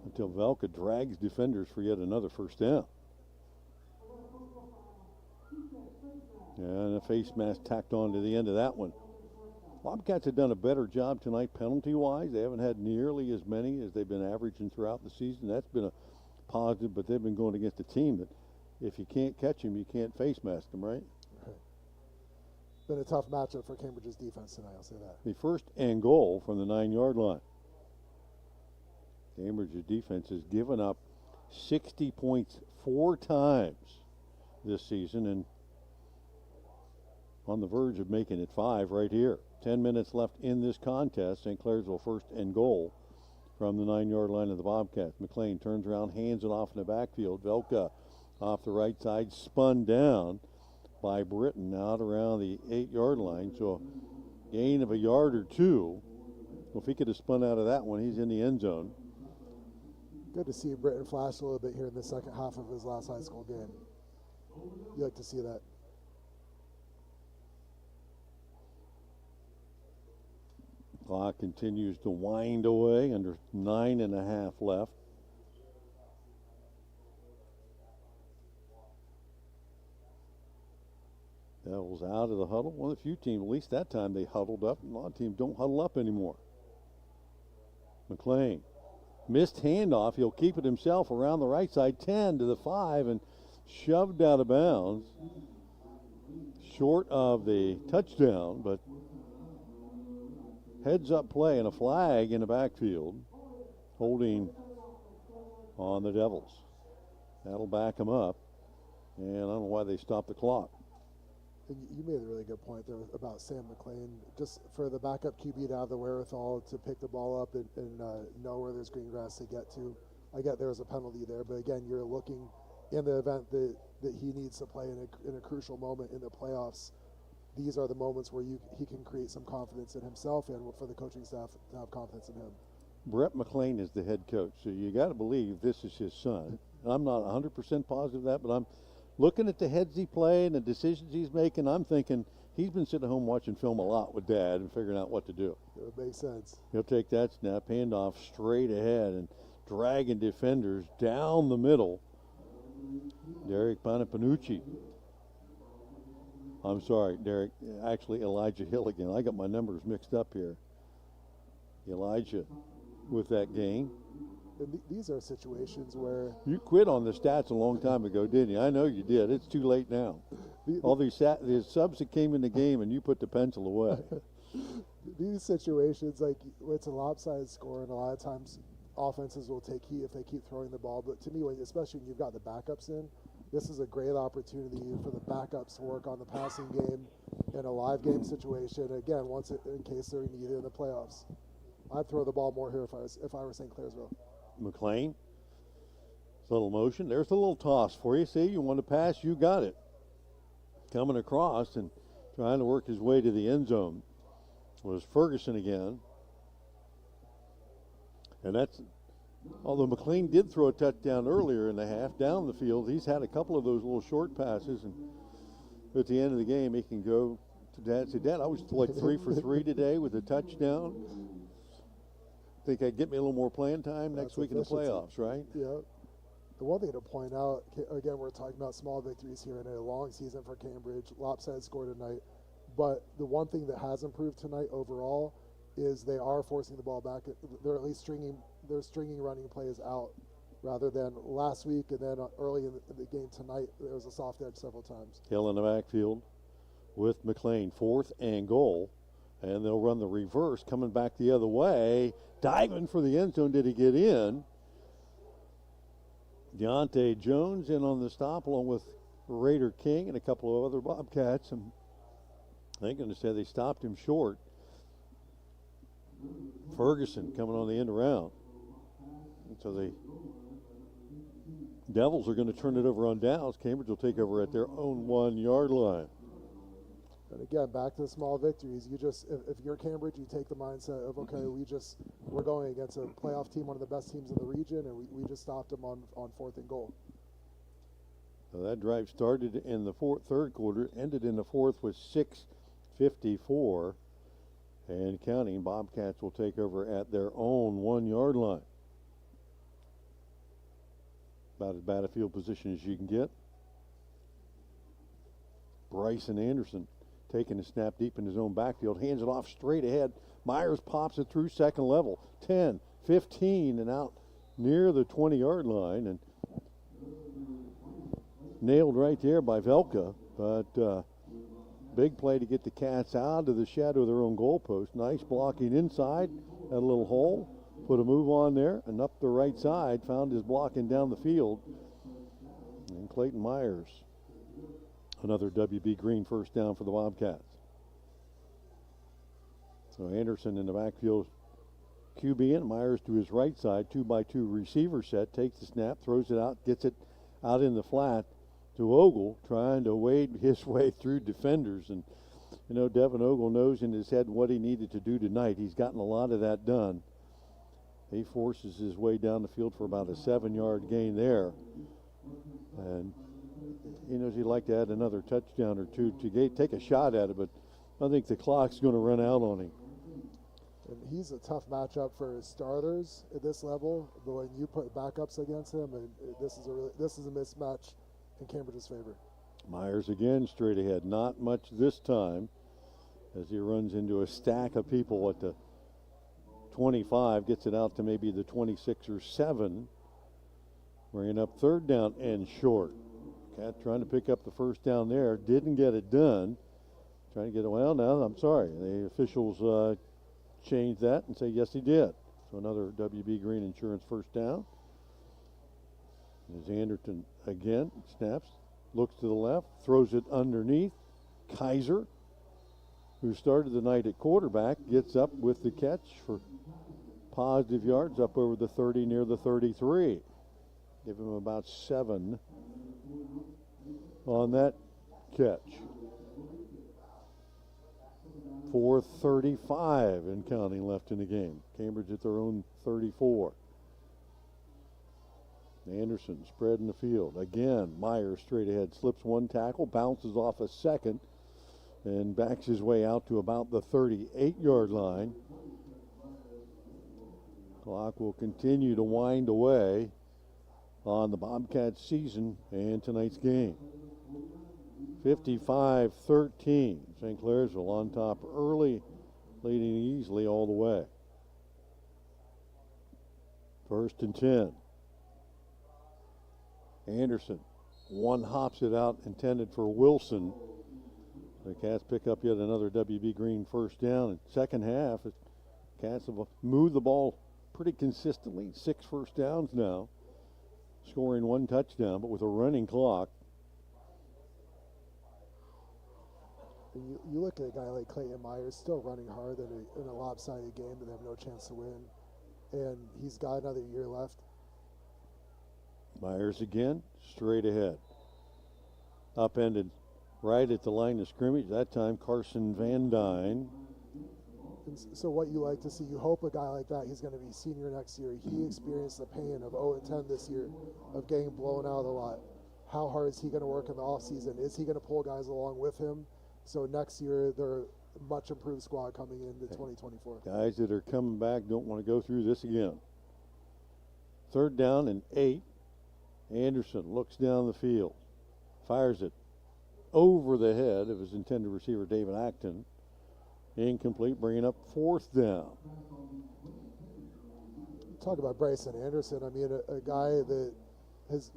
until Velka drags defenders for yet another first down. And a face mask tacked on to the end of that one. Bobcats have done a better job tonight penalty-wise. They haven't had nearly as many as they've been averaging throughout the season. That's been a positive, but they've been going against a team that if you can't catch them, you can't face mask them, right? Been a tough matchup for Cambridge's defense tonight, I'll say that. The 1st and goal from the 9-yard line. Cambridge's defense has given up 60 points 4 times this season, and on the verge of making it 5 right here. 10 minutes left in this contest. St. Clairsville 1st and goal from the 9-yard line of the Bobcats. McLean turns around, hands it off in the backfield. Velka off the right side, spun down by Britton out around the 8-yard line. So a gain of a yard or 2. Well, if he could have spun out of that one, he's in the end zone. Good to see Britton flash a little bit here in the second half of his last high school game. You like to see that. Clock continues to wind away, under 9.5 left. Devils out of the huddle. One of the few teams, at least that time, they huddled up. A lot of teams don't huddle up anymore. McLean, missed handoff. He'll keep it himself around the right side, 10 to the 5, and shoved out of bounds. Short of the touchdown, but heads up play and a flag in the backfield holding on the Devils. That'll back them up, and I don't know why they stopped the clock. You made a really good point there about Sam McLean. Just for the backup QB to have the wherewithal to pick the ball up and know where there's green grass to get to. I get there was a penalty there, but again, you're looking in the event that he needs to play in a crucial moment in the playoffs. These are the moments where he can create some confidence in himself, and for the coaching staff to have confidence in him. Brett McLean is the head coach, so you got to believe this is his son. I'm not 100% positive of that, but I'm looking at the heads he play and the decisions he's making. I'm thinking he's been sitting at home watching film a lot with Dad and figuring out what to do. It makes sense. He'll take that snap, handoff straight ahead, and dragging defenders down the middle. Derek Bonapanucci. I'm sorry, Derek. Actually, Elijah Hill again. I got my numbers mixed up here. Elijah with that gain. And these are situations where you quit on the stats a long time ago, didn't you? I know you did. It's too late now. All these subs that came in the game, and you put the pencil away. These situations, like it's a lopsided score, and a lot of times offenses will take heat if they keep throwing the ball. But to me, especially when you've got the backups in, this is a great opportunity for the backups to work on the passing game in a live game situation. Again, in case they're needed in the playoffs. I'd throw the ball more here if I were St. Clairsville. McLean, little motion. There's a little toss for you. See, you want to pass, you got it. Coming across and trying to work his way to the end zone was Ferguson again. And that's Although McLean did throw a touchdown earlier in the half down the field, he's had a couple of those little short passes, and at the end of the game, he can go to Dad and say, Dad, I was like 3 for 3 today with a touchdown. Think I'd get me a little more playing time next week in the playoffs, right? Yeah. The one thing to point out, again, we're talking about small victories here in a long season for Cambridge. Lopsided score tonight. But the one thing that has improved tonight overall is they are forcing the ball back. They're at least stringing running plays out rather than last week, and then early in the game tonight, there was a soft edge several times. Hill in the backfield with McLean, 4th and goal, and they'll run the reverse, coming back the other way, diving for the end zone. Did he get in? Deontay Jones in on the stop, along with Raider King and a couple of other Bobcats, and they're going to say they stopped him short. Ferguson coming on the end around. And so the Devils are going to turn it over on downs. Cambridge will take over at their own 1-yard line. And again, back to the small victories. You just, if you're Cambridge, you take the mindset of, okay, we're going against a playoff team, one of the best teams in the region, and we just stopped them on 4th and goal. So that drive started in the third quarter, ended in the fourth with 6:54 and counting. Bobcats will take over at their own 1-yard line. About as bad a field position as you can get. Bryson Anderson taking a snap deep in his own backfield, hands it off straight ahead. Myers pops it through second level, 10, 15, and out near the 20-yard line, and nailed right there by Velka. But big play to get the Cats out of the shadow of their own goalpost. Nice blocking inside, had a little hole, put a move on there, and up the right side, found his blocking down the field. And Clayton Myers, another WB Green first down for the Bobcats. So Anderson in the backfield, QB in, Myers to his right side, 2-by-2 receiver set, takes the snap, throws it out, gets it out in the flat to Ogle, trying to wade his way through defenders. And, you know, Devin Ogle knows in his head what he needed to do tonight. He's gotten a lot of that done. He forces his way down the field for about a 7-yard gain there. And he knows he'd like to add another touchdown or two to take a shot at it, but I think the clock's going to run out on him. And he's a tough matchup for his starters at this level, but when you put backups against him, and this is a mismatch in Cambridge's favor. Myers again straight ahead, not much this time as he runs into a stack of people at the 25, gets it out to maybe the 26 or 7, bringing up 3rd down and short. Cat trying to pick up the first down there, didn't get it done. Trying to get it, well, now I'm sorry. The officials changed that and say, yes, he did. So another WB Green Insurance first down. As Anderton again snaps, looks to the left, throws it underneath. Kaiser, who started the night at quarterback, gets up with the catch for positive yards up over the 30 near the 33. Give him about 7 on that catch. 4:35 and counting left in the game. Cambridge at their own 34. Anderson spreading the field. Again, Myers straight ahead, slips one tackle, bounces off a second, and backs his way out to about the 38-yard line. Clock will continue to wind away on the Bobcats season and tonight's game. 55-13. St. Clairsville on top early, leading easily all the way. 1st and 10. Anderson one hops it out, intended for Wilson. The Cats pick up yet another WB Green first down. In second half, the Cats have moved the ball pretty consistently. 6 first downs now, scoring 1 touchdown, but with a running clock. You look at a guy like Clayton Myers still running hard in a lopsided game that they have no chance to win, and he's got another year left. Myers again, straight ahead. Upended right at the line of scrimmage. That time Carson Van Dyne And so what you like to see, you hope a guy like that, he's going to be senior next year. He experienced the pain of 0-10 this year, of getting blown out a lot. How hard is he going to work in the offseason? Is he going to pull guys along with him? So next year, they're a much improved squad coming into 2024. Guys that are coming back don't want to go through this again. 3rd down and 8. Anderson looks down the field, fires it over the head of his intended receiver, David Acton. Incomplete, bringing up 4th down. Talk about Bryson Anderson. I mean, a guy that has,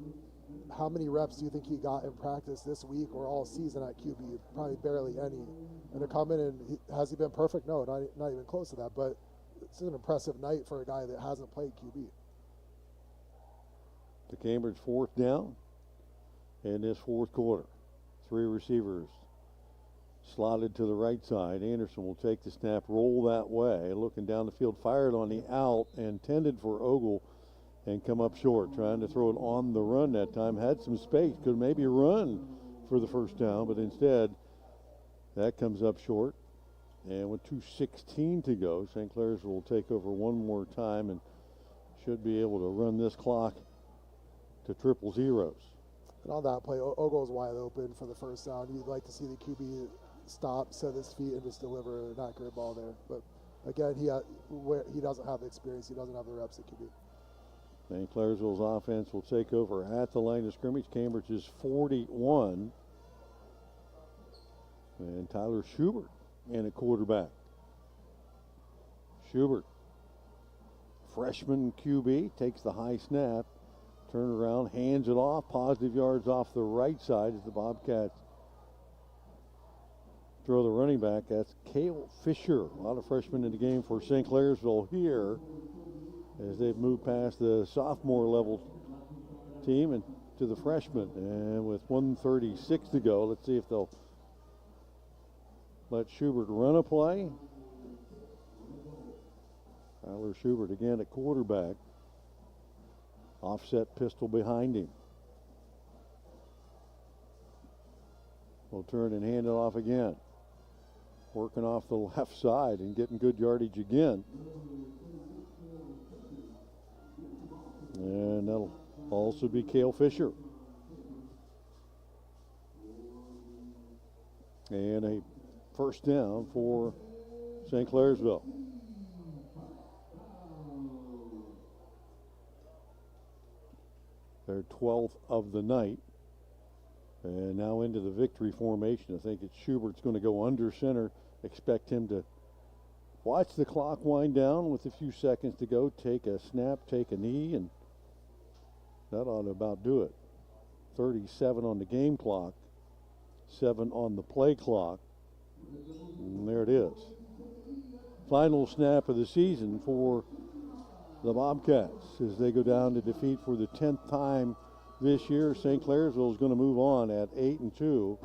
how many reps do you think he got in practice this week or all season at QB? Probably barely any. And to come in and has he been perfect? No, not even close to that. But it's an impressive night for a guy that hasn't played QB. The Cambridge 4th down in this 4th quarter. 3 receivers slotted to the right side. Anderson will take the snap, roll that way, looking down the field, fired on the out, intended for Ogle, and come up short, trying to throw it on the run that time. Had some space, could maybe run for the 1st down, but instead that comes up short. And with 2:16 to go, St. Clairsville will take over one more time and should be able to run this clock to 000. And on that play, Ogle's wide open for the 1st down. You'd like to see the QB stop, set his feet, and just deliver an accurate ball there. But again, he doesn't have the experience. He doesn't have the reps at QB. St. Clairsville's offense will take over at the line of scrimmage. Cambridge's 41. And Tyler Schubert in a quarterback. Schubert, freshman QB, takes the high snap. Turn around, hands it off, positive yards off the right side as the Bobcats throw the running back. That's Cale Fisher. A lot of freshmen in the game for St. Clairsville here as they've moved past the sophomore level team and to the freshmen. And with 1:36 to go, let's see if they'll let Schubert run a play. Tyler Schubert again at quarterback. Offset pistol behind him. We'll turn and hand it off again. Working off the left side and getting good yardage again. And that'll also be Cale Fisher. And a 1st down for St. Clairsville. Their 12th of the night. And now into the victory formation. I think it's Schubert's going to go under center. Expect him to watch the clock wind down with a few seconds to go. Take a snap, take a knee, and that ought to about do it. 37 on the game clock, 7 on the play clock. And there it is. Final snap of the season for the Bobcats as they go down to defeat for the 10th time this year. St. Clairsville is going to move on at 8-2.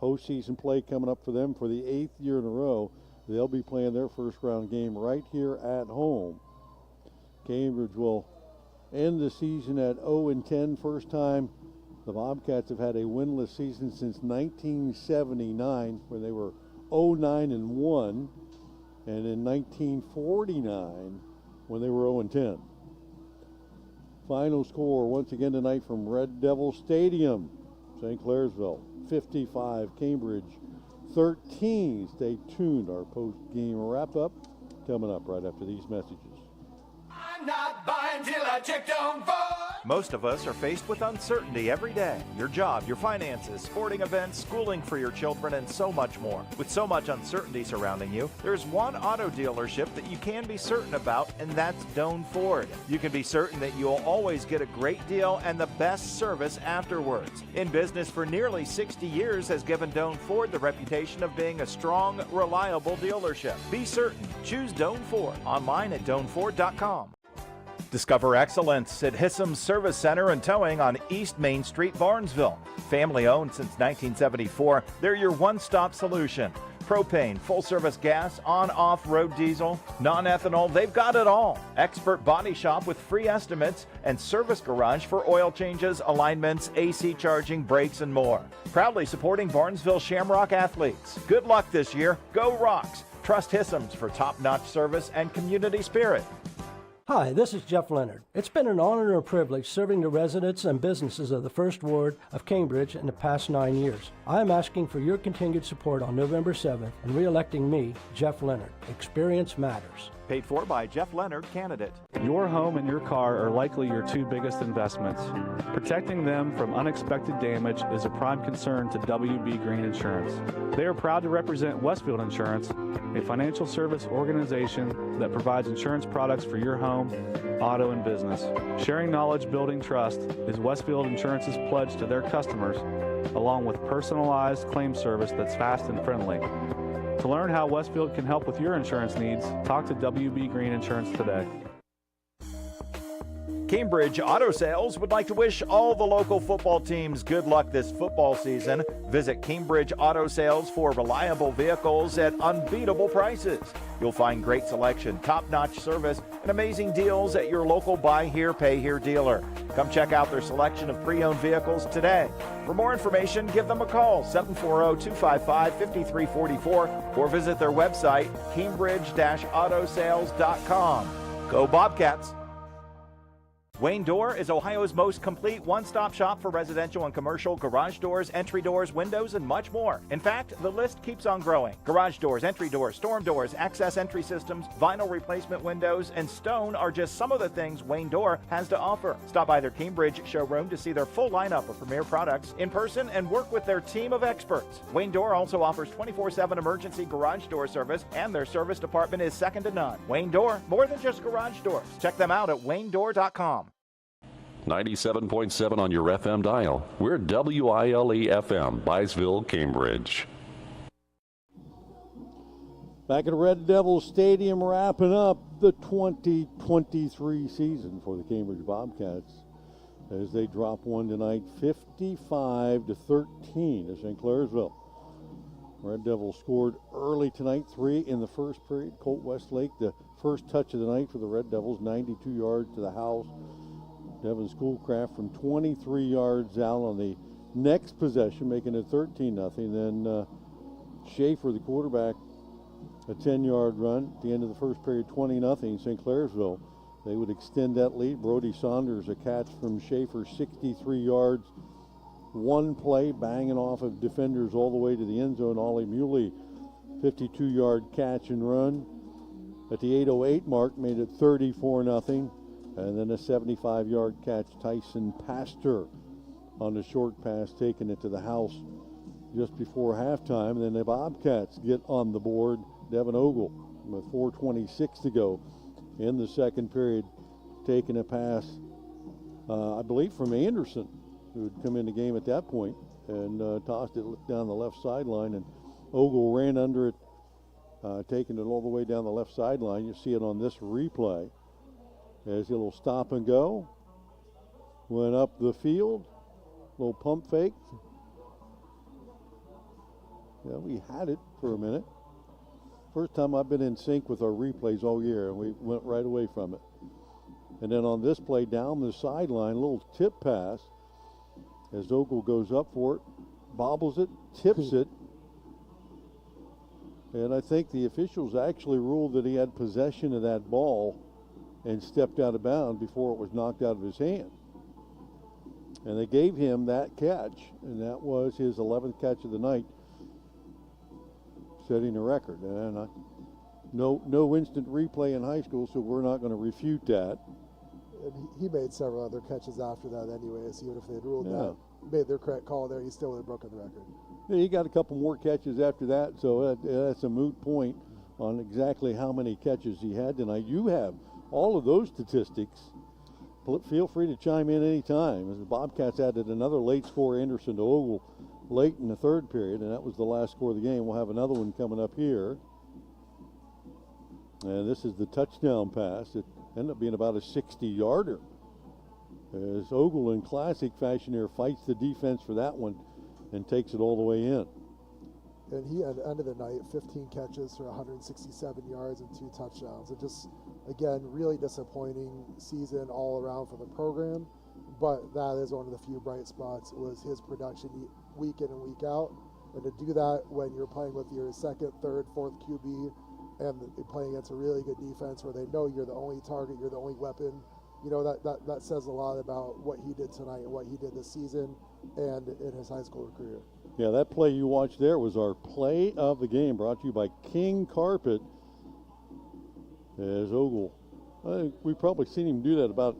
Postseason play coming up for them for the 8th year in a row. They'll be playing their 1st round game right here at home. Cambridge will end the season at 0-10. First time the Bobcats have had a winless season since 1979 when they were 0-9-1, and in 1949 when they were 0-10. Final score once again tonight from Red Devil Stadium. St. Clairsville 55, Cambridge 13. Stay tuned. Our post-game wrap-up coming up right after these messages. I'm not buying till I check on Ford. Most of us are faced with uncertainty every day. Your job, your finances, sporting events, schooling for your children, and so much more. With so much uncertainty surrounding you, there's one auto dealership that you can be certain about, and that's Doan Ford. You can be certain that you'll always get a great deal and the best service afterwards. In business for nearly 60 years has given Doan Ford the reputation of being a strong, reliable dealership. Be certain. Choose Doan Ford. Online at DoanFord.com. Discover excellence at Hissam Service Center and Towing on East Main Street, Barnesville. Family owned since 1974, they're your one-stop solution. Propane, full-service gas, on-off-road diesel, non-ethanol, they've got it all. Expert body shop with free estimates and service garage for oil changes, alignments, AC charging, brakes, and more. Proudly supporting Barnesville Shamrock athletes. Good luck this year. Go Rocks! Trust Hissoms for top-notch service and community spirit. Hi, this is Jeff Leonard. It's been an honor and a privilege serving the residents and businesses of the First Ward of Cambridge in the past 9 years. I am asking for your continued support on November 7th and re-electing me, Jeff Leonard. Experience matters. Paid for by Jeff Leonard, candidate. Your home and your car are likely your two biggest investments. Protecting them from unexpected damage is a prime concern to WB Green Insurance. They are proud to represent Westfield Insurance, a financial service organization that provides insurance products for your home, auto, and business. Sharing knowledge, building trust is Westfield Insurance's pledge to their customers, along with personalized claim service that's fast and friendly. To learn how Westfield can help with your insurance needs, talk to WB Green Insurance today. Cambridge Auto Sales would like to wish all the local football teams good luck this football season. Visit Cambridge Auto Sales for reliable vehicles at unbeatable prices. You'll find great selection, top-notch service, and amazing deals at your local Buy Here, Pay Here dealer. Come check out their selection of pre-owned vehicles today. For more information, give them a call, 740-255-5344, or visit their website, cambridge-autosales.com. Go Bobcats! Wayne Door is Ohio's most complete one-stop shop for residential and commercial garage doors, entry doors, windows, and much more. In fact, the list keeps on growing. Garage doors, entry doors, storm doors, access entry systems, vinyl replacement windows, and stone are just some of the things Wayne Door has to offer. Stop by their Cambridge showroom to see their full lineup of premier products in person and work with their team of experts. Wayne Door also offers 24/7 emergency garage door service, and their service department is second to none. Wayne Door, more than just garage doors. Check them out at waynedoor.com. 97.7 on your FM dial. We're WILE-FM, Byesville, Cambridge. Back at Red Devil Stadium, wrapping up the 2023 season for the Cambridge Bobcats as they drop one tonight, 55-13 to St. Clairsville. Red Devils scored early tonight, 3 in the first period. Colt Westlake, the first touch of the night for the Red Devils, 92 yards to the house. Devin Schoolcraft from 23 yards out on the next possession, making it 13-0. Then Schaefer, the quarterback, a 10-yard run at the end of the first period, 20-0. St. Clairsville, they would extend that lead. Brody Saunders, a catch from Schaefer, 63 yards. One play, banging off of defenders all the way to the end zone. Ollie Muley, 52-yard catch and run. At the 8:08 mark, made it 34-0. And then a 75-yard catch, Tyson Pastor on the short pass, taking it to the house just before halftime. And then the Bobcats get on the board. Devin Ogle with 4:26 to go in the second period, taking a pass, I believe, from Anderson, who had come in the game at that point, and tossed it down the left sideline. And Ogle ran under it, taking it all the way down the left sideline. You see it on this replay. As a little stop and go, went up the field, little pump fake. Yeah, we had it for a minute. First time I've been in sync with our replays all year, and we went right away from it. And then on this play down the sideline, a little tip pass, as Ogle goes up for it, bobbles it, tips it. And I think the officials actually ruled that he had possession of that ball and stepped out of bounds before it was knocked out of his hand. And they gave him that catch, and that was his 11th catch of the night, setting a record. And no instant replay in high school, so we're not going to refute that. And he made several other catches after that anyways, even if they'd ruled that, made their correct call there, he still would have broken the record. Yeah, he got a couple more catches after that, so that's a moot point on exactly how many catches he had tonight. You have all of those statistics. Feel free to chime in anytime. As the Bobcats added another late score, Anderson to Ogle, late in the third period, and that was the last score of the game. We'll have another one coming up here. And this is the touchdown pass. It ended up being about a 60-yarder. As Ogle, in classic fashion here, fights the defense for that one and takes it all the way in. And he had ended the night 15 catches for 167 yards and 2 touchdowns. It just, again, really disappointing season all around for the program. But that is one of the few bright spots, was his production week in and week out. And to do that when you're playing with your second, third, fourth QB and playing against a really good defense where they know you're the only target, you're the only weapon. You know, that says a lot about what he did tonight and what he did this season and in his high school career. Yeah, that play you watched there was our play of the game, brought to you by King Carpet. As Ogle, I think we've probably seen him do that about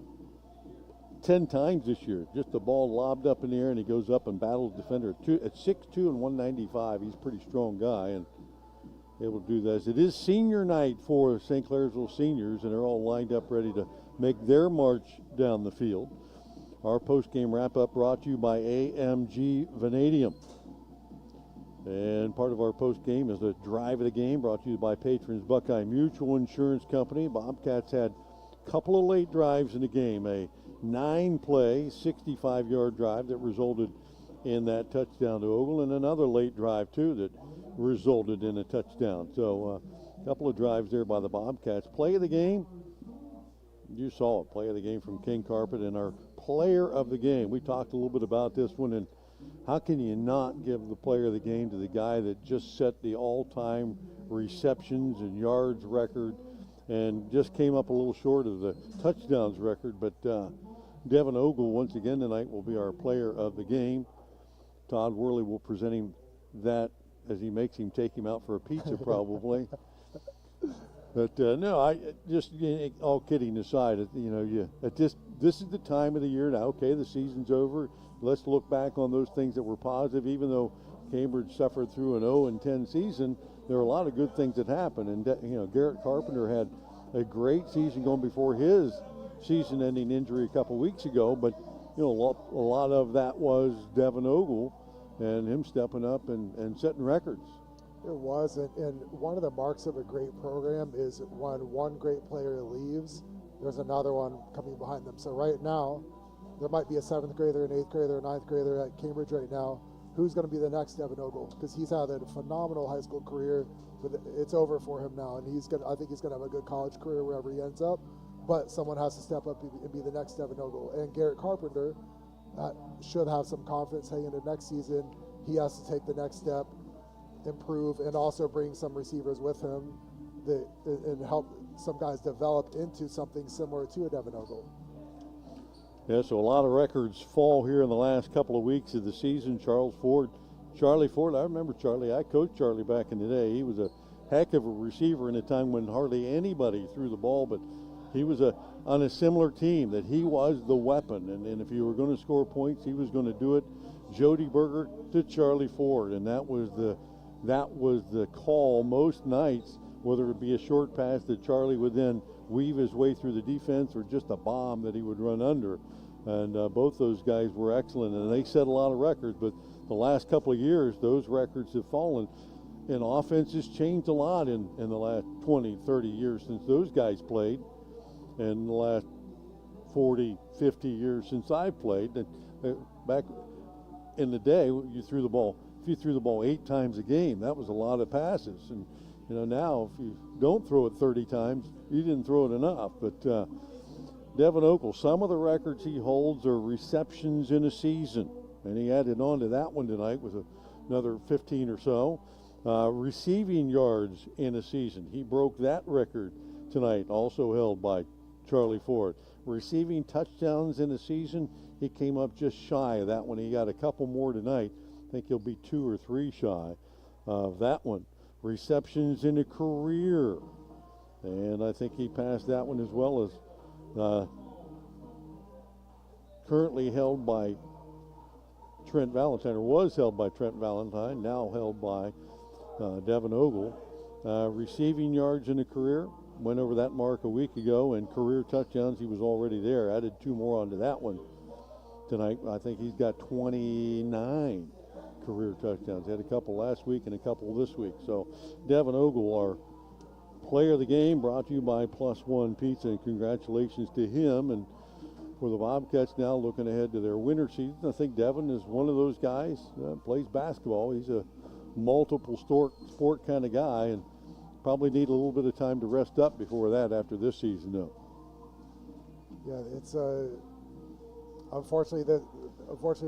10 times this year. Just the ball lobbed up in the air, and he goes up and battles the defender at 6'2" and 195. He's a pretty strong guy and able to do this. It is senior night for St. Clairsville seniors, and they're all lined up ready to make their march down the field. Our post-game wrap-up brought to you by AMG Vanadium. And part of our post-game is the drive of the game brought to you by patrons Buckeye Mutual Insurance Company. Bobcats had a couple of late drives in the game, a 9-play, 65-yard drive that resulted in that touchdown to Ogle, and another late drive, too, that resulted in a touchdown. So a couple of drives there by the Bobcats. Play of the game, you saw it, play of the game from King Carpet, and our player of the game. We talked a little bit about this one, and how can you not give the player of the game to the guy that just set the all-time receptions and yards record and just came up a little short of the touchdowns record, but Devin Ogle once again tonight will be our player of the game. Todd Worley will present him that as he makes him take him out for a pizza probably. But no, I just, all kidding aside, you know, this is the time of the year now. Okay, the season's over. Let's look back on those things that were positive. Even though Cambridge suffered through an 0-10 season, there were a lot of good things that happened. And you know, Garrett Carpenter had a great season going before his season-ending injury a couple weeks ago. But you know, a lot of that was Devin Ogle and him stepping up and setting records. It was, and one of the marks of a great program is when one great player leaves, there's another one coming behind them. So right now, there might be a 7th grader, an 8th grader, a 9th grader at Cambridge right now. Who's going to be the next Devin Ogle? Because he's had a phenomenal high school career, but it's over for him now, and I think he's going to have a good college career wherever he ends up. But someone has to step up and be the next Devin Ogle. And Garrett Carpenter should have some confidence heading into next season. He has to take the next step, improve, and also bring some receivers with him and help some guys develop into something similar to a Devin Ogle. Yeah, so a lot of records fall here in the last couple of weeks of the season. Charlie Ford, I remember Charlie. I coached Charlie back in the day. He was a heck of a receiver in a time when hardly anybody threw the ball, but he was on a similar team that he was the weapon. And if you were going to score points, he was going to do it. Jody Berger to Charlie Ford, and that was the call most nights, whether it be a short pass that Charlie would then weave his way through the defense or just a bomb that he would run under. And both those guys were excellent, and they set a lot of records. But the last couple of years, those records have fallen. And offense has changed a lot in the last 20, 30 years since those guys played. And the last 40, 50 years since I played. Back in the day, if you threw the ball 8 times a game, that was a lot of passes. And you know, now if you don't throw it 30 times, you didn't throw it enough. But Devin Ogle, some of the records he holds are receptions in a season, and he added on to that one tonight with another 15 or so. Receiving yards in a season, he broke that record tonight, also held by Charlie Ford. Receiving touchdowns in a season, he came up just shy of that one. He got a couple more tonight. I think he'll be 2 or 3 shy of that one. Receptions in a career, and I think he passed that one as well, as currently held by Trent Valentine, or was held by Trent Valentine, now held by Devin Ogle. Receiving yards in a career, went over that mark a week ago, and career touchdowns, he was already there. Added 2 more onto that one tonight. I think he's got 29 career touchdowns. He had a couple last week and a couple this week. So Devin Ogle, our player of the game, brought to you by Plus One Pizza, and congratulations to him. And for the Bobcats now looking ahead to their winter season, I think Devin is one of those guys, plays basketball. He's a multiple sport kind of guy, and probably need a little bit of time to rest up before that after this season, though. Yeah, it's unfortunately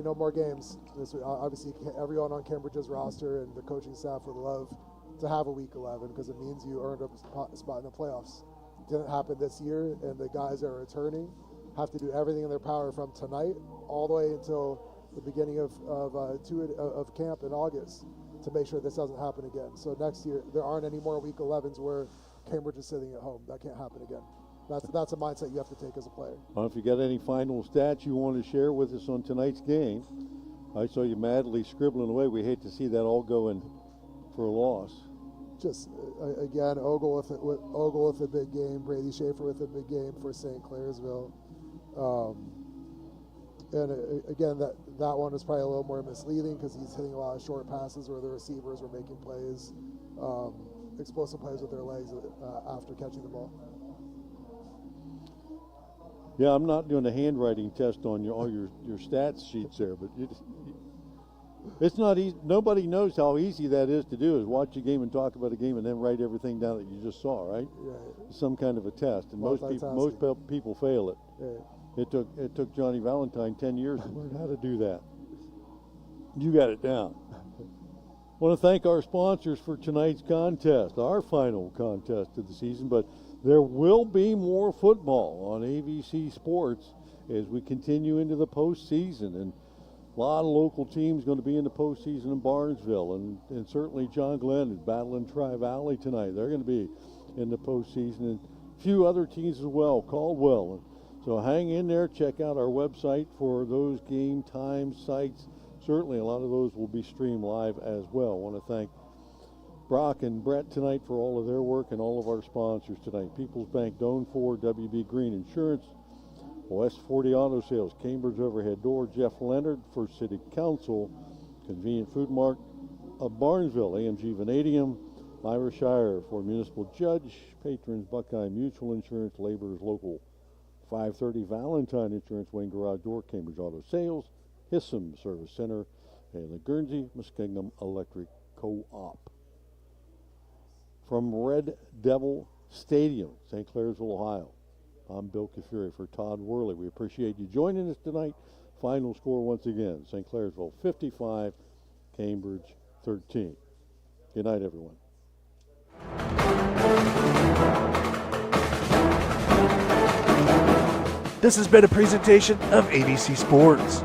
no more games. Obviously, everyone on Cambridge's roster and the coaching staff would love to have a week 11 because it means you earned a spot in the playoffs. Didn't happen this year, and the guys that are returning have to do everything in their power from tonight all the way until the beginning of camp in August to make sure this doesn't happen again. So next year there aren't any more week 11s where Cambridge is sitting at home. That can't happen again. That's a mindset you have to take as a player. Well, if you got any final stats you want to share with us on tonight's game, I saw you madly scribbling away. We hate to see that all go in for a loss. Just again, Ogle with a big game, Brady Schaefer with a big game for St. Clairsville, and again that one is probably a little more misleading because he's hitting a lot of short passes where the receivers were making plays, explosive plays with their legs after catching the ball. Yeah, I'm not doing a handwriting test on all your stats sheets there, but it's not easy. Nobody knows how easy that is to do, is watch a game and talk about a game and then write everything down that you just saw, right? Right. Some kind of a test, and most people fail it. Right. It took Johnny Valentine 10 years to learn how to do that. You got it down. Want to thank our sponsors for tonight's contest, our final contest of the season, but there will be more football on AVC Sports as we continue into the postseason, and a lot of local teams going to be in the postseason in Barnesville, and certainly John Glenn is battling Tri-Valley tonight. They're going to be in the postseason, and a few other teams as well, Caldwell. So hang in there, check out our website for those game time sites. Certainly a lot of those will be streamed live as well. I want to thank Brock and Brett tonight for all of their work and all of our sponsors tonight. People's Bank, Doan Ford, WB Green Insurance, West 40 Auto Sales, Cambridge Overhead Door, Jeff Leonard for City Council, Convenient Food Mart of Barnesville, AMG Vanadium, Myra Shire for Municipal Judge, Patrons Buckeye Mutual Insurance, Laborers Local 530, Valentine Insurance, Wayne Garage Door, Cambridge Auto Sales, Hissam Service Center, and the Guernsey Muskingum Electric Co-op. From Red Devil Stadium, St. Clairsville, Ohio, I'm Bill Kafuri for Todd Worley. We appreciate you joining us tonight. Final score once again, St. Clairsville 55, Cambridge 13. Good night, everyone. This has been a presentation of ABC Sports.